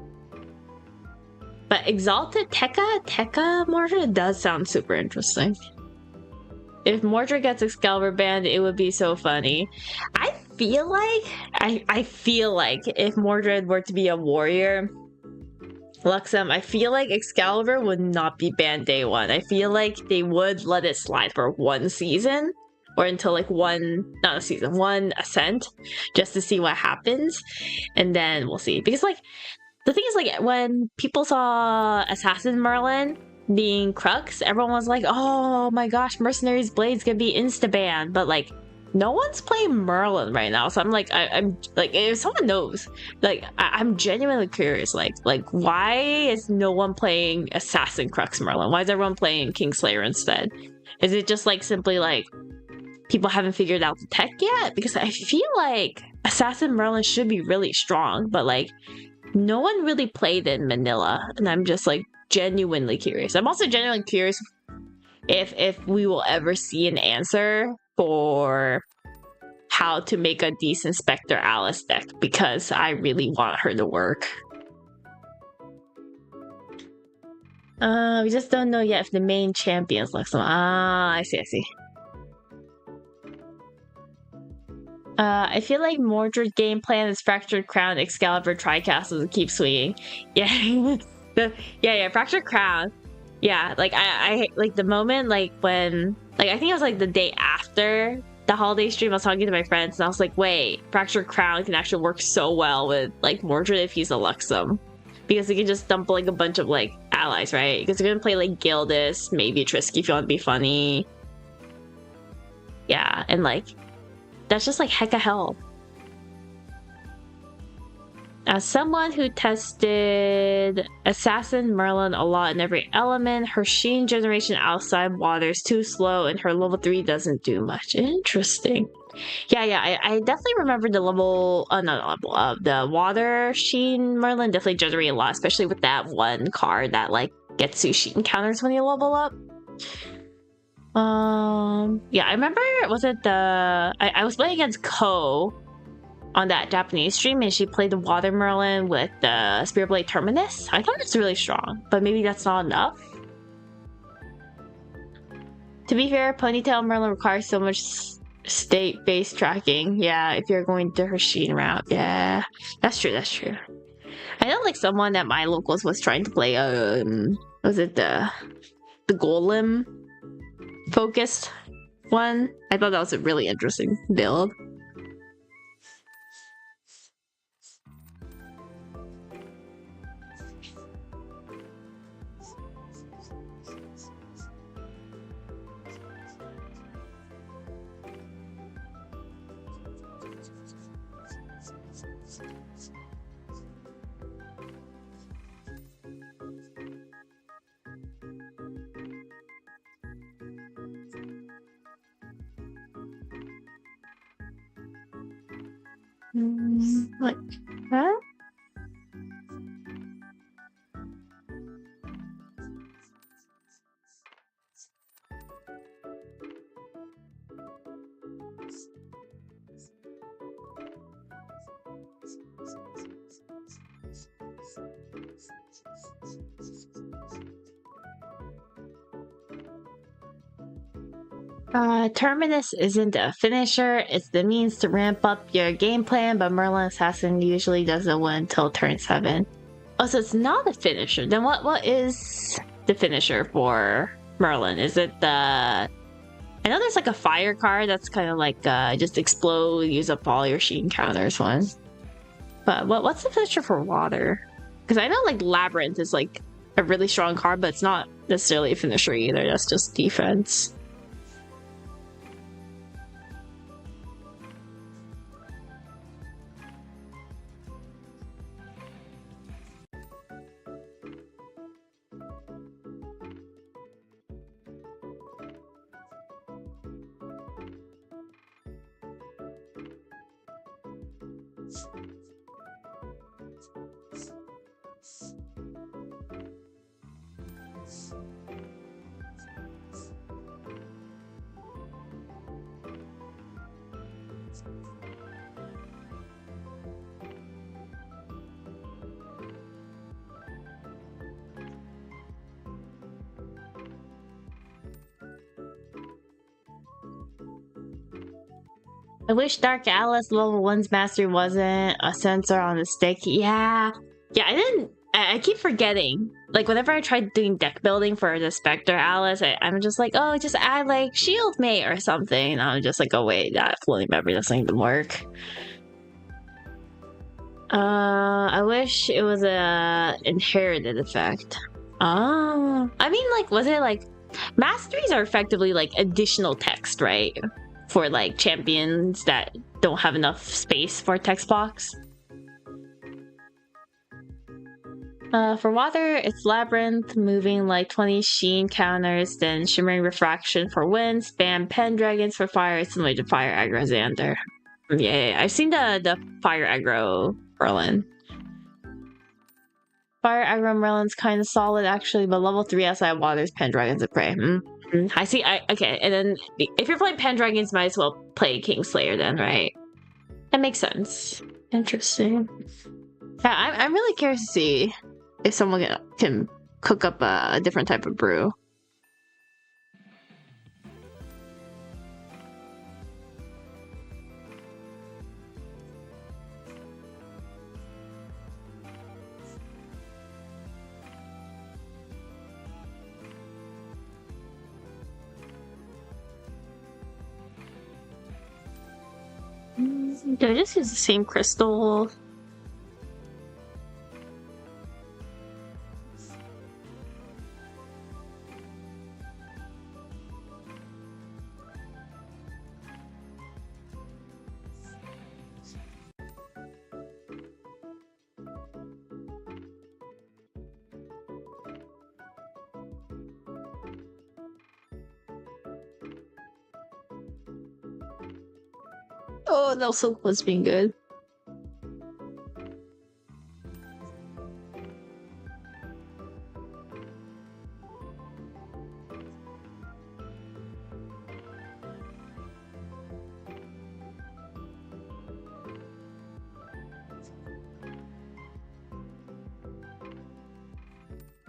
But Exalted Tekka Mordred does sound super interesting. If Mordred gets Excalibur banned, it would be so funny. I feel like if Mordred were to be a warrior, Luxem, I feel like Excalibur would not be banned day 1. I feel like they would let it slide for 1 season. Or until like one ascent, just to see what happens, and then we'll see. Because like the thing is, like when people saw Assassin Merlin being Crux, everyone was like, "Oh my gosh, Mercenary's Blade's gonna be insta banned," but like no one's playing Merlin right now. So I'm like, I'm like, if someone knows, like I'm genuinely curious, like why is no one playing Assassin Crux Merlin? Why is everyone playing Kingslayer instead? Is it just like simply like people haven't figured out the tech yet? Because I feel like Assassin Merlin should be really strong, but like no one really played in Manila, and I'm just like genuinely curious. I'm also genuinely curious if we will ever see an answer for how to make a decent Spectre Alice deck, because I really want her to work. We just don't know yet if the main champion's Luxem. I see. I feel like Mordred's game plan is Fractured Crown, Excalibur, Tricastle to keep swinging. Yeah, yeah, Fractured Crown. Yeah, like I like the moment like when like I think it was like the day after the holiday stream. I was talking to my friends and I was like, wait, Fractured Crown can actually work so well with like Mordred if he's a Luxem, because he can just dump like a bunch of like allies, right? Because you're gonna play like Gildas, maybe Trisky if you want to be funny. Yeah, and like that's just like hecka hell. As someone who tested Assassin Merlin a lot in every element, her Sheen generation outside water is too slow and her level 3 doesn't do much. Interesting. Yeah, I definitely remember the level, the water Sheen Merlin definitely generated a lot, especially with that one card that like gets you Sheen counters when you level up. Yeah, I remember, was it the, I was playing against Ko on that Japanese stream, and she played the Water Merlin with the Spirit Blade Terminus. I thought it's really strong, but maybe that's not enough. To be fair, Ponytail Merlin requires so much state-based tracking. Yeah, if you're going the Hersheen route. Yeah, that's true, that's true. I know like someone at my locals was trying to play, was it the Golem focused one? I thought that was a really interesting build. Like that? Terminus isn't a finisher, it's the means to ramp up your game plan, but Merlin Assassin usually doesn't win until turn 7. Oh, so it's not a finisher. Then what is the finisher for Merlin? Is it the... I know there's like a fire card that's kind of like just explode, use up all your sheet encounters one. But what's the finisher for water? Because I know like Labyrinth is like a really strong card, but it's not necessarily a finisher either, that's just defense. I wish Dark Atlas level 1's mastery wasn't a sensor on the stick. Yeah, I keep forgetting. Like, whenever I tried doing deck building for the Spectre Atlas, I'm just like, oh, just add, like, Shield Mate or something. And I'm just like, oh, wait, that floating memory doesn't even work. I wish it was a inherited effect. Oh. I mean, like, was it, like... Masteries are effectively, like, additional text, right? For like champions that don't have enough space for text box. For water, it's Labyrinth, moving like 20 Sheen counters, then Shimmering Refraction for wind, spam Pendragons for fire, similar to Fire Aggro Xander. Yeah, I've seen the Fire Aggro Merlin. Fire Aggro Merlin's kind of solid actually, but level 3 outside water's Pendragons of Prey. I see. Okay, and then if you're playing Pendragons, might as well play Kingslayer then, right? That makes sense. Interesting. Yeah, I'm really curious to see if someone can cook up a different type of brew. Did I just use the same crystal? Oh, that also was being good.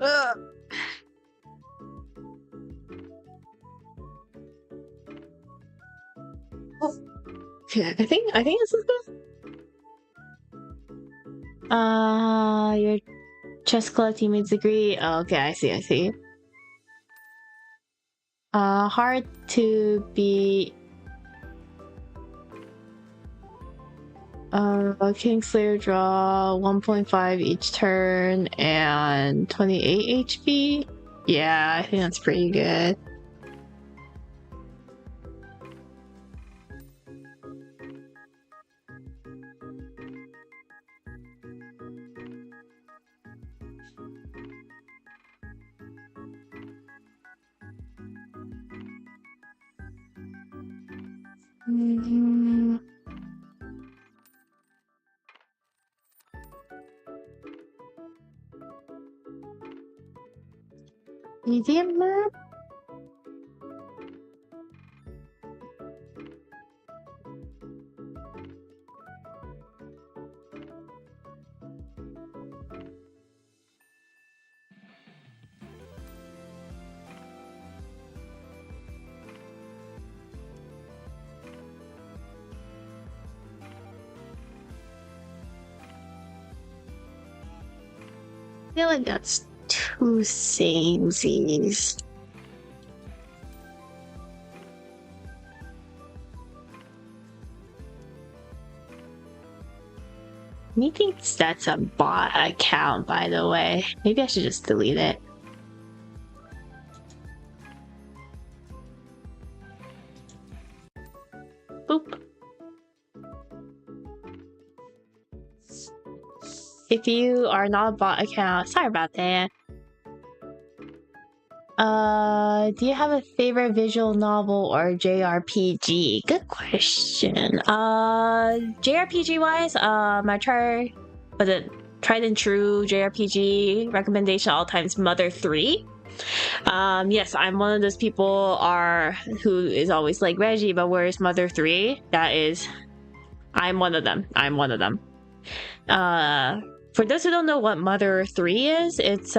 Ugh. Okay, I think this is good. Your chess club teammates agree. Oh, okay, I see. Hard to beat. Kingslayer draw 1.5 each turn and 28 HP. Yeah, I think that's pretty good. Medium map? I feel like that's two samesies. Methinks that's a bot account, by the way. Maybe I should just delete it. Boop. If you are not a bot account, sorry about that. Do you have a favorite visual novel or JRPG? Good question. JRPG wise, my tried and true JRPG recommendation all times, Mother 3. Yes, I'm one of those people who is always like, Reggie, but where's Mother 3? I'm one of them. For those who don't know what Mother 3 is, it's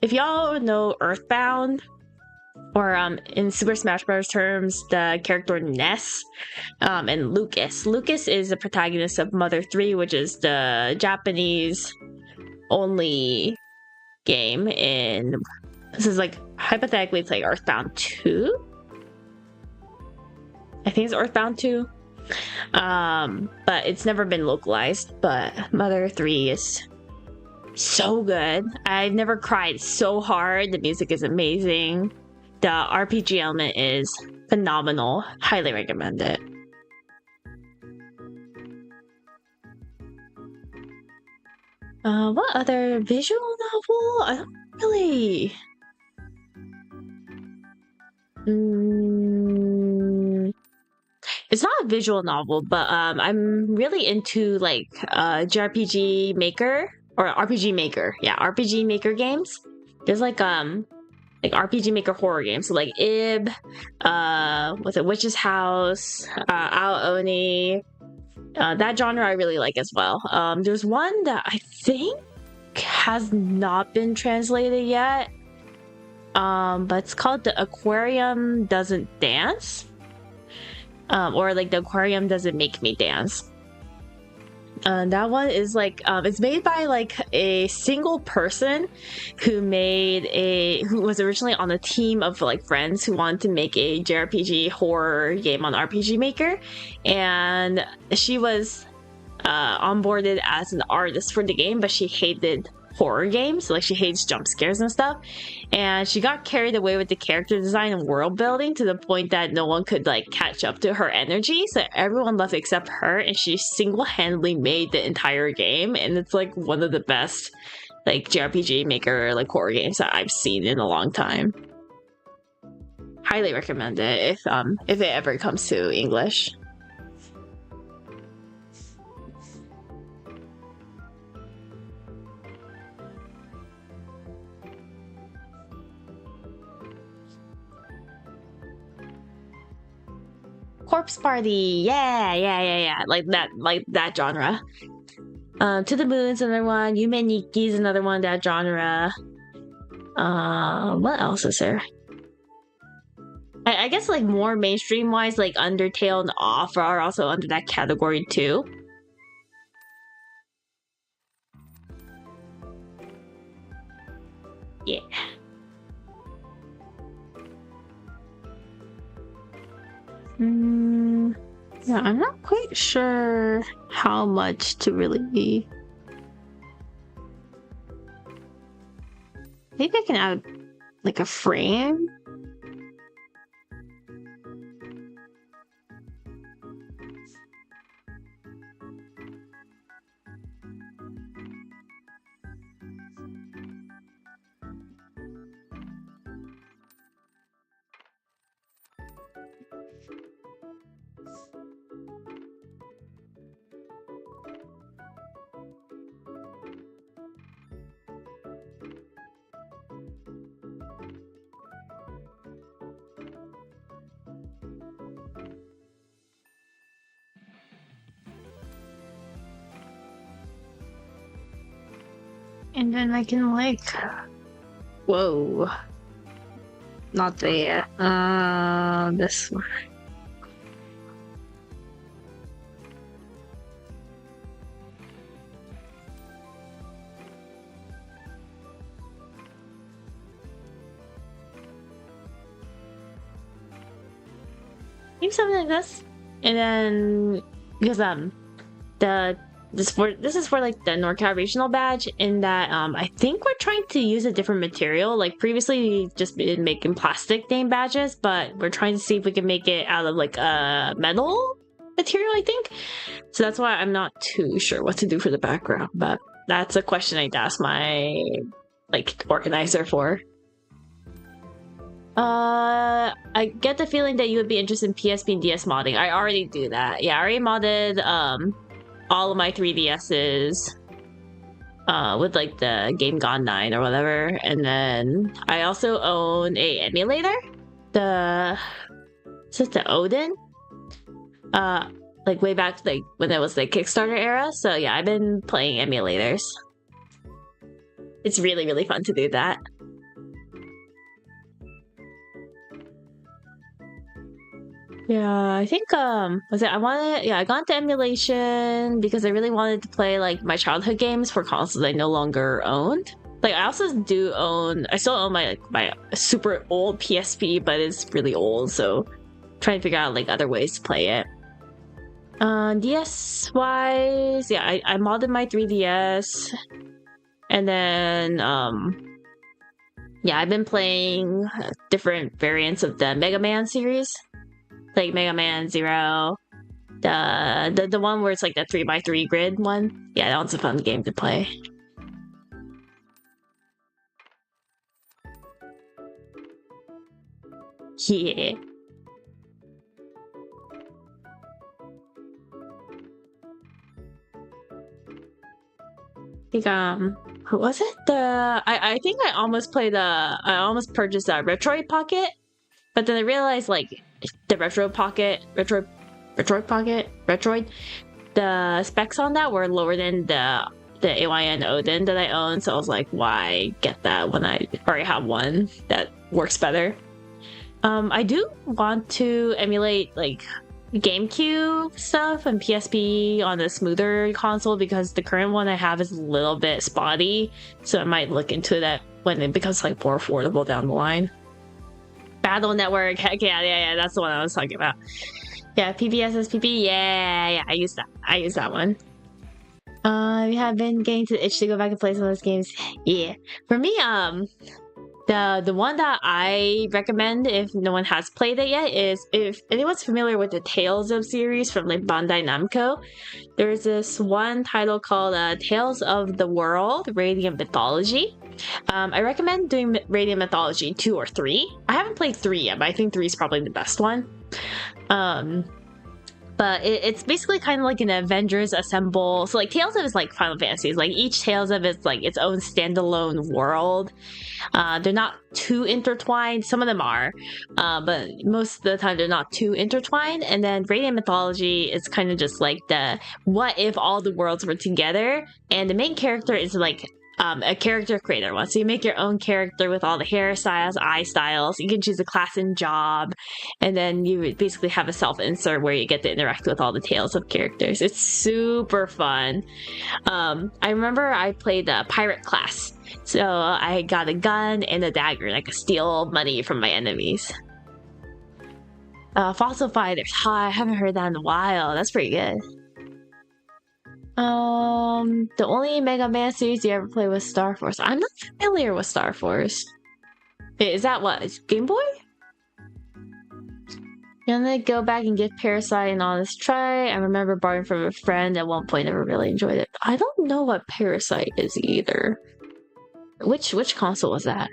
if y'all know Earthbound, or in Super Smash Bros. Terms, the character Ness, and Lucas. Lucas is the protagonist of Mother 3, which is the Japanese only game this is like, hypothetically, it's like Earthbound 2? I think it's Earthbound 2. But it's never been localized, but Mother 3 is so good. I've never cried so hard. The music is amazing. The RPG element is phenomenal. Highly recommend it. What other visual novel? I don't really... It's not a visual novel, but I'm really into like JRPG Maker or RPG Maker. Yeah, RPG Maker games. There's like RPG Maker horror games, so like Ib, what's it, Witch's House, Ao Oni. That genre I really like as well. There's one that I think has not been translated yet, but it's called The Aquarium Doesn't Dance, or like The Aquarium Doesn't Make Me Dance. That one is like, it's made by like a single person who was originally on a team of like friends who wanted to make a JRPG horror game on RPG Maker, and she was onboarded as an artist for the game, but she hated horror games, like she hates jump scares and stuff, and she got carried away with the character design and world building to the point that no one could like catch up to her energy, so everyone left except her, and she single-handedly made the entire game, and it's like one of the best like JRPG Maker like horror games that I've seen in a long time. Highly recommend it if it ever comes to English. Corpse Party, yeah, like that genre. To the Moon's another one. Yume Nikki's another one, that genre. What else is there? I guess like more mainstream wise, like Undertale and Off are also under that category too. Yeah. Yeah, I'm not quite sure how much to really. Maybe I can add like a frame. And then I can like, whoa, not there. This one. Maybe something like this, and then because this is for like the NorCal regional badge, in that I think we're trying to use a different material. Like previously we've just been making plastic name badges, but we're trying to see if we can make it out of like a metal material, I think. So that's why I'm not too sure what to do for the background, but that's a question I'd ask my like organizer for. I get the feeling that you would be interested in PSP and DS modding. I already do that. Yeah, I already modded all of my 3DSs with like the Game Gone 9 or whatever. And then I also own a emulator. Is it the Odin? Like way back like when it was the Kickstarter era. So yeah, I've been playing emulators. It's really, really fun to do that. Yeah, I think I got into emulation because I really wanted to play like my childhood games for consoles I no longer owned. Like I still own my super old PSP, but it's really old, so trying to figure out like other ways to play it. DS wise, yeah, I modded my 3DS, and then yeah, I've been playing different variants of the Mega Man series. Like Mega Man Zero, the one where it's like the 3x3 grid one. Yeah, that one's a fun game to play. Yeah. I think what was it? I think I almost purchased a Retroid Pocket, but then I realized like the Retroid, the specs on that were lower than the AYN Odin that I own, so I was like, why get that when I already have one that works better? I do want to emulate like GameCube stuff and PSP on a smoother console because the current one I have is a little bit spotty, so I might look into that when it becomes like more affordable down the line. Battle Network, heck yeah, that's the one I was talking about. Yeah, PPSSPP, yeah, I use that one. We have been getting to the itch to go back and play some of those games. Yeah, for me, the one that I recommend if no one has played it yet is if anyone's familiar with the Tales of series from like Bandai Namco. There's this one title called Tales of the World Radiant Mythology. I recommend doing Radiant Mythology 2 or 3. I haven't played 3 yet, but I think 3 is probably the best one. But it's basically kind of like an Avengers Assemble. So like Tales of is like Final Fantasy. Like each Tales of is like its own standalone world. They're not too intertwined. Some of them are, but most of the time they're not too intertwined. And then Radiant Mythology is kind of just like the what if all the worlds were together, and the main character is like a character creator one. So you make your own character with all the hairstyles, eye styles. You can choose a class and job, and then you basically have a self-insert where you get to interact with all the tales of characters. It's super fun. I remember I played the pirate class. So I got a gun and a dagger, and I could steal money from my enemies. Fossil Fighters. I haven't heard that in a while. That's pretty good. The only Mega Man series you ever played was Star Force. I'm not familiar with Star Force. Wait, is that what? It's Game Boy? I'm gonna go back and give Parasite an honest try. I remember borrowing from a friend at one point. Never really enjoyed it. I don't know what Parasite is either. Which console was that?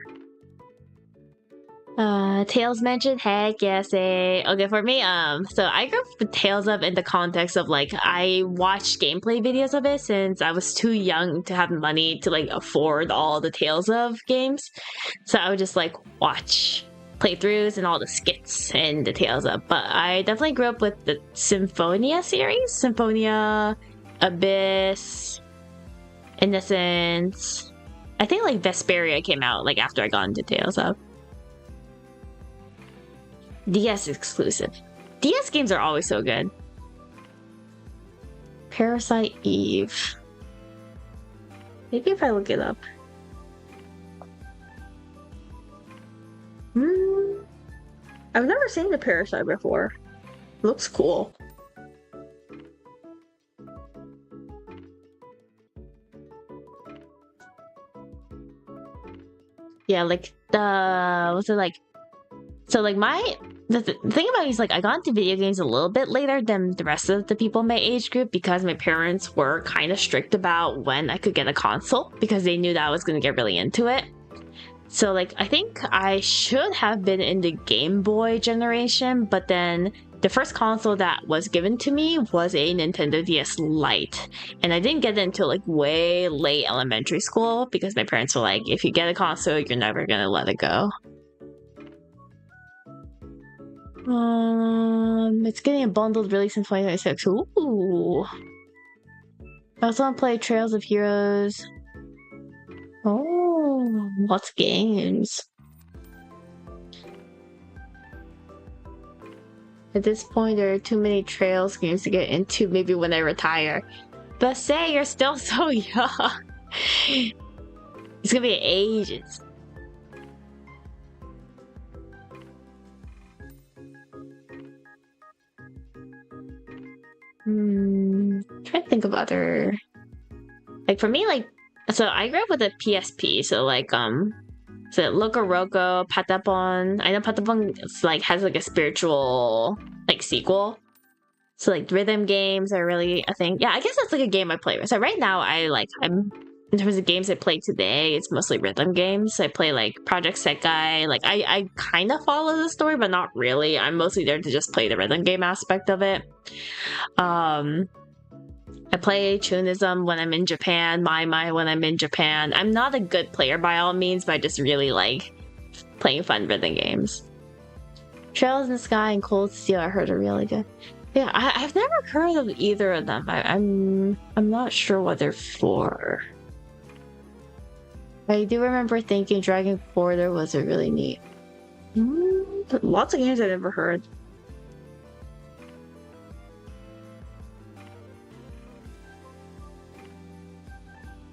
Tales mentioned? Heck yes, okay, for me, so I grew up with Tales of in the context of, like, I watched gameplay videos of it since I was too young to have money to, like, afford all the Tales of games. So I would just, like, watch playthroughs and all the skits and the Tales of. But I definitely grew up with the Symphonia series. Symphonia, Abyss, Innocence. I think, like, Vesperia came out, like, after I got into Tales of. DS exclusive. DS games are always so good. Parasite Eve. Maybe if I look it up. I've never seen the Parasite before. Looks cool. Yeah, like was it like? So like the thing about it is, like, I got into video games a little bit later than the rest of the people in my age group because my parents were kind of strict about when I could get a console because they knew that I was going to get really into it. So, like, I think I should have been in the Game Boy generation, but then the first console that was given to me was a Nintendo DS Lite. And I didn't get it until, like, way late elementary school because my parents were like, if you get a console, you're never going to let it go. It's getting a bundled release in 2026. Ooh. I also want to play Trails of Heroes. Oh, lots of games. At this point, there are too many Trails games to get into, maybe when I retire. But say, you're still so young. It's gonna be ages. Trying to think of other, like, for me, like, so I grew up with a PSP, so like so Loco-Roco, Patapon. I know Patapon like has like a spiritual like sequel. So like rhythm games are really a thing. Yeah, I guess that's like a game I play with. So right now I'm in terms of games I play today, it's mostly rhythm games. I play like Project Sekai. Like I kind of follow the story, but not really. I'm mostly there to just play the rhythm game aspect of it. I play Chunism when I'm in Japan, Mai when I'm in Japan. I'm not a good player by all means, but I just really like playing fun rhythm games. Trails in the Sky and Cold Steel I heard are really good. Yeah, I've never heard of either of them. I'm not sure what they're for. I do remember thinking Dragon Quarter was a really neat. Lots of games I never heard.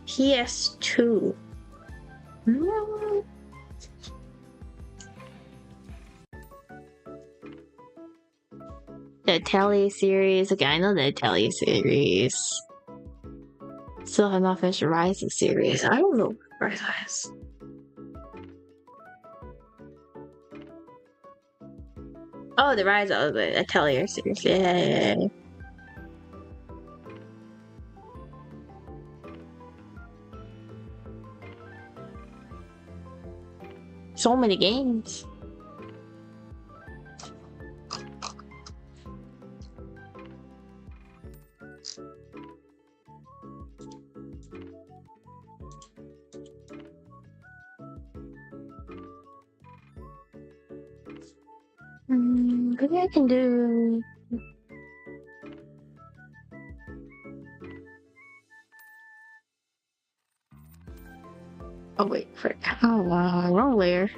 PS2. The Atelier series. Okay, I know the Atelier series. Still have not finished the Rising series. I don't know what Rising is. Oh, the Rise of the Atelier series. Yeah. So many games. Maybe I can do. Oh wait, frick. Oh wow, wrong layer.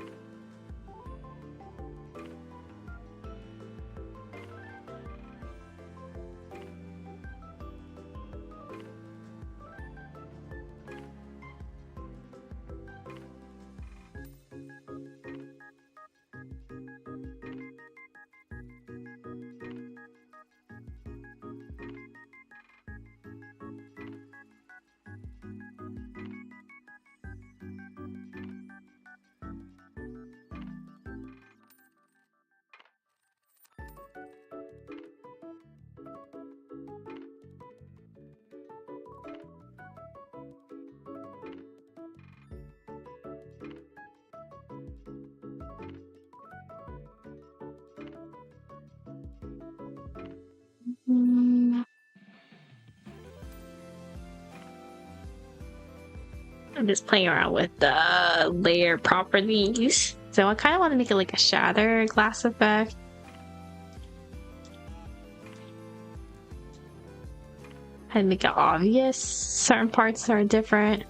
I'm just playing around with the layer properties. So I kind of want to make it like a shatter glass effect. And make it obvious certain parts are different.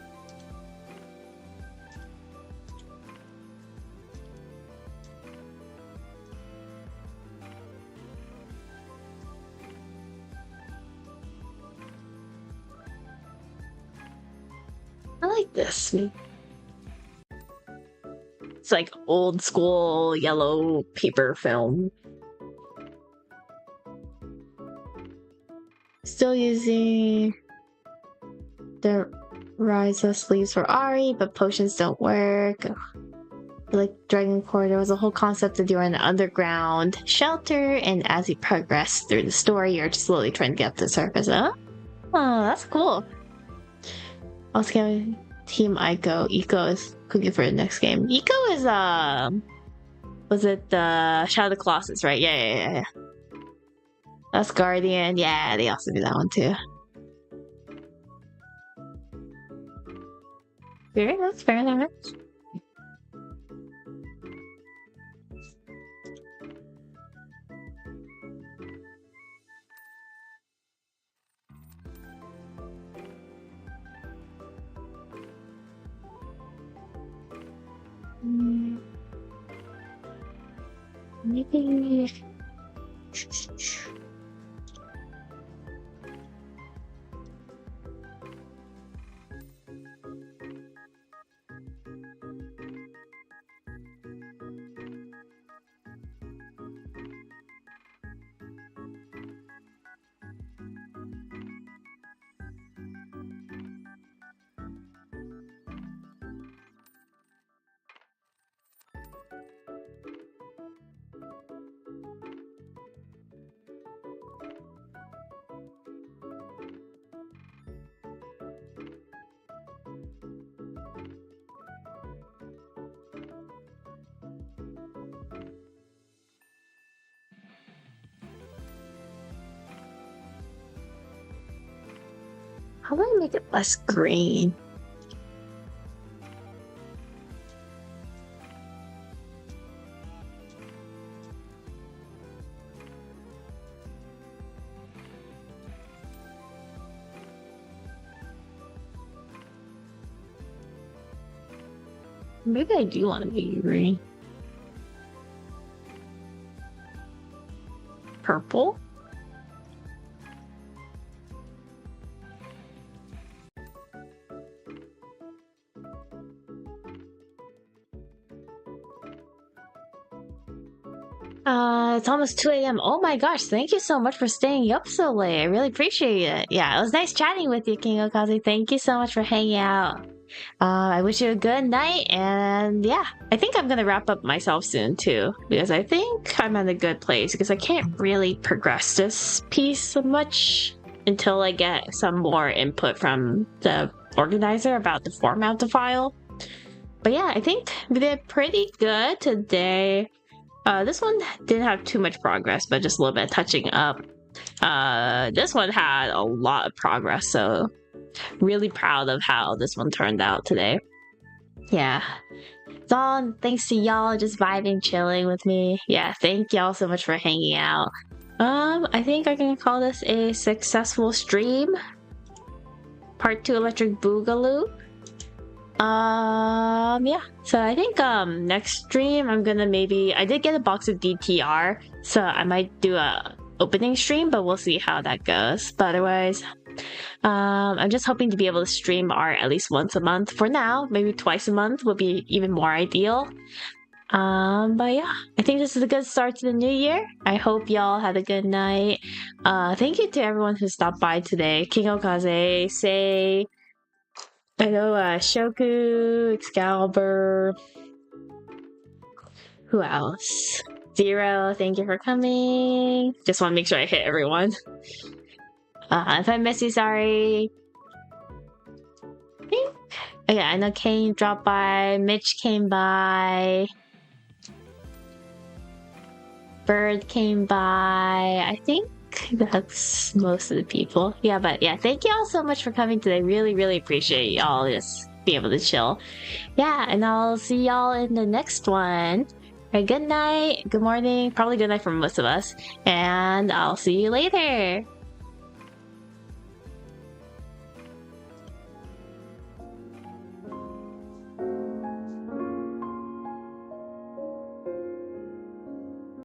I like this. It's like old school yellow paper film. Still using the Ryza sleeves for Ari, but potions don't work. Like Dragon Core, there was a whole concept that you were in an underground shelter, and as you progress through the story, you're just slowly trying to get up to the surface. Oh, that's cool. Also, get Team Ico. Eco is cooking for the next game. Eco is was it the Shadow of the Colossus, right? Yeah. That's Guardian. Yeah, they also do that one too. Very nice, very nice. Maybe. How do I make it less green? Maybe I do want to make it green. Purple? It's almost 2 a.m. Oh my gosh, thank you so much for staying up so late. I really appreciate it. Yeah, it was nice chatting with you, King Okaze. Thank you so much for hanging out. I wish you a good night, and yeah, I think I'm gonna wrap up myself soon too, because I think I'm in a good place, because I can't really progress this piece much until I get some more input from the organizer about the format of the file. But yeah, I think we did pretty good today. This one didn't have too much progress, but just a little bit of touching up. This one had a lot of progress, so really proud of how this one turned out today. Yeah. It's all thanks to y'all just vibing, chilling with me. Yeah, thank y'all so much for hanging out. I think I can call this a successful stream. Part 2 Electric Boogaloo. Yeah. So I think next stream I'm gonna I did get a box of DTR, so I might do a opening stream, but we'll see how that goes. But otherwise, I'm just hoping to be able to stream art at least once a month for now. Maybe twice a month would be even more ideal. But yeah, I think this is a good start to the new year. I hope y'all had a good night. Thank you to everyone who stopped by today. King Okaze, Say, I know, Shoku, Excalibur. Who else? Zero, thank you for coming. Just want to make sure I hit everyone. If I miss you, sorry. Oh yeah, I know Kane dropped by, Mitch came by, Bird came by. I think that's most of the people. Yeah, but yeah, thank you all so much for coming today. Really, really appreciate y'all just be able to chill. Yeah, and I'll see y'all in the next one. Alright, good night, good morning, probably good night for most of us, and I'll see you later.